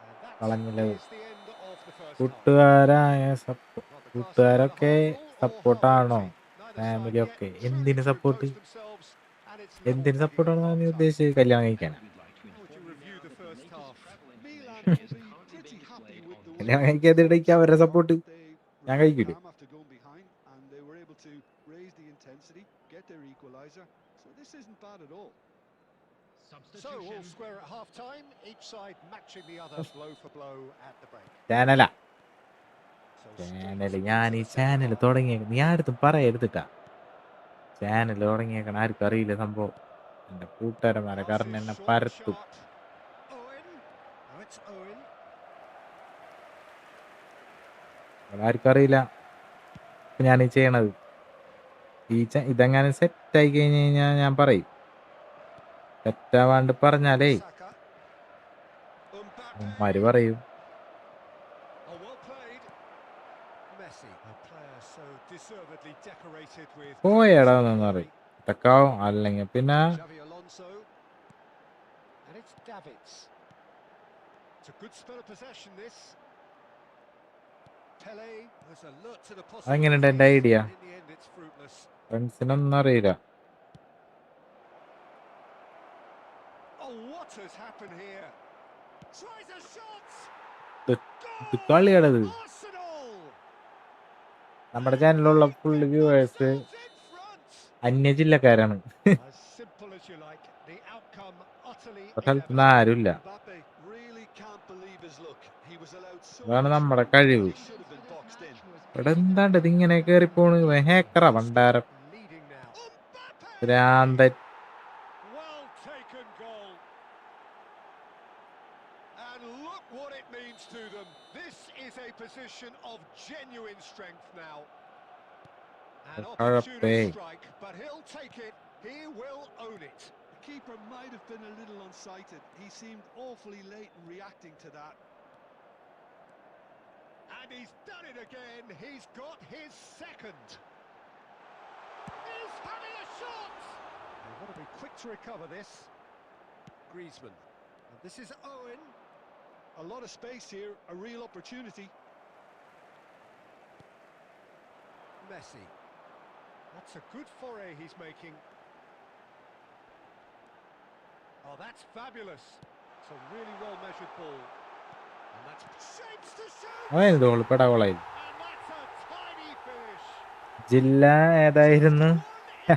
Speaker 2: And that
Speaker 1: കളഞ്ഞില്ല.
Speaker 2: is the end of the first half.
Speaker 1: കൂട്ടുകാരായ
Speaker 2: Not the class
Speaker 1: കൂട്ടുകാരൊക്കെ
Speaker 2: of either half goal or
Speaker 1: സപ്പോർട്ടാണോ?
Speaker 2: half empty. Neither
Speaker 1: family
Speaker 2: side
Speaker 1: ഒക്കെ
Speaker 2: yet
Speaker 1: എന്തിന്
Speaker 2: trying to
Speaker 1: support?
Speaker 2: impose themselves, and it's level
Speaker 1: എന്തിന്
Speaker 2: heading
Speaker 1: സപ്പോർട്ടാണോ
Speaker 2: at
Speaker 1: നീ
Speaker 2: half-time.
Speaker 1: ഉദ്ദേശിച്ചത്? കല്യാണം കഴിക്കാനാ?
Speaker 2: How would you review the first half?
Speaker 3: Milan will be pretty happy with the way
Speaker 1: കല്യാണം
Speaker 3: they
Speaker 1: കഴിക്കാതിടയ്ക്ക് അവരുടെ support
Speaker 3: They
Speaker 1: ഞാൻ
Speaker 3: remained
Speaker 1: കഴിക്കൂലേ?
Speaker 3: calm after going behind, and they were able to raise the intensity, get their equaliser. So this isn't bad at all.
Speaker 2: So all square at half-time, each side matching the other blow for blow at the break.
Speaker 1: ചാനലാ
Speaker 2: So
Speaker 1: channel
Speaker 2: straight
Speaker 1: ഞാൻ
Speaker 2: into
Speaker 1: ഈ
Speaker 2: the second
Speaker 1: channel
Speaker 2: half.
Speaker 1: തുടങ്ങിയേക്കണം. നീ ആടുത്തും പറയരുതിട്ടാ. Channel തുടങ്ങിയേക്കണം. ആർക്കും അറിയില്ല സംഭവം. എന്റെ കൂട്ടുകാരന്മാരെ കാരണം
Speaker 2: Passes
Speaker 1: എന്നെ
Speaker 2: short and
Speaker 1: പരത്തും.
Speaker 2: sharp. Owen. Now it's Owen.
Speaker 1: അതാർക്കും അറിയില്ല ഞാനീ ചെയ്യണത്. ഇതെങ്ങനെ സെറ്റായി കഴിഞ്ഞ് കഴിഞ്ഞാൽ ഞാൻ പറയും. സെറ്റാവാണ്ട് പറഞ്ഞാലേ
Speaker 2: Saka. Mbappe.
Speaker 1: ഉമ്മാര് പറയും.
Speaker 2: Oh, well played. Messi, a player so deservedly decorated with
Speaker 1: പോയടാ
Speaker 2: praise and
Speaker 1: എന്ന്
Speaker 2: glory.
Speaker 1: പറയും. ഇതൊക്കാവും അല്ലെങ്കിൽ പിന്നെ
Speaker 2: Xavi Alonso. And it's Davids. It's a good spell of possession, this. Pele was alert to the
Speaker 1: അതെങ്ങനെയുണ്ട്
Speaker 2: possibilities,
Speaker 1: എൻ്റെ idea?
Speaker 2: and in the end it's fruitless.
Speaker 1: ഫ്രണ്ട്സിനൊന്നും അറിയില്ല.
Speaker 2: Oh, what has happened here? Tries a shot!
Speaker 1: ഇത് കളിയാണത്.
Speaker 2: Goal! Arsenal!
Speaker 1: നമ്മുടെ ചാനലിലുള്ള full viewers
Speaker 2: Themselves in front!
Speaker 1: അന്യ ജില്ലക്കാരാണ്.
Speaker 2: As simple as you like, the outcome utterly
Speaker 1: സ്ഥലത്തുനിന്ന്
Speaker 2: inevitable.
Speaker 1: ആരുമില്ല.
Speaker 3: Mbappe really can't believe his luck. He was allowed so
Speaker 1: അതാണ്
Speaker 3: much
Speaker 1: നമ്മുടെ
Speaker 3: room,
Speaker 1: കഴിവ്.
Speaker 3: but he should have been boxed in.
Speaker 1: ഇവിടെ എന്താണ്ട് ഇതിങ്ങനെ കേറിപ്പോണ്. ഹേക്കറാ ഭണ്ടാരം.
Speaker 2: Leading now. Mbappe!
Speaker 1: ഭ്രാന്തൻ.
Speaker 2: Well taken goal. And look what it means to them. This is a position of genuine strength now. An opportune strike, but he'll take it. He will own it.
Speaker 3: The keeper might have been a little unsighted. He seemed awfully late in reacting to that.
Speaker 2: And he's done it again. He's got his second. He's having a shot. They've got to be quick to recover this. Griezmann. And this is Owen.
Speaker 3: A lot of space here, a real opportunity.
Speaker 2: Messi. That's a good foray he's making. Oh, that's fabulous. It's a really well-measured ball. And that's shapes to shoot.
Speaker 1: അതായത് പെടകോളായി.
Speaker 2: And that's a tiny finish.
Speaker 1: ജില്ല ഏതായിരുന്നു?
Speaker 2: The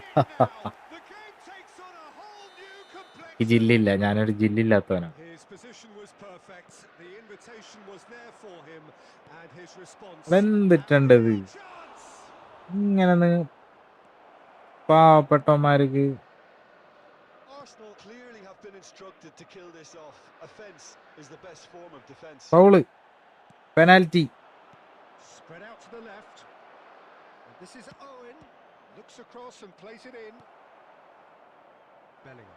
Speaker 2: game takes on a whole new
Speaker 1: ഈ
Speaker 2: complexion.
Speaker 1: ജില്ലില്ല, ഞാനൊരു ജില്ലില്ലാത്തവനാണ്.
Speaker 2: His position was perfect. The invitation was there for him, and his response.
Speaker 1: എന്തിട്ടുണ്ടത്
Speaker 2: Chance.
Speaker 1: ഇങ്ങനെ പാവപ്പെട്ടവന്മാർക്ക്?
Speaker 3: Arsenal clearly have been instructed to kill this off. Offence is the best form of defence.
Speaker 1: Foul, penalty.
Speaker 2: Spread out to the left. And this is Owen. Looks across and plays it in. Bellingham.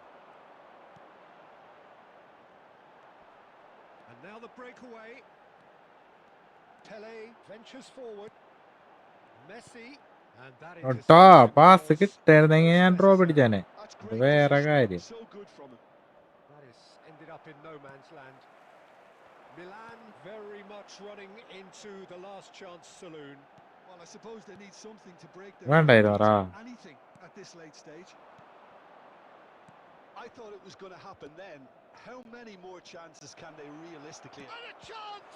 Speaker 2: And now the breakaway. Pele ventures forward. Messi. And that
Speaker 1: കേട്ടോ, pass
Speaker 2: interception was
Speaker 1: കിട്ടായിരുന്നെങ്കിൽ ഞാൻ draw
Speaker 2: necessary.
Speaker 1: പിടിച്ചാനെ.
Speaker 3: That's
Speaker 1: അത്
Speaker 3: great
Speaker 1: വേറെ
Speaker 3: positioning.
Speaker 1: കാര്യം.
Speaker 3: So good from him.
Speaker 2: That is ended up in no man's land. Milan very much running into the last chance saloon.
Speaker 3: Well, I suppose they need something to break their
Speaker 1: വേണ്ടായിരുന്നു
Speaker 3: lead.
Speaker 1: പറ.
Speaker 3: Anything at this late stage. I thought it was going to happen then. How many more chances can they realistically?
Speaker 2: And a chance!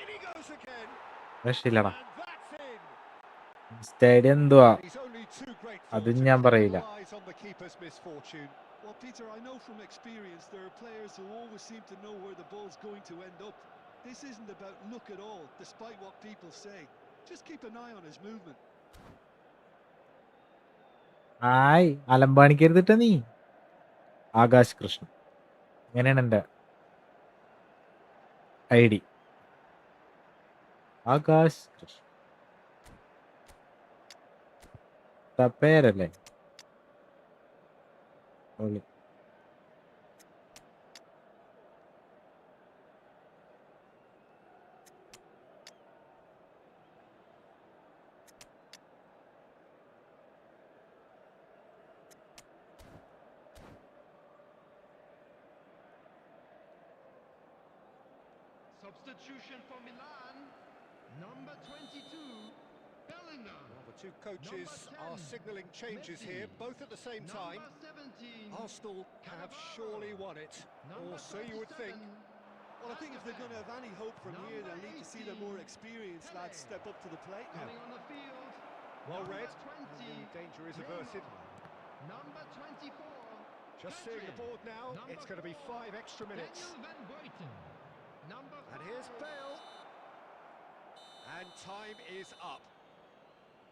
Speaker 2: In he goes again.
Speaker 1: രക്ഷയില്ലടാ.
Speaker 2: And that's in.
Speaker 1: Stadium എന്തുവാ
Speaker 2: He's only too grateful
Speaker 1: അതും
Speaker 2: to
Speaker 1: ഞാൻ പറയില്ല.
Speaker 2: capitalize on the keeper's misfortune.
Speaker 3: Well, Peter, I know from experience there are players who always seem to know where the ball's going to end up. This isn't about luck at all, despite what people say. Just keep an eye on his movement.
Speaker 1: ആയ് അലമ്പാണിക്കരുതിട്ട നീ. ആകാശ് കൃഷ്ണൻ, ഇങ്ങനെയാണ് എൻ്റെ ID. Akash Krishnan പേരല്ലേ? ഒളി.
Speaker 4: Substitution for Milan. Number 22, Bellingham.
Speaker 2: Well, the two coaches are signalling changes
Speaker 4: Messi.
Speaker 2: here, both at the same time.
Speaker 4: Number 17,
Speaker 2: Arsenal have surely won it, or so you would think.
Speaker 3: Well, I think if they're going to have any hope from here, they'll need to see the more experienced lads step up to the plate now.
Speaker 4: coming on the field.
Speaker 2: Well
Speaker 4: Number
Speaker 2: read.
Speaker 4: 20,
Speaker 2: And the danger is averted.
Speaker 4: Number 24,
Speaker 2: Just seeing the board now, it's going to be 5 extra minutes.
Speaker 4: Daniel Van Buiten. Number
Speaker 2: And here's
Speaker 4: 5,
Speaker 2: Bale. And time is up.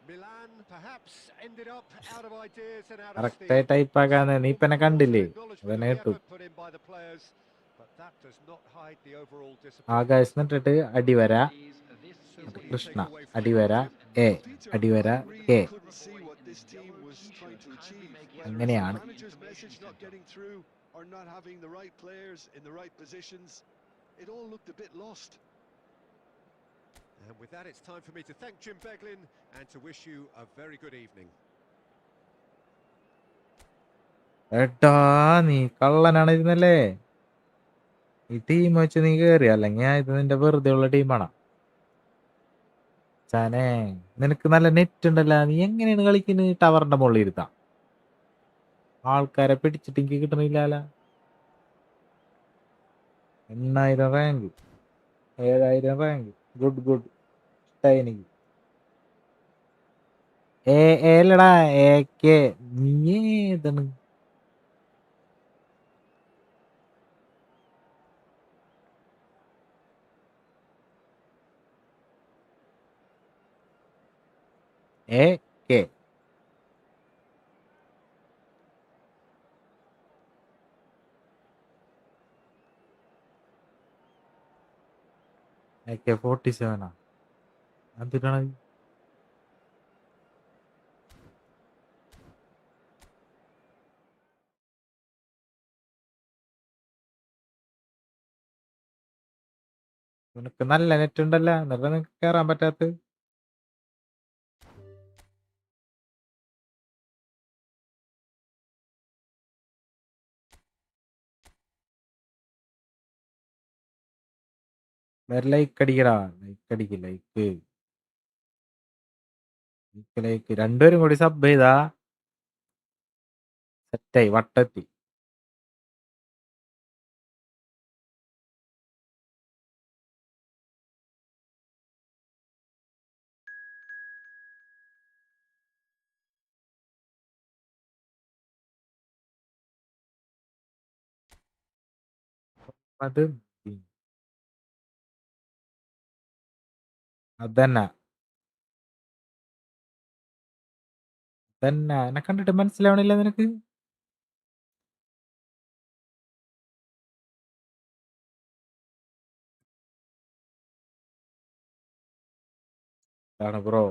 Speaker 2: Milan perhaps ended up out of ideas and out of steam.
Speaker 1: കറക്റ്റായി type ആക്കാന്ന് നീ ഇപ്പൊ എന്നെ കണ്ടില്ലേ? അതന്നെ
Speaker 2: Acknowledgement of the
Speaker 1: കേട്ടു.
Speaker 2: effort put in by the players, but That does not hide the overall
Speaker 1: Akash
Speaker 2: disappointment.
Speaker 1: എന്നിട്ടിട്ട് അടിവര
Speaker 2: So what do you
Speaker 1: Krishna,
Speaker 2: take away from the
Speaker 1: അടിവര
Speaker 2: positive?
Speaker 1: A,
Speaker 3: Well, Peter,
Speaker 1: അടിവര
Speaker 3: I really
Speaker 1: A.
Speaker 3: couldn't see what this team was trying to achieve. Whether it's the
Speaker 1: അങ്ങനെയാണ്.
Speaker 3: manager's message not getting through or not having the right players in the right positions, it all looked a bit lost.
Speaker 2: And with that, it's time for me to thank Jim Beglin and to wish you a very good evening.
Speaker 1: എട്ടാ നീ കള്ളനാണ് ഇരുന്നല്ലേ. ഈ team വെച്ച് നീ കേറി, അല്ലെങ്കിൽ ഇത് നിന്റെ വെറുതെ ഉള്ള ടീമാണ്. ചാനേ, നിനക്ക് നല്ല നെറ്റ് ഉണ്ടല്ലോ, നീ എങ്ങനെയാണ് കളിക്കുന്നത്? ടവറിന്റെ മുകളിൽ ഇരുത്താം, ആൾക്കാരെ പിടിച്ചിട്ട് എനിക്ക് കിട്ടണില്ല. 8,000 റാങ്ക്, 7,000 റാങ്ക്, ഗുഡ് ഗുഡ്, ഇഷ്ടായി എനിക്ക്. ഏലടാ ഏക്കെ, നീ ഏതാണ്? ഏക്കെ AK-47 എന്തിനാണ്? നിനക്ക് നല്ല നെറ്റ് ഉണ്ടല്ലോ, എന്നിട്ട് നിനക്ക് കേറാൻ പറ്റാത്ത. ലൈക്ക് അടിക്കടാ, ലൈക്ക് അടിക്ക്, ലൈക്ക് ലൈക്ക്. രണ്ടുപേരും കൂടി സബ് ചെയ്താ സെറ്റായി, വട്ടെത്തി. അത് അതന്നെ തന്നെ എന്നെ കണ്ടിട്ട് മനസ്സിലാവണില്ല നിനക്ക്? ആണ് ബ്രോ.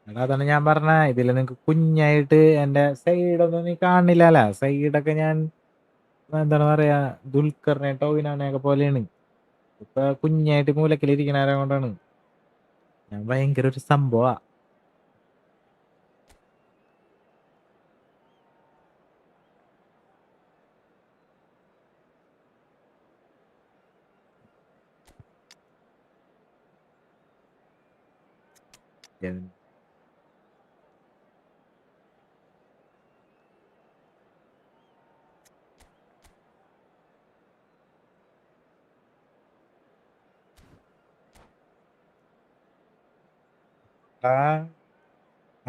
Speaker 1: എടാ അതാണ് ഞാൻ പറഞ്ഞ, ഇതില് നിനക്ക് കുഞ്ഞായിട്ട് എന്റെ സൈഡൊന്നും നീ കാണില്ലല്ല. സൈഡൊക്കെ ഞാൻ എന്താണ് പറയാ, ദുൽഖറിനെ ടോവിനോനെയൊക്കെ പോലെയാണ്. ഇപ്പൊ കുഞ്ഞായിട്ട് മൂലക്കിലിരിക്കണാരെ കൊണ്ടാണ് ഞാൻ ഭയങ്കര ഒരു സംഭവ.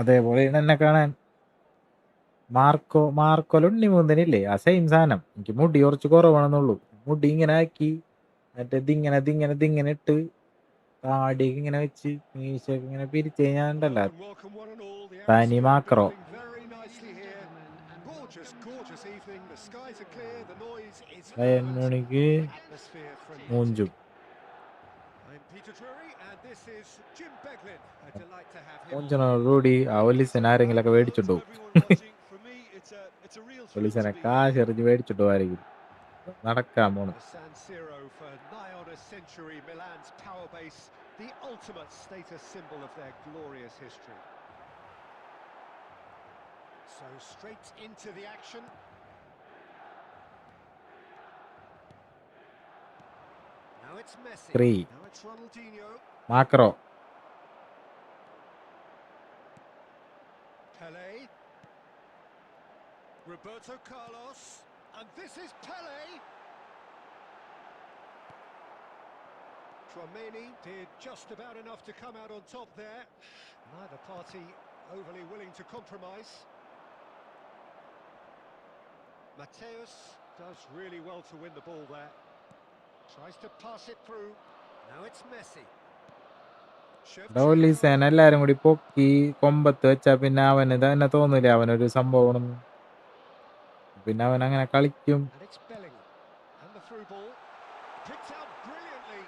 Speaker 1: അതേപോലെയാണ് എന്നെ കാണാൻ. മാർക്കോല ഉണ്ണി മൂന്തനില്ലേ, ആ സെയിം സാധനം. എനിക്ക് മുടി കുറച്ച് കുറവാണെന്നുള്ളൂ. മുടി ഇങ്ങനെ ആക്കി, മറ്റേ ഇതിങ്ങനെ ഇട്ട്, താടിയൊക്കെ ഇങ്ങനെ വെച്ച്, മീശയൊക്കെ ഇങ്ങനെ പിരിച്ച് കഴിഞ്ഞാൽ ഉണ്ടല്ലോ,
Speaker 2: Welcome, one and all. The
Speaker 1: തനി
Speaker 2: atmosphere
Speaker 1: macro.
Speaker 2: building very nicely here. Gorgeous, gorgeous evening. The skies are clear. The noise is fervent.
Speaker 1: മണിക്ക്
Speaker 2: The atmosphere frenetic.
Speaker 1: മൂഞ്ചും.
Speaker 2: I'm Peter Drury, and this is Jim Beglin. A delight to have him on.
Speaker 1: മൂഞ്ചനോടുകൂടി ആ ഒലിസനെ ആരെങ്കിലൊക്കെ മേടിച്ചിട്ടു. ഒലിസനെ കാശെറിഞ്ഞ് മേടിച്ചിട്ടു ആരെങ്കിലും. നടക്കാൻ പോണ്.
Speaker 2: The San Siro for nigh on a century, Milan's power base, the ultimate status symbol of their glorious history. So straight into the action. Now it's Messi.
Speaker 1: 3
Speaker 2: Now it's Ronaldinho.
Speaker 1: Macro.
Speaker 2: Roberto Carlos, and this is Pele. Tchouaméni did just about enough to come out on top there. Neither party overly willing to compromise. Mateus does really well to win the ball there. Tries to pass it through. Now it's Messi.
Speaker 1: ഡോലീസേന എല്ലാരും കൂടി പൊക്കി കൊമ്പത്ത് വെച്ചാ പിന്നെ അവന് തന്നെ തോന്നില്ല അവനൊരു സംഭവമാണെന്ന്. പിന്നെ അവൻ അങ്ങനെ കളിക്കും.
Speaker 2: And it's Bellingham. And the through ball. Picked out brilliantly.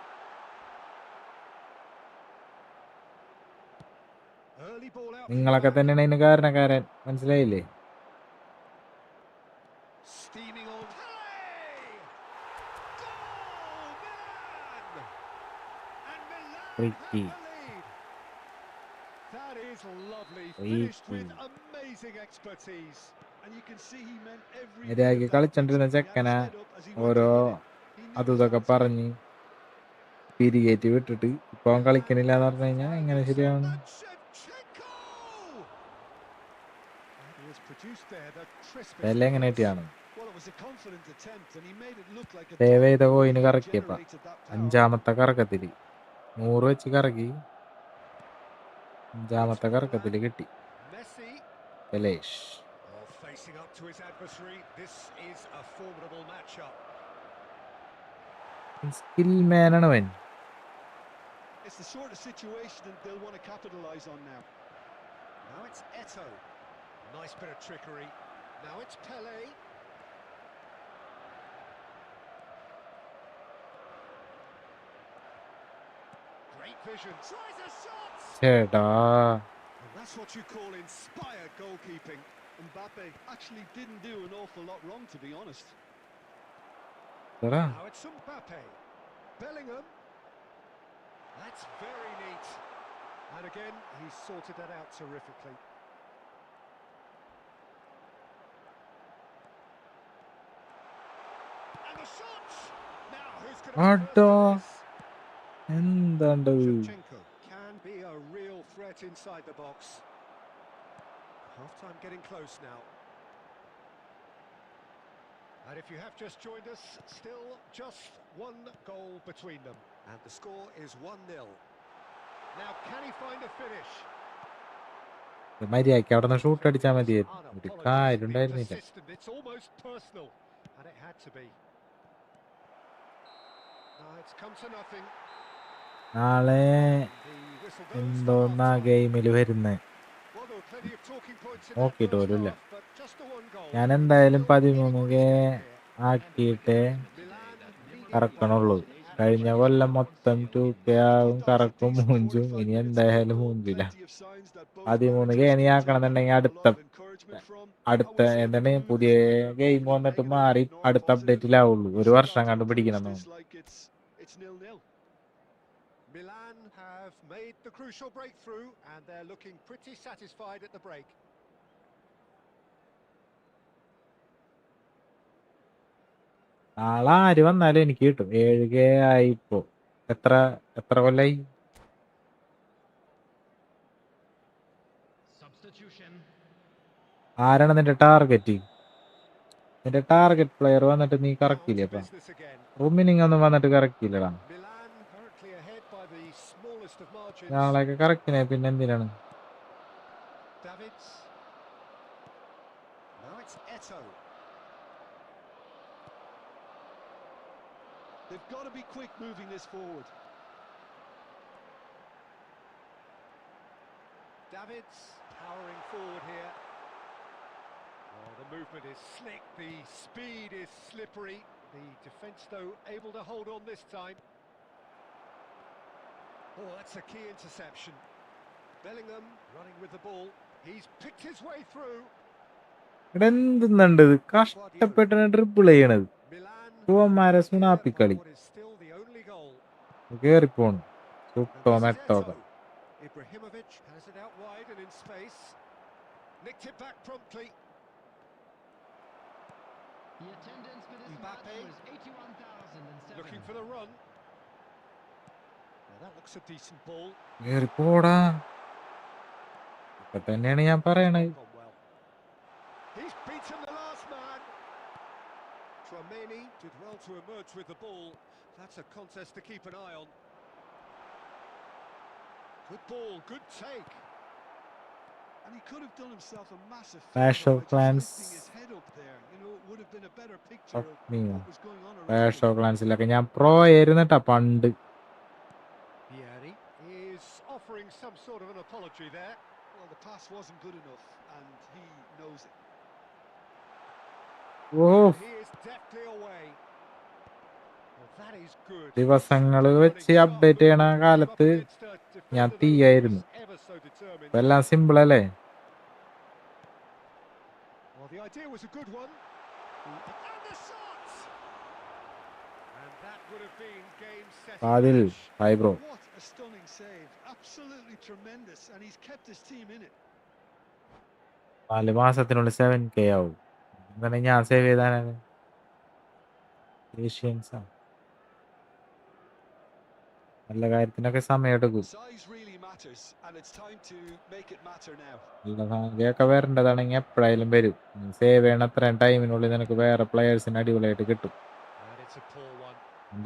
Speaker 2: Early ball out.
Speaker 1: നിങ്ങളൊക്കെ തന്നെയാണ് അതിന് കാരണക്കാരൻ, മനസ്സിലായില്ലേ?
Speaker 2: Steaming on. Hey! Goal! Milan! And Milan
Speaker 1: Free
Speaker 2: have
Speaker 1: kick.
Speaker 2: the lead. That is lovely.
Speaker 1: Free
Speaker 2: Finished with
Speaker 1: kick.
Speaker 2: amazing expertise.
Speaker 3: And you can see he meant every
Speaker 1: മര്യാദയ്ക്ക് കളിച്ചോണ്ടിരുന്ന ചെക്കനാ ഓരോ അതും ഇതൊക്കെ പറഞ്ഞ് പിരികേറ്റി വിട്ടിട്ട് ഇപ്പൊ അവൻ കളിക്കണില്ല എന്ന് പറഞ്ഞു കഴിഞ്ഞാൽ എങ്ങനെ ശരിയാണ്? വില എങ്ങനെ കിട്ടിയാണ്? സേവ് ചെയ്ത കോയിന് കറക്കിയപ്പ 5ാമത്തെ കറക്കത്തില് 100 വെച്ച് കറക്കി 5ാമത്തെ കറക്കത്തില് കിട്ടി. ബലേഷ്
Speaker 2: Facing up to his adversary, this is a formidable matchup.
Speaker 1: Skill മാനാണ് അവൻ.
Speaker 3: It's the sort of situation that they'll want to capitalize on now.
Speaker 2: Now it's Eto. Nice bit of trickery. Now it's Pele. Great vision. Tries a shot.
Speaker 1: ചേട്ടാ
Speaker 2: And that's what you call inspired goalkeeping.
Speaker 3: Mbappe actually didn't do an awful lot wrong, to be honest.
Speaker 2: Now it's Mbappe. Bellingham. That's very neat. And again, he's sorted that out terrifically. And the shot! Now who's going to
Speaker 1: എന്താണ്ട്
Speaker 2: Shevchenko can be a real threat inside the box. Half-time getting close now. And if you have just joined us, still just one goal between them. And the score is 1-0. Now, can he find a finish?
Speaker 1: മര്യാദയ്ക്ക് അവിടെ നിന്ന് shoot അടിച്ചാൽ മതിയായിരുന്നു, ഒരു കാര്യം ഉണ്ടായിരുന്നില്ല.
Speaker 2: It's almost personal, and it had to be. It's come to nothing.
Speaker 1: നാളെ എന്തോന്നാ ഗെയിമില് വരുന്നത് നോക്കിയിട്ട് പോലുമില്ല. ഞാൻ എന്തായാലും 13 ആക്കിയിട്ടേ കറക്കണുള്ളൂ. കഴിഞ്ഞ കൊല്ലം മൊത്തം 2K ആവും, കറക്കും, മൂഞ്ചും. ഇനി എന്തായാലും മൂഞ്ചില്ല. 13 നീ ആക്കണമെന്നുണ്ടെങ്കിൽ അടുത്ത എന്താണ് പുതിയ ഗെയിം വന്നിട്ട് മാറി അടുത്ത അപ്ഡേറ്റിലാവുള്ളൂ. 1 വർഷം കണ്ട് പിടിക്കണം.
Speaker 2: Milan have made the crucial breakthrough and they're looking pretty satisfied at the break.
Speaker 1: നാളെ ആര് വന്നാലും എനിക്ക് കിട്ടും. 7K ആയിപ്പോ. എത്ര കൊല്ലായി? ആരാണ് നിന്റെ ടാർഗറ്റ്? നിന്റെ ടാർഗറ്റ് പ്ലെയർ വന്നിട്ട് നീ കറക്കില്ലേ? അപ്പൊ റൂമിനിങ് ഒന്നും വന്നിട്ട് കറക്കില്ലടാ. നാളെയൊക്കെ കറക്കിനെ പിന്നെ എന്തിനാണ്?
Speaker 3: They've got to be quick moving this forward.
Speaker 2: Davids powering forward here. Oh, the movement is slick, the speed is slippery. The defence, though, able to hold on this time. Oh, that's a key interception. Bellingham running with the ball. He's picked his way through.
Speaker 1: എന്തുന്നുണ്ട് കഷ്ടപ്പെട്ടാണ് triple ചെയ്യണത്. പൂവന്മാരെ സുണാപ്പിക്കളി കേറിപ്പോണു. സുട്ടോ മെട്ടോക
Speaker 2: Ibrahimovic has it out wide and in space. Nicked it back promptly.
Speaker 4: The attendance for this
Speaker 2: Mbappe
Speaker 4: match was 81,007.
Speaker 2: Looking for the run. Now that looks a decent ball.
Speaker 1: കേറിപ്പോടാ. ഇപ്പൊ തന്നെയാണ് ഞാൻ പറയണത്.
Speaker 2: He's beaten the last Did well to emerge with the ball. That's a contest to keep an eye on. Good ball, good take.
Speaker 3: And he could have done himself a massive
Speaker 1: Clash
Speaker 3: favour
Speaker 1: of
Speaker 3: by just
Speaker 1: Clans
Speaker 3: lifting his head up there. You know, it would have been a better picture
Speaker 1: of
Speaker 3: of
Speaker 1: me.
Speaker 3: what was going on
Speaker 1: Clash
Speaker 3: around
Speaker 1: of
Speaker 3: him.
Speaker 1: Clansലൊക്കെ ഞാൻ pro ആയിരുന്നിട്ടാ പണ്ട്.
Speaker 2: Vieri is offering some sort of an apology there.
Speaker 3: Well, the pass wasn't good enough, and he knows it.
Speaker 1: Oh,
Speaker 2: He is deftly away. Well, that is good.
Speaker 1: ദിവസങ്ങൾ
Speaker 2: Good
Speaker 1: വെച്ച്
Speaker 2: running, sharp
Speaker 1: update ചെയ്യണ
Speaker 2: movement, came up
Speaker 1: കാലത്ത്
Speaker 2: against a
Speaker 1: ഞാൻ
Speaker 2: defender, though, who
Speaker 1: തീയായിരുന്നു.
Speaker 2: was ever so determined.
Speaker 1: ഇപ്പൊ എല്ലാം simple അല്ലേ?
Speaker 2: Well, the idea was a good one. And the shot! And that would have been game, set, and
Speaker 1: Adil
Speaker 2: match.
Speaker 1: Hi bro.
Speaker 3: What a stunning save. Absolutely tremendous, and he's kept his team in it.
Speaker 1: 4 മാസത്തിനുള്ളിൽ 7K ആവും. എന്താണ് ഞാൻ save ചെയ്താനാണ്? ഏഷ്യൻസാ നല്ല കാര്യത്തിനൊക്കെ സമയം എടുക്കും.
Speaker 3: Size really matters, and it's time to make it matter now.
Speaker 1: നല്ല ഭാഗ്യമൊക്കെ വരേണ്ടതാണെങ്കിൽ എപ്പോഴായാലും വരും. സേവ് ചെയ്യണ അത്രയും ടൈമിനുള്ളിൽ നിനക്ക് വേറെ പ്ലെയേഴ്സിന് അടിപൊളിയായിട്ട് കിട്ടും.
Speaker 2: And it's a poor one.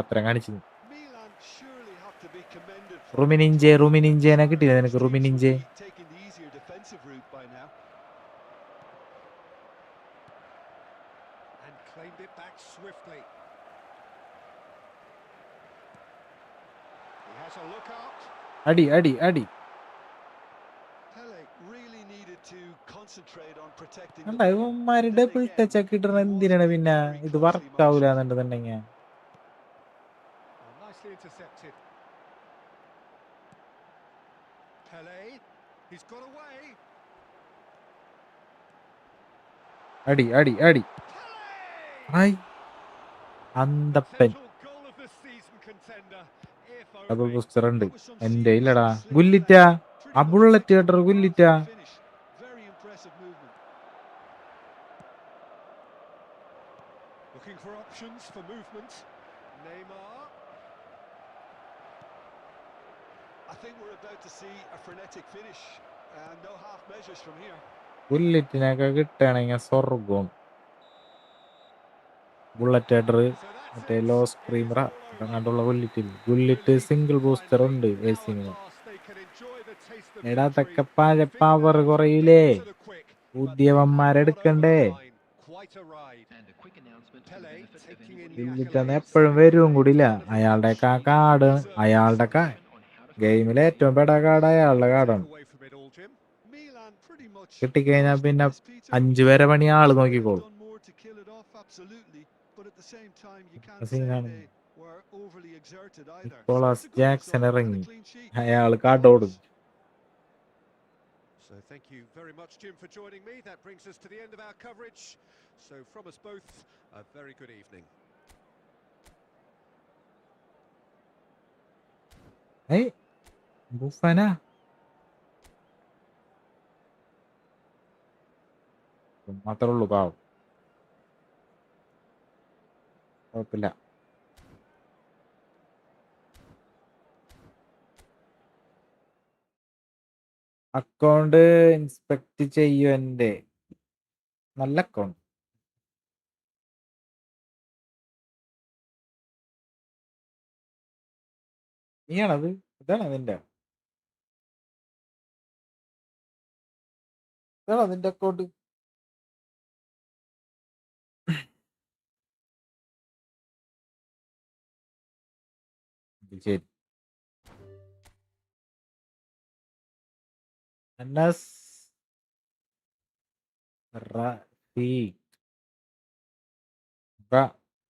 Speaker 1: അത്രയും കാണിച്ചു.
Speaker 3: Milan surely have to be commended for
Speaker 1: റുമിനിഞ്ചേനെ കിട്ടിയത് നിനക്ക്?
Speaker 3: teams would
Speaker 1: റുമിനിഞ്ചെ
Speaker 3: be taking the easier defensive route by now.
Speaker 2: And claimed it back swiftly. He has a look out.
Speaker 1: അടി അടി അടി.
Speaker 3: Pele really needed to concentrate on protecting the
Speaker 1: കണ്ട
Speaker 3: ball.
Speaker 1: ഇവന്മാര്
Speaker 3: Then
Speaker 1: double
Speaker 3: again,
Speaker 1: touch ഒക്കെ ഇടണ
Speaker 3: he was
Speaker 1: എന്തിനാണ്?
Speaker 3: being
Speaker 1: പിന്നെ
Speaker 3: very
Speaker 1: ഇത്
Speaker 3: closely
Speaker 1: വർക്ക് ആവൂല
Speaker 3: monitored.
Speaker 1: എന്നുണ്ടെന്നുണ്ടെങ്കിൽ
Speaker 2: Well, nicely intercepted. Pele, he's got away.
Speaker 1: അടി അടി അടി.
Speaker 2: Pele!
Speaker 1: Hi Anthappan.
Speaker 2: Potential goal of the season contender. If
Speaker 1: double
Speaker 2: only.
Speaker 1: Booster ഉണ്ട്
Speaker 3: That was some
Speaker 1: എന്റെ
Speaker 3: seriously
Speaker 1: ഇല്ലടാ.
Speaker 3: slick
Speaker 1: ഗുല്ലിറ്റ
Speaker 3: play. Pretty
Speaker 1: ആ
Speaker 3: much
Speaker 1: bullet
Speaker 3: flicked
Speaker 1: കേട്ടർ
Speaker 3: it well
Speaker 1: ഗുല്ലിറ്റ.
Speaker 3: for the finish. Very impressive movement.
Speaker 2: Looking for options for movement. Neymar.
Speaker 3: I think we're about to see a frenetic finish. No half measures from here.
Speaker 1: ബുള്ളറ്റിനൊക്കെ കിട്ടുകയാണെങ്കിൽ സ്വർഗം. Bullet header
Speaker 2: So that's
Speaker 1: മറ്റേ
Speaker 2: it.
Speaker 1: ലോ
Speaker 2: It is
Speaker 1: സ്ക്രീമറ
Speaker 2: all over.
Speaker 1: അങ്ങോട്ടുള്ള ബുള്ളറ്റിൽ
Speaker 2: Good
Speaker 1: bullet
Speaker 2: relief,
Speaker 1: single booster
Speaker 2: finally.
Speaker 1: ഉണ്ട്
Speaker 2: Now at
Speaker 1: AC-ന്.
Speaker 2: last they can enjoy the taste of
Speaker 1: എടാ
Speaker 2: victory.
Speaker 1: തക്കെ
Speaker 2: Figured
Speaker 1: പവർ
Speaker 2: out
Speaker 1: കുറയില്ലേ?
Speaker 2: bit to the quick, but they have got over
Speaker 1: പുതിയവന്മാരെടുക്കണ്ടേ?
Speaker 2: the line. Quite a ride.
Speaker 4: And a quick announcement for the
Speaker 2: Pele
Speaker 4: benefit of
Speaker 2: taking in
Speaker 4: anyone
Speaker 2: the
Speaker 1: ബുള്ളിറ്റന്ന്
Speaker 2: accolades.
Speaker 1: എപ്പോഴും വരും
Speaker 2: Named
Speaker 1: കൂടിയില്ല.
Speaker 2: man of the
Speaker 1: അയാളുടെ
Speaker 2: match.
Speaker 1: Card
Speaker 2: Well deserved
Speaker 1: അയാളുടെ
Speaker 2: this one.
Speaker 4: on how to
Speaker 1: ഗെയിമിലെ ഏറ്റവും ബെഡ card അയാളുടെ
Speaker 2: Take
Speaker 1: കാർഡാണ്.
Speaker 2: away from it all, Jim.
Speaker 3: Milan pretty much
Speaker 1: കിട്ടിക്കഴിഞ്ഞാൽ
Speaker 3: closed the
Speaker 1: പിന്നെ
Speaker 3: list, Peter.
Speaker 1: 5 വരെ പണി ആള്
Speaker 3: Could have
Speaker 1: നോക്കിക്കോളും.
Speaker 3: done more to kill it off, absolutely. But at the same time, you can't say
Speaker 1: സീനാണ്.
Speaker 3: they were overly exerted either. So
Speaker 1: Nicolas
Speaker 3: it's a good
Speaker 1: Jackson
Speaker 3: result and a
Speaker 1: ഇറങ്ങി.
Speaker 3: clean sheet.
Speaker 1: അയാൾ card ഓടും.
Speaker 2: So thank you very much, Jim, for joining me. That brings us to the end of our coverage. So from us both, a very good evening.
Speaker 1: ഏയ് ബുഫന മാത്രേ ഉള്ളൂ പാവം. കുഴപ്പമില്ല. Account inspect ചെയ്യൂ. എൻ്റെ നല്ല അക്കൗണ്ട്. നീയാണത്? ഇതാണ് നിന്റെ അക്കൗണ്ട്? ശരി. അനസ് റഫീഖ്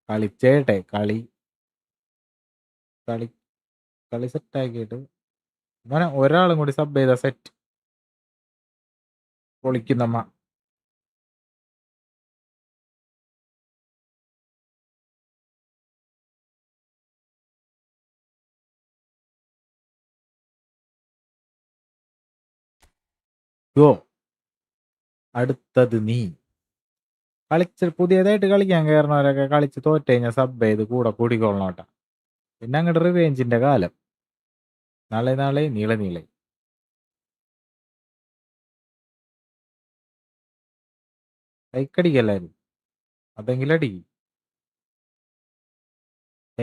Speaker 1: കളിച്ചേട്ടെ. കളി കളി കളി സെറ്റാക്കിയിട്ട് മോനെ ഒരാളും കൂടി സബ് ചെയ്ത സെറ്റ് പൊളിക്കുന്നമ്മ. ഗോ. അടുത്തത് നീ. കളിച്ച് പുതിയതായിട്ട് കളിക്കാൻ കയറുന്നവരൊക്കെ കളിച്ച് തോറ്റ് കഴിഞ്ഞാൽ സബ് ചെയ്ത് കൂടെ കൂടിക്കൊള്ളണോട്ടാ. പിന്നെ അങ്ങോട്ട് റിവേഞ്ചിന്റെ കാലം. നാളെ നാളെ നീളെ നീളെ. ലൈക്കടിക്കല്ലാരും. അതെങ്കിലും അടി.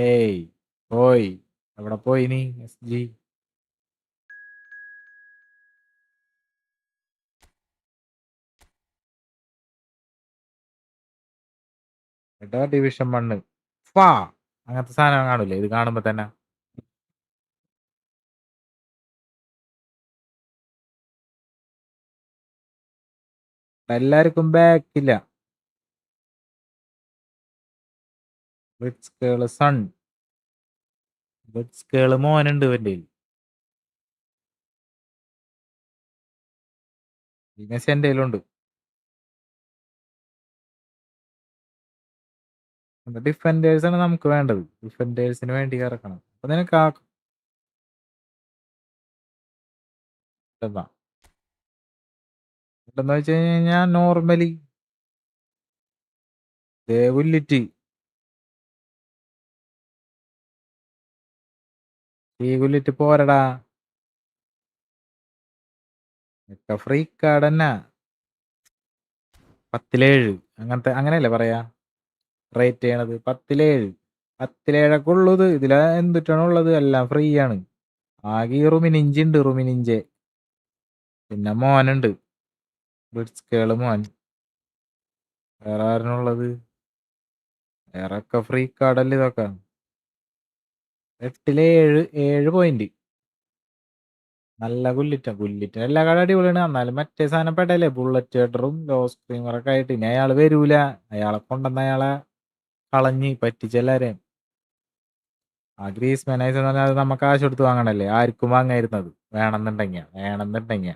Speaker 1: ഏയ് പോയി. എവിടെ പോയി നീ SG? എടാ ഡിവിഷൻ 1 ഫാ അങ്ങനത്തെ സാധനം കാണൂലേ ഇത് കാണുമ്പോ തന്നെ. എല്ലാവർക്കും ബാക്കില്ല. ബ്രിഡ്സ്കേള് സൺ ബ്രിഡ്സ്കേള് മോനുണ്ട് ഇവന്റെ മെസ്സി എന്റെ കയ്യിലുണ്ട്. ഡിഫൻഡേഴ്സ് ആണ് നമുക്ക് വേണ്ടത്. ഡിഫൻഡേഴ്സിന് വേണ്ടി ഇറക്കണം. അപ്പൊ നിനക്ക് എന്താന്ന് വെച്ച് കഴിഞ്ഞാൽ നോർമലി പുല്ലിറ്റ് ഈ പുല്ലിറ്റ് പോരടാ. ഫ്രീ കാർഡ് തന്നെ 10-7 അങ്ങനത്തെ അങ്ങനെയല്ലേ പറയാ റേറ്റ് ചെയ്യണത്. 10-7 ഉള്ളത്. ഇതിലാ എന്തിട്ടാണ് ഉള്ളത്? എല്ലാം ഫ്രീ ആണ്. ആകെ ഈ റുമിനിഞ്ച് ഉണ്ട്. റുമിനിഞ്ച് പിന്നെ മോനുണ്ട് ബ്രിഡ്സ്കേള് മോൻ. വേറെ ആരനുള്ളത്? വേറൊക്കെ ഫ്രീ കാർഡല്ലേ ഇതൊക്കെ. 8-7 പോയിന്റ്. നല്ല ഗുല്ലിറ്റിന് എല്ലാ കാർഡ് അടിപൊളിയാണ്. എന്നാലും മറ്റേ സാധനം പെടല്ലേ ബുള്ളറ്റ് ഹെഡറും ലോ സ്ക്രീമറൊക്കെ ആയിട്ട്. ഇനി അയാള് വരൂല. അയാളെ കൊണ്ടുവന്ന അയാളെ കളഞ്ഞ് പറ്റിച്ചെല്ലാരെയും. ആ ഗ്രീസ്മാനൈസ് എന്ന് പറഞ്ഞാൽ അത് നമുക്ക് കാശ് കൊടുത്ത് വാങ്ങണല്ലേ. ആർക്കും വാങ്ങായിരുന്നത് വേണമെന്നുണ്ടെങ്കിൽ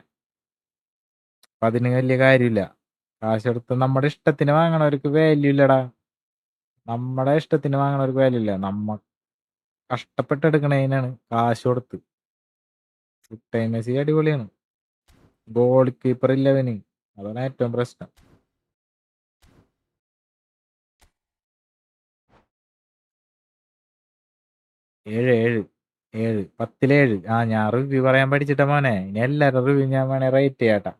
Speaker 1: അപ്പൊ അതിന് വലിയ കാര്യമില്ല. കാശ് കൊടുത്ത് നമ്മുടെ ഇഷ്ടത്തിന് വാങ്ങണവർക്ക് വാല്യൂ ഇല്ലടാ. നമ്മുടെ ഇഷ്ടത്തിന് വാങ്ങണവർക്ക് വാല്യൂ ഇല്ല. നമ്മ കഷ്ടപ്പെട്ടെടുക്കണതിനാണ് കാശ് കൊടുത്ത്. മെസ്സി അടിപൊളിയാണ്. ഗോൾ കീപ്പർ ഇല്ലവന്. അതാണ് ഏറ്റവും പ്രശ്നം. 10-7 ഞാൻ റിവ്യൂ പറയാൻ പഠിച്ചിട്ട മോനെ. ഇനി എല്ലാവരും റിവ്യൂ ഞാൻ വേണേ റേറ്റ് ചെയ്യാട്ടാ.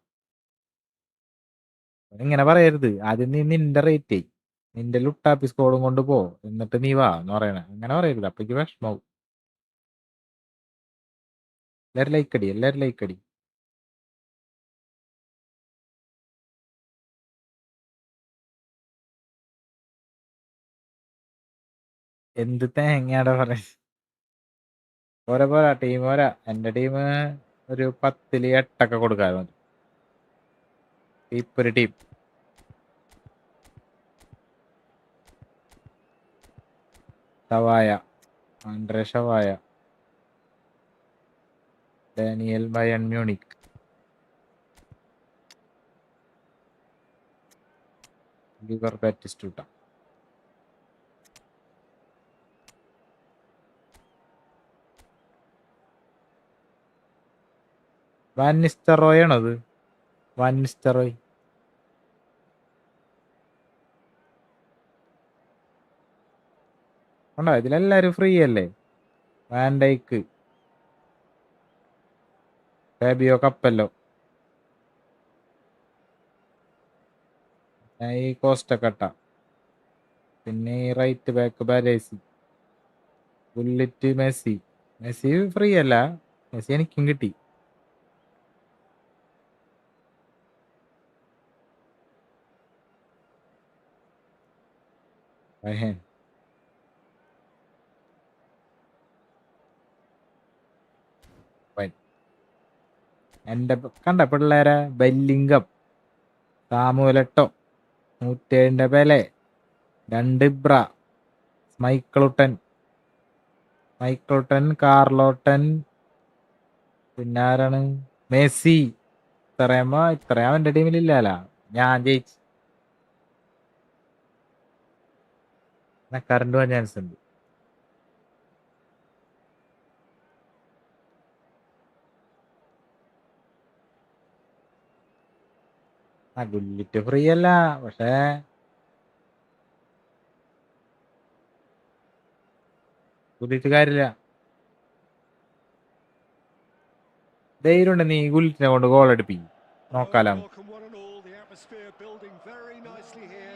Speaker 1: ഇങ്ങനെ പറയരുത്. ആദ്യം നീ നിന്റെ റേറ്റ് ചെയ്. നിന്റെ ലുട്ടാപ്പി സ്കോഡും കൊണ്ട് പോ, എന്നിട്ട് നീ വാ എന്ന് പറയണേ. അങ്ങനെ പറയരുത്. അപ്പക്ക് വിഷമാവും. എല്ലാരും ലൈക്ക് അടി. എന്ത് തേങ്ങയാടാ പറയാ. പോരാ ടീം പോരാ. എന്റെ ടീം ഒരു 10-8 കൊടുക്കാതെ മതി. ഒരു ടീം ആൻഡ്രേ ഷവായ, ഡാനിയൽ ബയൺ മ്യൂണിക്, ലിവർ ബാറ്റിസ്റ്റൂട്ട, വാൻ നിസ്റ്ററോയ് ആണത്. വാൻ നിസ്റ്ററോയ് ഉണ്ടോ? ഇതിലെല്ലാരും ഫ്രീ അല്ലേ. വാൻഡൈക്ക്, ഫാബിയോ കപ്പല്ലോ, ഈ കോസ്റ്റക്കട്ട, പിന്നെ ഈ റൈറ്റ് ബാക്ക് ബാലേസി, ബുള്ളിറ്റ് മെസ്സി ഫ്രീ അല്ല. മെസ്സി എനിക്കും കിട്ടി. എന്റെ കണ്ട പിള്ളേരെ ബെല്ലിംഗം, സാമുവലട്ടോ, 107 പെലെ, 2 ഇബ്ര, മൈക്കിളുട്ടൻ, കാർലോട്ടൻ, പിന്നെ ആരാണ്? മെസ്സി. ഇത്രയും അവന്റെ ടീമിലില്ലാല. ഞാൻ ജയിച്ചു. കറണ്ട് പോകാൻ ചാൻസ് ഉണ്ട്. ഗുല്ലിറ്റ് ഫ്രീ അല്ല, പക്ഷേ ഗുല്ലിറ്റ് കാര്യമില്ല. ധൈര്യമുണ്ട് നീ ഗുല്ലിറ്റിനെ കൊണ്ട് ഗോൾ അടുപ്പിക്കും. നോക്കാലോ.
Speaker 2: The atmosphere building very nicely here.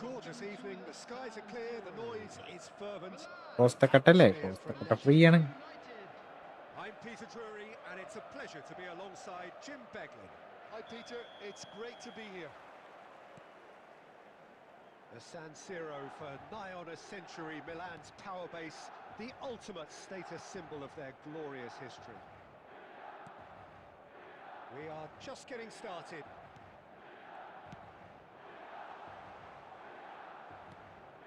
Speaker 2: Gorgeous evening. The sky skies are clear, the noise is fervent.
Speaker 1: കോസ്റ്റക്കട്ടല്ലേ?
Speaker 2: Atmosphere for
Speaker 1: Costacurta free
Speaker 2: electric.
Speaker 1: ആണ്.
Speaker 2: I'm Peter Drury, and it's a pleasure to be alongside Jim Beglin.
Speaker 3: Hi, Peter. It's great to be here.
Speaker 2: The San Siro for nigh on a century, Milan's power base, the ultimate status symbol of their glorious history. We are just getting started.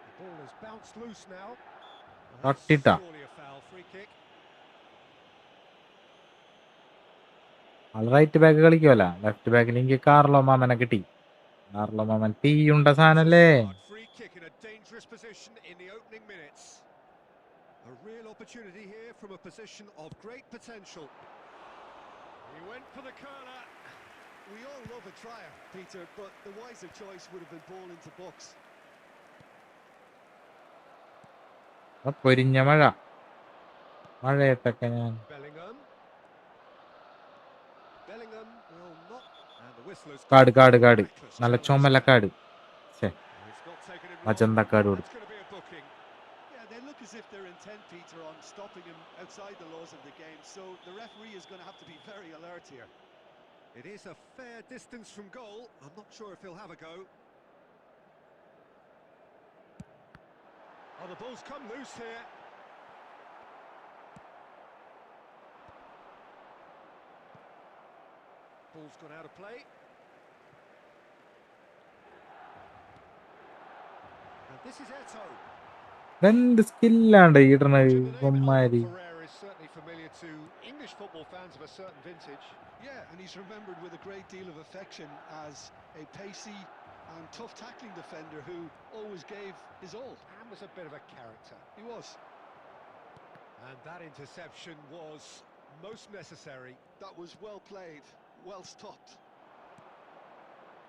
Speaker 2: The ball has bounced loose now. That's
Speaker 1: തട്ടിട്ടാ.
Speaker 2: surely a foul, free kick.
Speaker 1: ആള് right back കളിക്കുമല്ല. Left ബാക്കിൽ എനിക്ക് Carlo മാമനെ കിട്ടി. Carlo മാമൻ തീയുണ്ട സാധനല്ലേ?
Speaker 2: Free kick in a dangerous position in the opening minutes. A real opportunity here from a position of great potential. He went for the curler.
Speaker 3: We all love a trier, Peter, but the wiser choice would have been ball into box.
Speaker 1: പൊരിഞ്ഞ മഴ. മഴയത്തൊക്കെ ഞാൻ
Speaker 2: Bellingham will not, and the whistle has
Speaker 1: കാട്
Speaker 2: gone
Speaker 1: കാട്
Speaker 2: for a
Speaker 1: കാട്
Speaker 2: reckless
Speaker 1: നല്ല
Speaker 2: challenge
Speaker 1: ചുമല
Speaker 2: there.
Speaker 1: കാട്.
Speaker 2: It's not taken him
Speaker 1: മജന്തക്കാട്
Speaker 2: long.
Speaker 1: കൊടുത്തു.
Speaker 2: That's going to be a booking.
Speaker 3: Yeah, they look as if they're intent, Peter, on stopping him outside the laws of the game, so the referee is going to have to be very alert here.
Speaker 2: It is a fair distance from goal. I'm not sure if he'll have a go. Oh, the ball's come loose here. Ball's gone out of play. And this is Eto.
Speaker 1: എന്ത് സ്കില്ലാണ്ട് ഇടണത്
Speaker 2: The name
Speaker 1: ഇവന്മാര്.
Speaker 2: Albert Ferrer is certainly familiar to English football fans of a certain vintage.
Speaker 3: Yeah, and he's remembered with a great deal of affection as a pacey and tough tackling defender who always gave his all.
Speaker 2: And was a bit of a character.
Speaker 3: He was.
Speaker 2: And that interception was most necessary.
Speaker 3: That was well played, well stopped.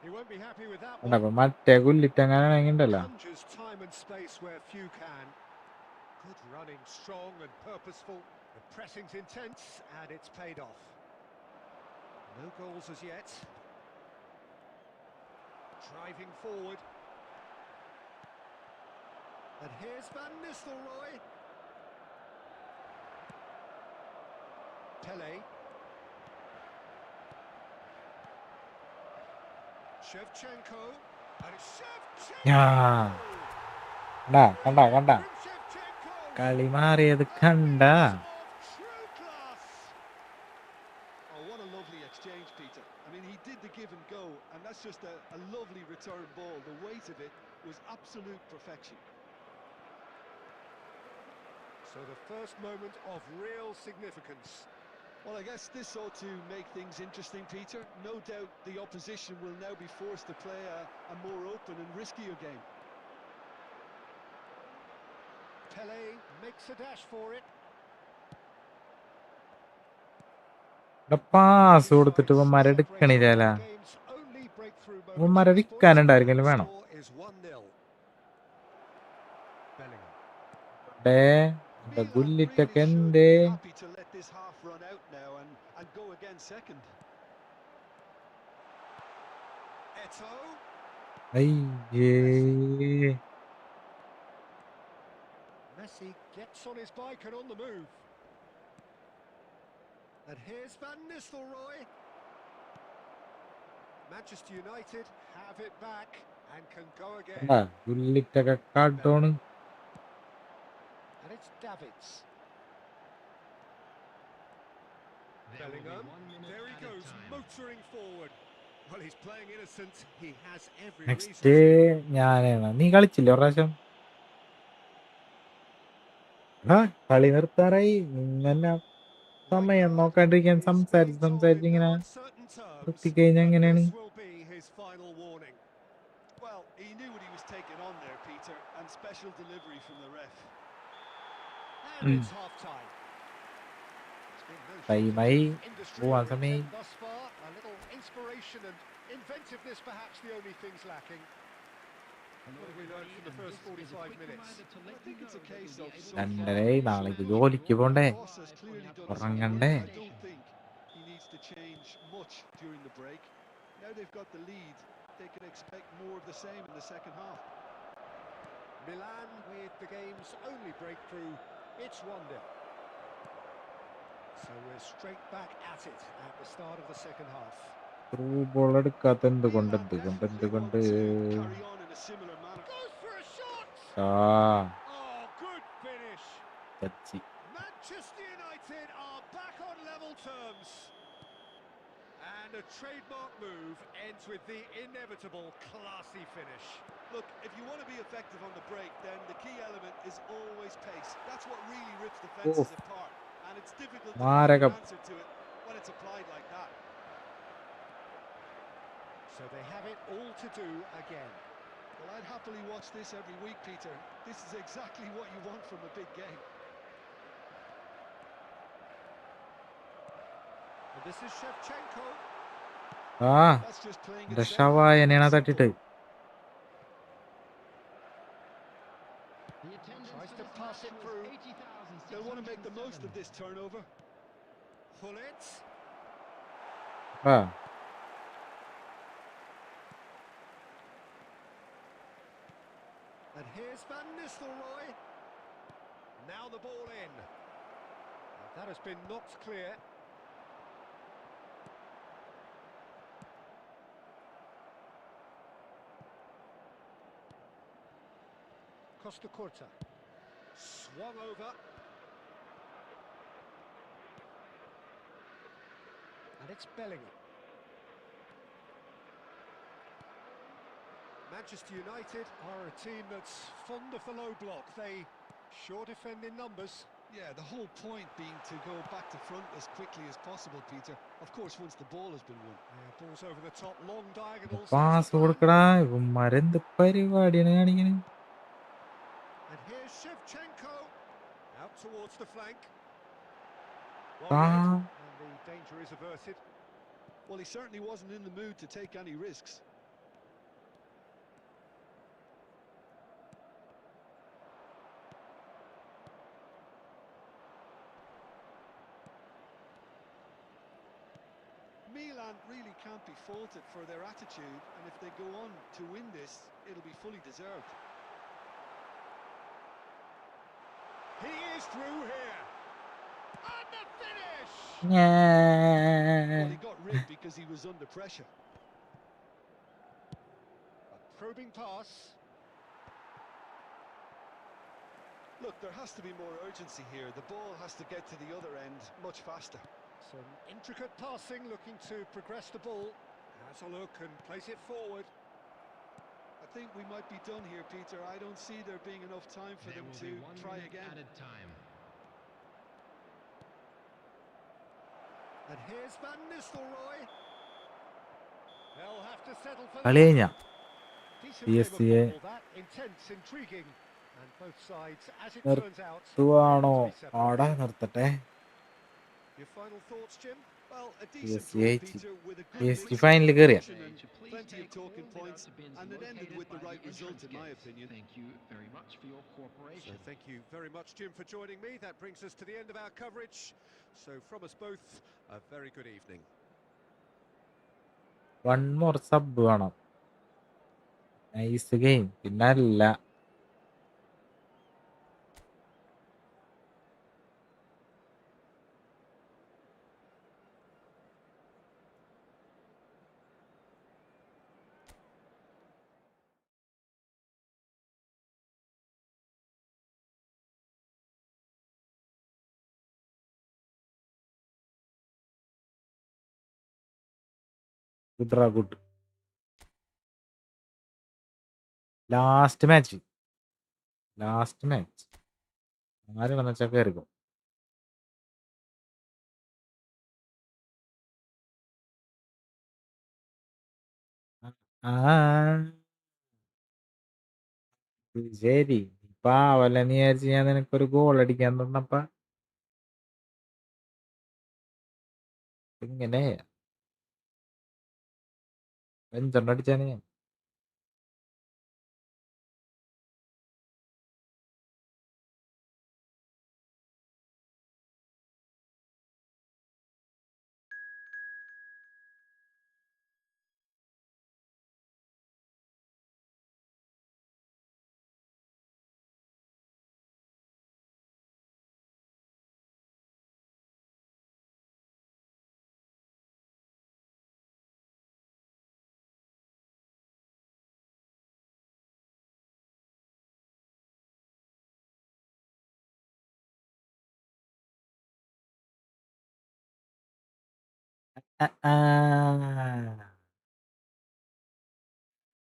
Speaker 2: He won't be happy with that
Speaker 1: അപ്പൊ
Speaker 2: one.
Speaker 1: മറ്റേ കുല്ലിട്ടങ്ങനെയാണെങ്കിണ്ടല്ലോ.
Speaker 2: Conjures time and space where few can. Good running, strong and purposeful. The pressing's intense and it's paid off. No goals as yet. Driving forward. And here's Van Nistelrooy. Pele. Shevchenko. And it's Shevchenko!
Speaker 1: Yeah. കണ്ടാ കണ്ടാ കണ്ടാ
Speaker 2: From Shevchenko!
Speaker 1: കളി മാറിയത് കണ്ട.
Speaker 2: Of true class!
Speaker 3: Oh, what a lovely exchange, Peter. I mean, he did the give and go, and that's just a lovely return ball. The weight of it was absolute perfection.
Speaker 2: So the first moment of real significance.
Speaker 3: Well, I guess this ought to make things interesting, Peter. No doubt the opposition will now be forced to play a more open and riskier game.
Speaker 2: Pele makes a dash for it.
Speaker 1: Pass കൊടുത്തിട്ട് ഇവന്മാരെ എടുക്കണില്ല.
Speaker 2: Game's only breakthrough moment
Speaker 1: ഇവന്മാരെ
Speaker 2: in sports.
Speaker 1: വിൽക്കാനുണ്ടായിരിക്കും വേണം.
Speaker 2: Score is 1-0. Bellingham.
Speaker 1: എന്റെ
Speaker 3: Milan
Speaker 1: ഗുല്ലിറ്റൊക്കെ
Speaker 3: really should
Speaker 1: എന്തേ.
Speaker 3: be happy to let this half run out now and go again second.
Speaker 2: Eto.
Speaker 1: അയ്യേ.
Speaker 2: Messi gets on his bike and on the move. And here's Van Nistelrooy. Manchester United have it back and can go again.
Speaker 1: ഗുല്ലിറ്റൊക്കെ കാട്ടോണ്.
Speaker 2: And it's Davids. Bellingham. There he goes, motoring forward. Well, he's playing innocent. He has every
Speaker 1: next
Speaker 2: reason.
Speaker 1: ഞാനാണ്. നീ കളിച്ചില്ലേ ഒരു പ്രാവശ്യം? കളി നിർത്താറായി. ഇങ്ങനെ സമയം നോക്കാണ്ടിരിക്കാൻ സംസാരിച്ച് ഇങ്ങനെ നിർത്തിക്കഴിഞ്ഞാൽ എങ്ങനെയാണ്?
Speaker 3: Well, he knew what he was taking on there, Peter, and special delivery from the ref.
Speaker 2: And it's half time.
Speaker 1: ടൈമായി പോവാൻ സമയം.
Speaker 2: Thus far, a little inspiration and inventiveness, perhaps the only things lacking. What have we learned from the first 45 minutes?
Speaker 3: I think it's a case of
Speaker 1: രണ്ടരേ നാളേക്ക് ജോലിക്ക് പോണ്ടേ,
Speaker 3: Ross has clearly done his
Speaker 1: ഉറങ്ങണ്ടേ.
Speaker 3: I don't think he needs to change much during the break. Now they've got the lead, they can expect more of the same in the second half.
Speaker 2: Milan with the game's only breakthrough. It's 1-0. So we're straight back at it at the start of the second half.
Speaker 1: Through ball എടുക്കാത്ത എന്തുകൊണ്ട്
Speaker 3: Milan definitely want to carry on in a similar manner.
Speaker 2: Goes for a shot!
Speaker 1: ആ
Speaker 2: Oh, good finish.
Speaker 1: Touch.
Speaker 2: Manchester United are back on level terms. And a trademark move ends with the inevitable classy finish.
Speaker 3: Look, if you want to be effective on the break, then the key element is always pace. That's what really rips defences
Speaker 1: Oof.
Speaker 3: apart. And it's difficult to find
Speaker 1: മാരകം.
Speaker 3: an answer to it when it's applied like that.
Speaker 2: So they have it all to do again.
Speaker 3: Well, I'd happily watch this every week, Peter. This is exactly what you want from a big game.
Speaker 2: And this is Shevchenko.
Speaker 1: ആ
Speaker 3: That's just playing it
Speaker 1: എന്റെ
Speaker 3: safe.
Speaker 1: ഷവായനെയാണ്
Speaker 3: Simple.
Speaker 1: തട്ടിട്ട്.
Speaker 4: The attendance
Speaker 2: Tries
Speaker 4: for
Speaker 2: to
Speaker 4: this
Speaker 2: pass
Speaker 4: match
Speaker 2: it
Speaker 4: was
Speaker 2: through.
Speaker 4: 80,607.
Speaker 3: They'll want to make the most of this turnover.
Speaker 2: Pullet.
Speaker 1: ആ
Speaker 2: And here's Van Nistelrooy. Now the ball in. And that has been knocked clear. Costa Curta. Swung over. And it's Bellingham. Manchester United are a team that's fond of the low block. They sure defend in numbers.
Speaker 3: Yeah, the whole point being to go back to front as quickly as possible, Peter. Of course, once the ball has been won.
Speaker 2: Yeah, balls over the top, long diagonals.
Speaker 1: Pass കൊടുക്കടാ. ഇവന്മാരെന്ത് പരിപാടിയാണ് കാണിക്കുന്നത്?
Speaker 2: And here's Shevchenko. Out towards the flank.
Speaker 1: ആ
Speaker 2: Well read, and the danger is averted.
Speaker 3: Well, he certainly wasn't in the mood to take any risks. Milan really can't be faulted for their attitude, and if they go on to win this, it'll be fully deserved.
Speaker 2: He is through here. And the finish!
Speaker 3: Well, he
Speaker 1: ഞാ
Speaker 3: got rid because he was under pressure.
Speaker 2: A probing pass.
Speaker 3: Look, there has to be more urgency here. The ball has to get to the other end much faster.
Speaker 2: Some intricate passing, looking to progress the ball. Has a look and plays it forward.
Speaker 3: I think we might be done here, Peter. I don't see there being enough time for
Speaker 4: There
Speaker 3: them
Speaker 4: will
Speaker 3: to
Speaker 4: be 1
Speaker 3: try
Speaker 4: minute
Speaker 3: again.
Speaker 4: added time.
Speaker 2: And here's Van Nistelrooy. They'll have to settle for
Speaker 1: കളി കഴിഞ്ഞ
Speaker 2: decent
Speaker 1: PSG
Speaker 2: game of football, that intense, intriguing, and both sides, as it turns out,
Speaker 1: നിർത്തുവാണോ?
Speaker 2: able to be separate.
Speaker 1: ആടാ നിർത്തട്ടെ.
Speaker 2: Your final thoughts, Jim?
Speaker 3: Well, a decent
Speaker 1: PSG
Speaker 3: draw,
Speaker 1: ജയിച്ച്.
Speaker 3: Peter, with a good
Speaker 1: PSG
Speaker 3: mix of
Speaker 1: ഫൈനലിൽ കയറിയ.
Speaker 3: action and plenty of talking points, and it ended with the right result, in my opinion.
Speaker 4: Thank you very much for your
Speaker 2: So
Speaker 4: cooperation.
Speaker 2: thank you very much, Jim, for joining me. That brings us to the end of our coverage. So from us both, a very good evening.
Speaker 1: One more sub വേണം. Nice game. പിന്നല്ല ഗുഡ്രാ good. Last match ആര് വന്ന വെച്ചാൽ കയറിക്കോ. ആ ശരി. പാവല്ല നീ വിചാരിച്ച് ഞാൻ നിനക്കൊരു ഗോൾ അടിക്കാൻ തന്നപ്പ ഇങ്ങനെ 5 അടിച്ചാണ് ഞാൻ.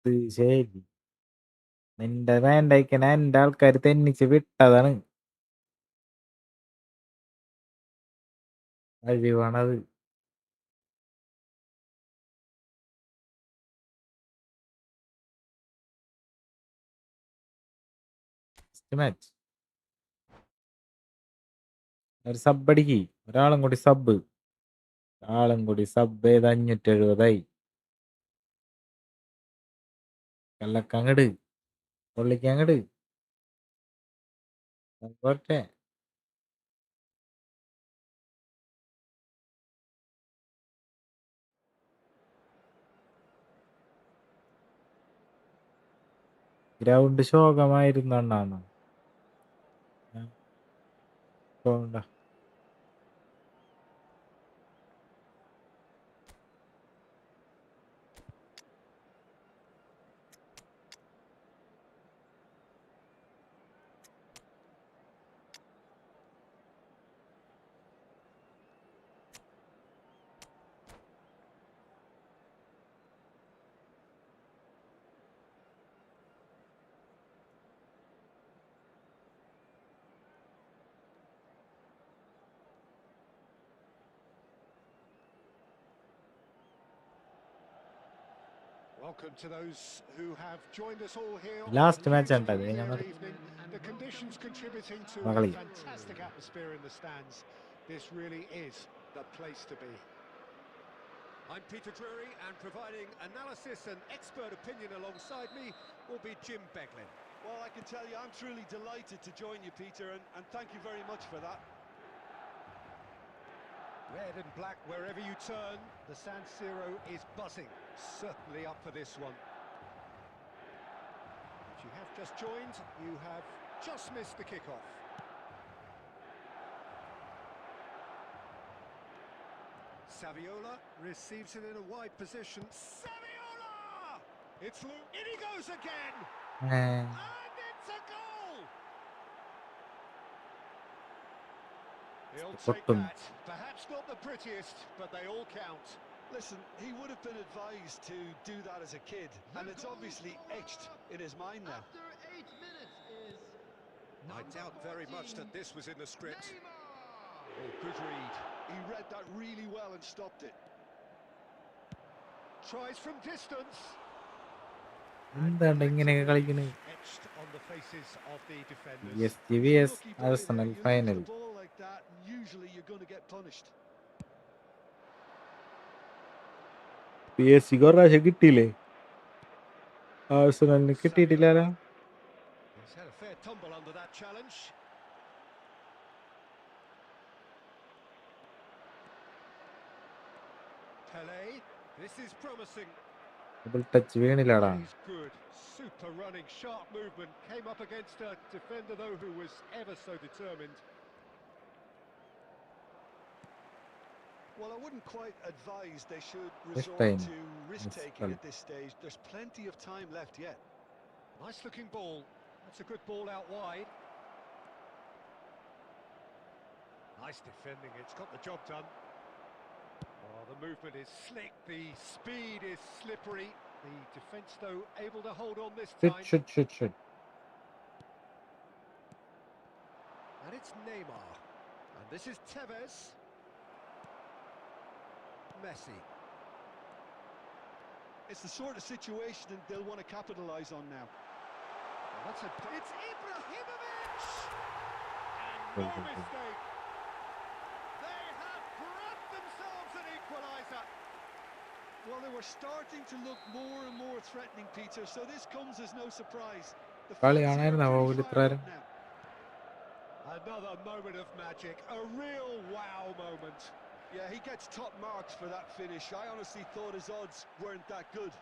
Speaker 1: ഇത് ശരി. നിന്റെ വേണ്ടയ്ക്ക് ഞാൻ എൻ്റെ ആൾക്കാർ തെന്നിച്ച് വിട്ടതാണ്. കഴിവാണത്. മാച്ച് ഒരു സബ് അടിക്ക്. ഒരാളും കൂടി സബ് ചെയ്ത് 570. കല്ലക്കങ്ങട് പൊള്ളിക്കങ്ങട് പോട്ടെ. ഗ്രൗണ്ട് ശോകമായിരുന്നു അണ്ണാന്ന്. പോണ്ട.
Speaker 2: Welcome to those who have joined us all here on
Speaker 1: Last
Speaker 2: a
Speaker 1: match
Speaker 2: beautiful
Speaker 1: and
Speaker 2: New Year
Speaker 1: that.
Speaker 2: evening. The conditions contributing to a
Speaker 1: Magali.
Speaker 2: fantastic atmosphere in the stands. This really is the place to be. I'm Peter Drury, and providing analysis and expert opinion alongside me will be Jim Beglin.
Speaker 3: Well, I can tell you, I'm truly delighted to join you, Peter, and thank you very much for that.
Speaker 2: Red and black wherever you turn, the San Siro is buzzing. Certainly up for this one. If you have just joined, you have just missed the kickoff. Saviola receives it in a wide position. Saviola! It's loose. In he goes again! And it's a goal! He'll take that. Perhaps not the prettiest, but they all count.
Speaker 3: Listen, he would have been advised to do that as a kid, and it's obviously etched in his mind now.
Speaker 4: After 8 minutes is
Speaker 2: I doubt very much that this was in the script.
Speaker 3: Oh, good read. He read that really well and stopped it.
Speaker 2: Tries from distance.
Speaker 1: എന്താണ് ഇങ്ങനെയൊക്കെ കളിക്കുന്നത്?
Speaker 2: Etched on the faces of the defenders.
Speaker 1: VS
Speaker 3: Lucky boy
Speaker 1: Arsenal
Speaker 3: there. You
Speaker 1: final.
Speaker 3: lose the ball like that, and usually you're going to get punished.
Speaker 1: PSG ഒരു പ്രാവശ്യം കിട്ടിയില്ലേ? ആഴ്സണലിന് കിട്ടിയിട്ടില്ലല്ലോ.
Speaker 2: He's had a fair tumble under that challenge. Pele, this is promising.
Speaker 1: Double touch വീണില്ലാടാ.
Speaker 2: He's good. Super running, sharp movement. Came up against a defender though who was ever so determined.
Speaker 3: Well, I wouldn't quite advise they should
Speaker 1: This
Speaker 3: resort
Speaker 1: time,
Speaker 3: to risk-taking
Speaker 1: well.
Speaker 3: at this stage. There's plenty of time left yet.
Speaker 2: Nice looking ball. That's a good ball out wide. Nice defending. It's got the job done. Oh, the movement is slick. The speed is slippery. The defence, though, able to hold on this time.
Speaker 1: Shoot.
Speaker 2: And it's Neymar. And this is Tevez. Messi.
Speaker 3: It's the sort of situation that they'll want to capitalise on now.
Speaker 2: Oh, it's Ibrahimovic! And no mistake. They have grabbed themselves an equaliser.
Speaker 3: Well, they were starting to look more and more threatening, Peter, so this comes as no surprise. The
Speaker 1: കളി
Speaker 3: fans here
Speaker 1: കാണായിരുന്നോ
Speaker 3: are pretty
Speaker 1: ഇത്ര
Speaker 3: fired
Speaker 1: നേരം?
Speaker 3: up now.
Speaker 2: Another moment of magic, a real wow moment.
Speaker 3: Yeah, he gets top marks for that finish. I honestly thought his odds weren't that good.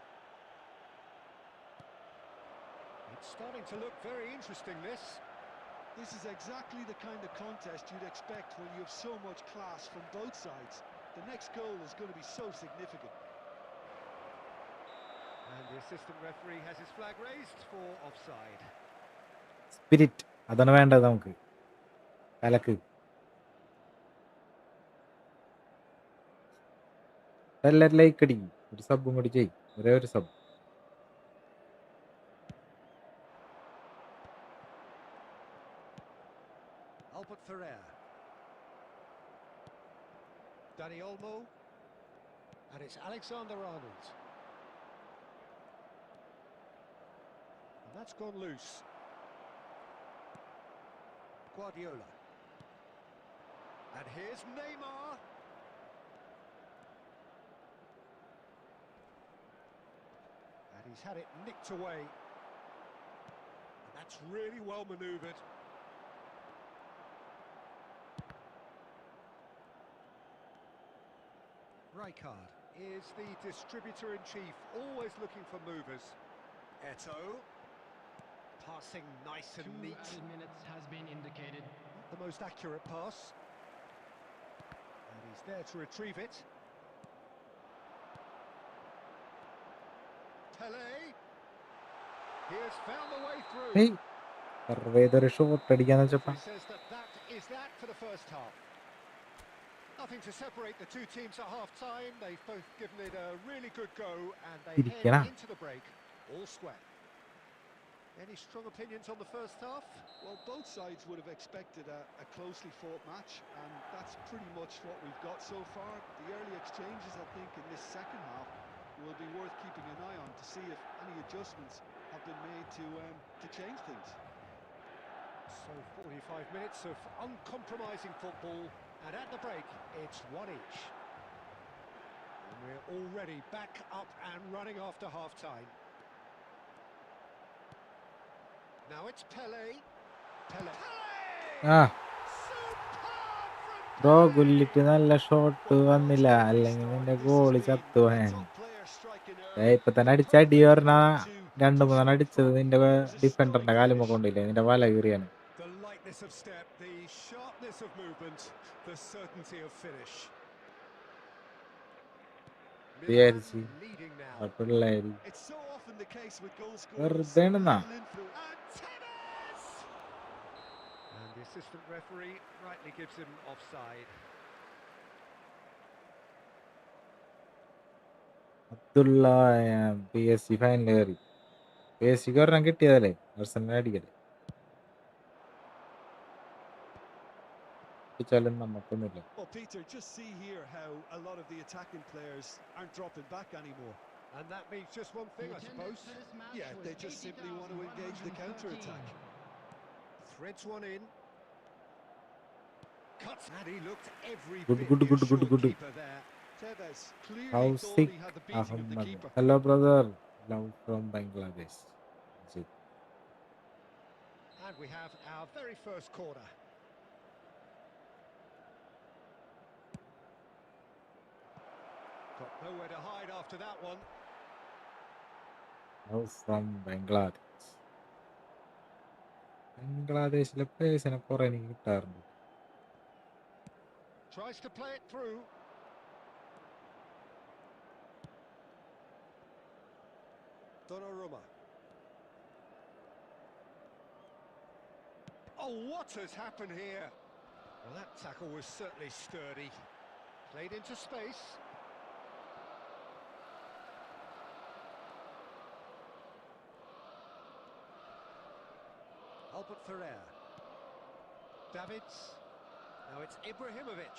Speaker 2: It's starting to look very interesting, this.
Speaker 3: This is exactly the kind of contest you'd expect when you have so much class from both sides. The next goal is going to be so significant.
Speaker 2: And the assistant referee has his flag raised for offside.
Speaker 1: Spirit അതാണ് വേണ്ടത് നമുക്ക്. കലക്ക്. എല്ലാവരും like അടിക്കും. ഒരു സബും കൂടി ചെയ്യും. ഒരേ ഒരു sub.
Speaker 2: Albert Ferrer. Dani Olmo. And it's Alexander Arnold. And that's gone loose. Guardiola. And here's Neymar. And he's had it nicked away. And that's really well manoeuvred. Rijkaard is the distributor-in-chief, always looking for movers. Eto'o, passing nice and
Speaker 4: 2
Speaker 2: neat.
Speaker 4: added minutes has been indicated.
Speaker 2: Not the most accurate pass. And he's there to retrieve it. Pele. He has found the way through.
Speaker 1: Hey സർവേതൊരു shot അടിക്കാന്ന് വെച്ചപ്പാ.
Speaker 2: He says that is that for the first half. Nothing to separate the two teams at half-time. They've both given it a really good go, and they
Speaker 1: ഇരിക്കണ.
Speaker 2: head into the break all square. Any strong opinions on the first half?
Speaker 3: Well, both sides would have expected a closely fought match, and that's pretty much what we've got so far. The early exchanges, I think, in this second half will be worth keeping an eye on to see if any adjustments have been made to change things.
Speaker 2: So 45 minutes of uncompromising football, and at the break, it's one each. And we're already back up and running after half-time. Now it's Pele. Pele!
Speaker 1: ആ
Speaker 2: Superb from
Speaker 1: bro ഗുല്ലിക്ക് നല്ല shot വന്നില്ല, അല്ലെങ്കിൽ നിന്റെ goalie ചത്തുപോയാൻ.
Speaker 2: top player striking early.
Speaker 1: ഇപ്പൊ തന്നെ അടിച്ച അടി പറഞ്ഞ 2-3 അടിച്ചത് നിന്റെ ഡിഫൻഡറിന്റെ കാലുമ്പോ കൊണ്ടില്ലേ, നിന്റെ വല കീറിയാണ്.
Speaker 2: The lightness of step, the sharpness of movement, the certainty of finish.
Speaker 1: വിചാരിച്ച്
Speaker 2: Milan leading now.
Speaker 1: പിള്ളേര്
Speaker 3: It's so often the case with goal scorers.
Speaker 1: വെറുതെ ആണെന്നാ.
Speaker 2: And Tevez! And the assistant referee rightly gives him offside.
Speaker 1: Abdulla PSG final കയറി. PSG ഒരെണ്ണം കിട്ടിയതല്ലേ, അർസനൽ അടിക്കല്ലേ. അടിച്ചാലും നമുക്കൊന്നുമില്ല.
Speaker 3: Well, Peter, just see here how a lot of the attacking players aren't dropping back anymore.
Speaker 2: And that means just one thing, I suppose.
Speaker 3: Yeah, they just simply want to engage the counter-attack.
Speaker 2: Threads one in. Cuts. And he looked every
Speaker 1: Good,
Speaker 2: bit
Speaker 1: good, good,
Speaker 2: reassured
Speaker 1: good, good.
Speaker 2: keeper there.
Speaker 3: Tevez clearly thought
Speaker 1: Taufik
Speaker 3: he had the beating of the
Speaker 1: Ahmad.
Speaker 3: keeper.
Speaker 1: Hello brother, love from Bangladesh. That's it.
Speaker 2: And we have our very first corner. Got nowhere to hide after that one.
Speaker 1: Love from Bangladesh. ബംഗ്ലാദേശിലെ പ്ലേസിനെ കുറെ എനിക്ക് കിട്ടാറുണ്ട്.
Speaker 2: Tries to play it through. Donnarumma. Oh, what has happened here? Well, that tackle was certainly sturdy. Played into space. Albert Ferrer. Davids. Now it's Ibrahimovic.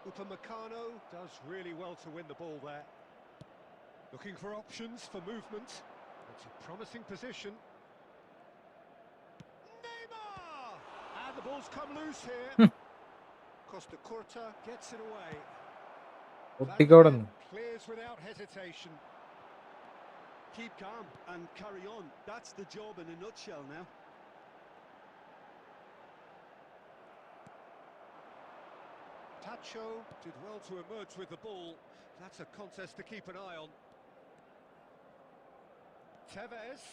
Speaker 2: Upamecano does really well to win the ball there. Looking for options for movement. It's a promising position. Neymar! And the ball's come loose here. Costa Curta gets it away.
Speaker 1: ഒട്ടിക്കോടുന്നു.
Speaker 2: Clears without hesitation.
Speaker 3: Keep calm and carry on. That's the job in a nutshell now.
Speaker 2: Tacho did well to emerge with the ball. That's a contest to keep an eye on. Tevez.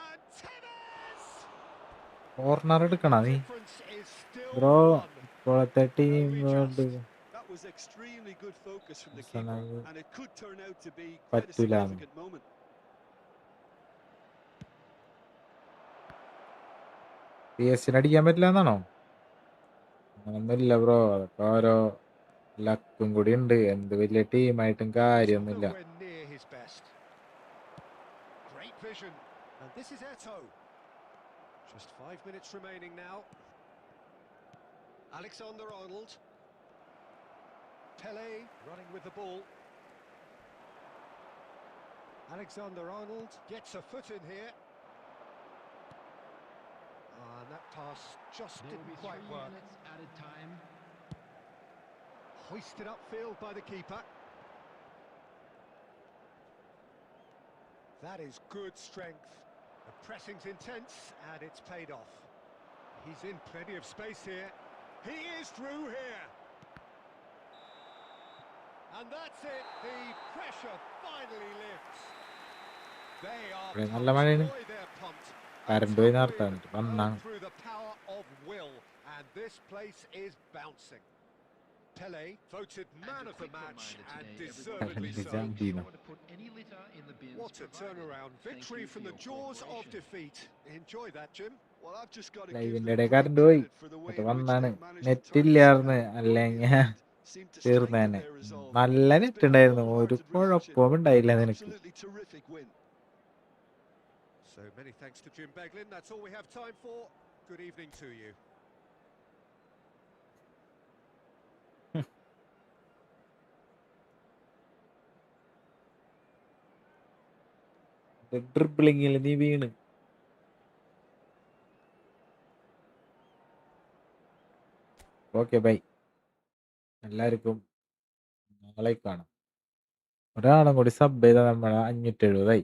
Speaker 2: And Tevez!
Speaker 1: Corner എടുക്കണ നീ
Speaker 2: Difference is still
Speaker 1: bro.
Speaker 2: one.
Speaker 1: ഇപ്പോഴത്തെ team
Speaker 3: That was extremely good focus from the
Speaker 1: Arsenal
Speaker 3: keeper, and it could turn out to be quite a
Speaker 1: പറ്റൂല.
Speaker 3: significant moment.
Speaker 1: PSG അടിക്കാൻ പറ്റില്ല എന്നാണോ? അങ്ങനൊന്നുമില്ല bro, അതൊക്കെ ഓരോ ലക്കും കൂടി ഉണ്ട്. എന്ത് വലിയ ടീമായിട്ടും
Speaker 2: He's
Speaker 1: കാര്യമൊന്നുമില്ല.
Speaker 2: nowhere near his best. Great vision. And this is Eto. Just 5 minutes remaining now. Alexander-Arnold. Pele running with the ball. Alexander-Arnold gets a foot in here. And that pass just
Speaker 4: There will
Speaker 2: didn't
Speaker 4: be
Speaker 2: quite
Speaker 4: 3
Speaker 2: work.
Speaker 4: minutes added time.
Speaker 2: Hoisted upfield by the keeper. That is good strength. The pressing's intense and it's paid off. He's in plenty of space here. He is through here. And that's it. The pressure finally lifts. They are
Speaker 1: ഇവിടെ നല്ല
Speaker 2: pumped.
Speaker 1: മഴയാണ്.
Speaker 2: Boy, they're pumped. A
Speaker 1: current പോയി
Speaker 2: tough
Speaker 1: നേരത്തെ
Speaker 2: win
Speaker 1: വന്നിട്ട്
Speaker 2: earned
Speaker 1: വന്നാണ്.
Speaker 2: through the power of will. And this place is bouncing. Pele voted man of the match and deservedly so.
Speaker 1: Argentina.
Speaker 2: What a turnaround. Victory from the jaws of defeat. Enjoy that, Jim.
Speaker 3: Well, I've just got to
Speaker 1: ലൈവിന്റെ
Speaker 3: give them
Speaker 1: ഇടയിൽ
Speaker 3: great
Speaker 1: current പോയി.
Speaker 3: credit for the way
Speaker 1: എന്നിട്ട്
Speaker 3: in which
Speaker 1: വന്നാണ്.
Speaker 3: they've managed to
Speaker 1: net
Speaker 3: turn this
Speaker 1: ഇല്ലായിരുന്നു.
Speaker 3: around.
Speaker 1: അല്ലെങ്കിൽ
Speaker 3: Seemed to strengthen
Speaker 1: തീർന്നേനെ.
Speaker 3: their resolve.
Speaker 1: നല്ല
Speaker 3: It's
Speaker 1: net
Speaker 3: been a
Speaker 1: ഉണ്ടായിരുന്നു. ഒരു
Speaker 3: wholehearted reaction.
Speaker 1: കുഴപ്പവും ഉണ്ടായില്ല നിനക്ക്.
Speaker 3: Absolutely terrific win.
Speaker 2: So many thanks to Jim Beglin. That's all we have time for. Good evening to you.
Speaker 1: ഡ്രിബ്ലിങ്ങിൽ നീ വീണ്. Okay bye. എല്ലാവർക്കും നാളെ കാണാം. ഒരാളും കൂടി സബ് ചെയ്താൽ നമ്മളെ 570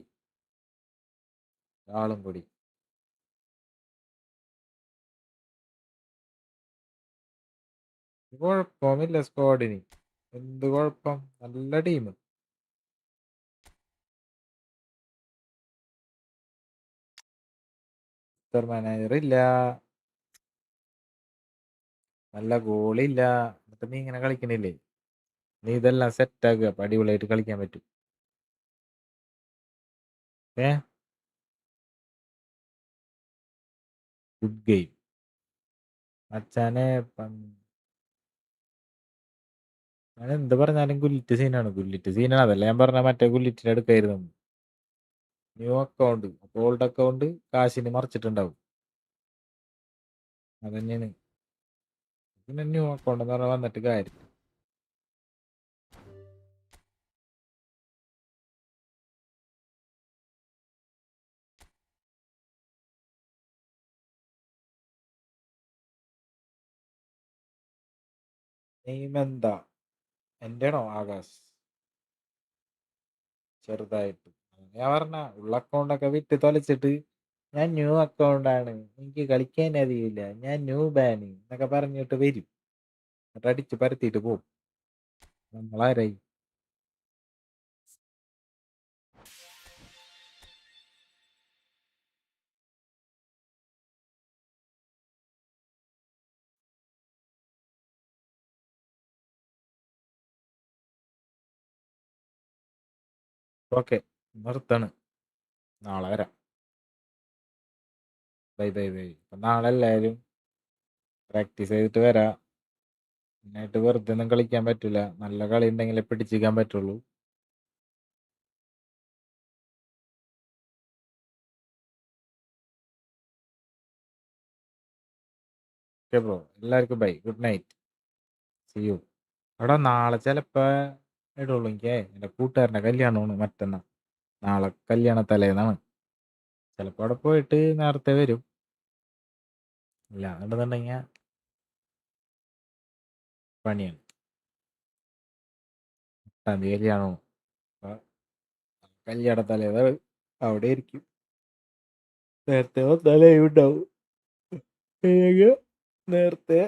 Speaker 1: ഒരാളും കൂടി. കുഴപ്പമില്ല സ്ക്വാഡിന്. എന്ത് കുഴപ്പം? നല്ല ടീം. മാനേജർ ഇല്ല, നല്ല ഗോളില്ല. എന്നിട്ട് നീ ഇങ്ങനെ കളിക്കണില്ലേ? നീ ഇതെല്ലാം സെറ്റ് ആക്കുക. അപ്പൊ അടിപൊളിയായിട്ട് കളിക്കാൻ പറ്റും. ഗുഡ് ഗെയിം മച്ചാനെ. ഞാൻ എന്ത് പറഞ്ഞാലും ഗുല്ലിറ്റ് സീനാണ്. ഗുല്ലിറ്റ് സീനാണ്. അതല്ല ഞാൻ പറഞ്ഞ മറ്റേ ഗുല്ലിറ്റിന്റെ അടുക്കായിരുന്നു. New account. അപ്പോൾ ഓൾഡ് അക്കൗണ്ട് കാശിന് മറിച്ചിട്ടുണ്ടാവും. അതന്നെയാണ്. പിന്നെ ന്യൂ അക്കൗണ്ട് എന്ന് പറഞ്ഞാൽ വന്നിട്ട് കാര്യം. നെയിം എന്താ? എൻ്റെ ആണോ? ആകാശ്. ചെറുതായിട്ട് ഞാൻ പറഞ്ഞ ഉള്ള അക്കൗണ്ടൊക്കെ വിറ്റ് തൊലച്ചിട്ട് ഞാൻ ന്യൂ അക്കൗണ്ടാണ്, എനിക്ക് കളിക്കാൻ അറിയില്ല, ഞാൻ ന്യൂ ബാന് എന്നൊക്കെ പറഞ്ഞിട്ട് വരും. എന്നിട്ട് അടിച്ച് പരത്തിയിട്ട് പോകും. നമ്മളാരായി? ഓക്കെ, നിർത്താണ്. നാളെ വരാം. Bye bye bye. അപ്പം നാളെ എല്ലാവരും പ്രാക്ടീസ് ചെയ്തിട്ട് വരാം. പിന്നായിട്ട് വെറുതെ ഒന്നും കളിക്കാൻ പറ്റില്ല. നല്ല കളി ഉണ്ടെങ്കിലേ പിടിച്ചിരിക്കാൻ പറ്റുള്ളൂ. ഓക്കെ ബ്രോ, എല്ലാവർക്കും bye, good night, see you. എടാ നാളെ ചിലപ്പോൾ ഇടുള്ളൂ. എനിക്ക് എൻ്റെ കൂട്ടുകാരൻ്റെ കല്യാണമാണ് മറ്റന്നാ. നാളെ കല്യാണ തലേന്നാണ്. ചിലപ്പോൾ അവിടെ പോയിട്ട് നേരത്തെ വരും. ഇല്ല എന്നുണ്ടെന്നുണ്ടെങ്കിൽ പണിയാണ്. 8-ാം തീയതി കല്യാണമാണ്. അപ്പം കല്യാണ തലേന്ന് അവിടെ ഇരിക്കും. നേരത്തെ വന്നാലേ ഉണ്ടാവും. അല്ലെങ്കിൽ നേരത്തെ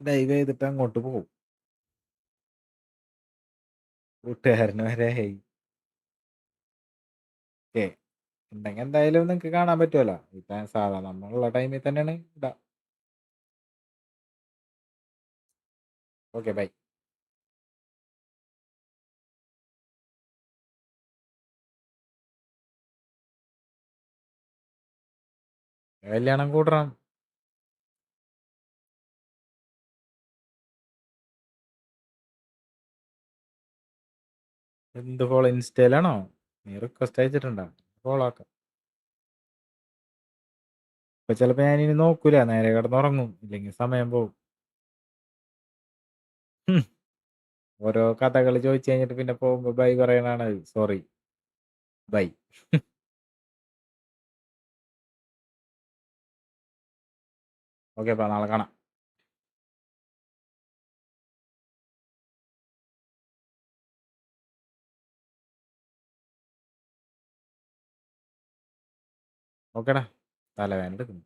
Speaker 1: ലൈവ് ചെയ്തിട്ട് അങ്ങോട്ട് പോകും. കൂട്ടുകാരന് വരെ ഓക്കെ ഉണ്ടെങ്കിൽ എന്തായാലും നിങ്ങൾക്ക് കാണാൻ പറ്റുമല്ലോ. ഇപ്പം സാധാ നമ്മളുള്ള ടൈമിൽ തന്നെയാണ് ഇടാം. Okay bye. കല്യാണം കൂടണം. എന്ത് ഫോളോ? ഇൻസ്റ്റയിലാണോ? നീ റിക്വസ്റ്റ് അയച്ചിട്ടുണ്ടോ? ഫോളോ ആക്കാം. ഇപ്പൊ ചിലപ്പോ ഞാനിനി നോക്കൂല, നേരെ കിടന്നുറങ്ങും, ഇല്ലെങ്കിൽ സമയം പോകും. ഓരോ കഥകൾ ചോദിച്ചു കഴിഞ്ഞിട്ട് പിന്നെ പോകുമ്പോ ബൈ പറയണാണ്. Sorry, bye. ഓക്കെ, അപ്പൊ നാളെ കാണാം. ഓക്കേടാ, തലവേദന എടുക്കുന്നു.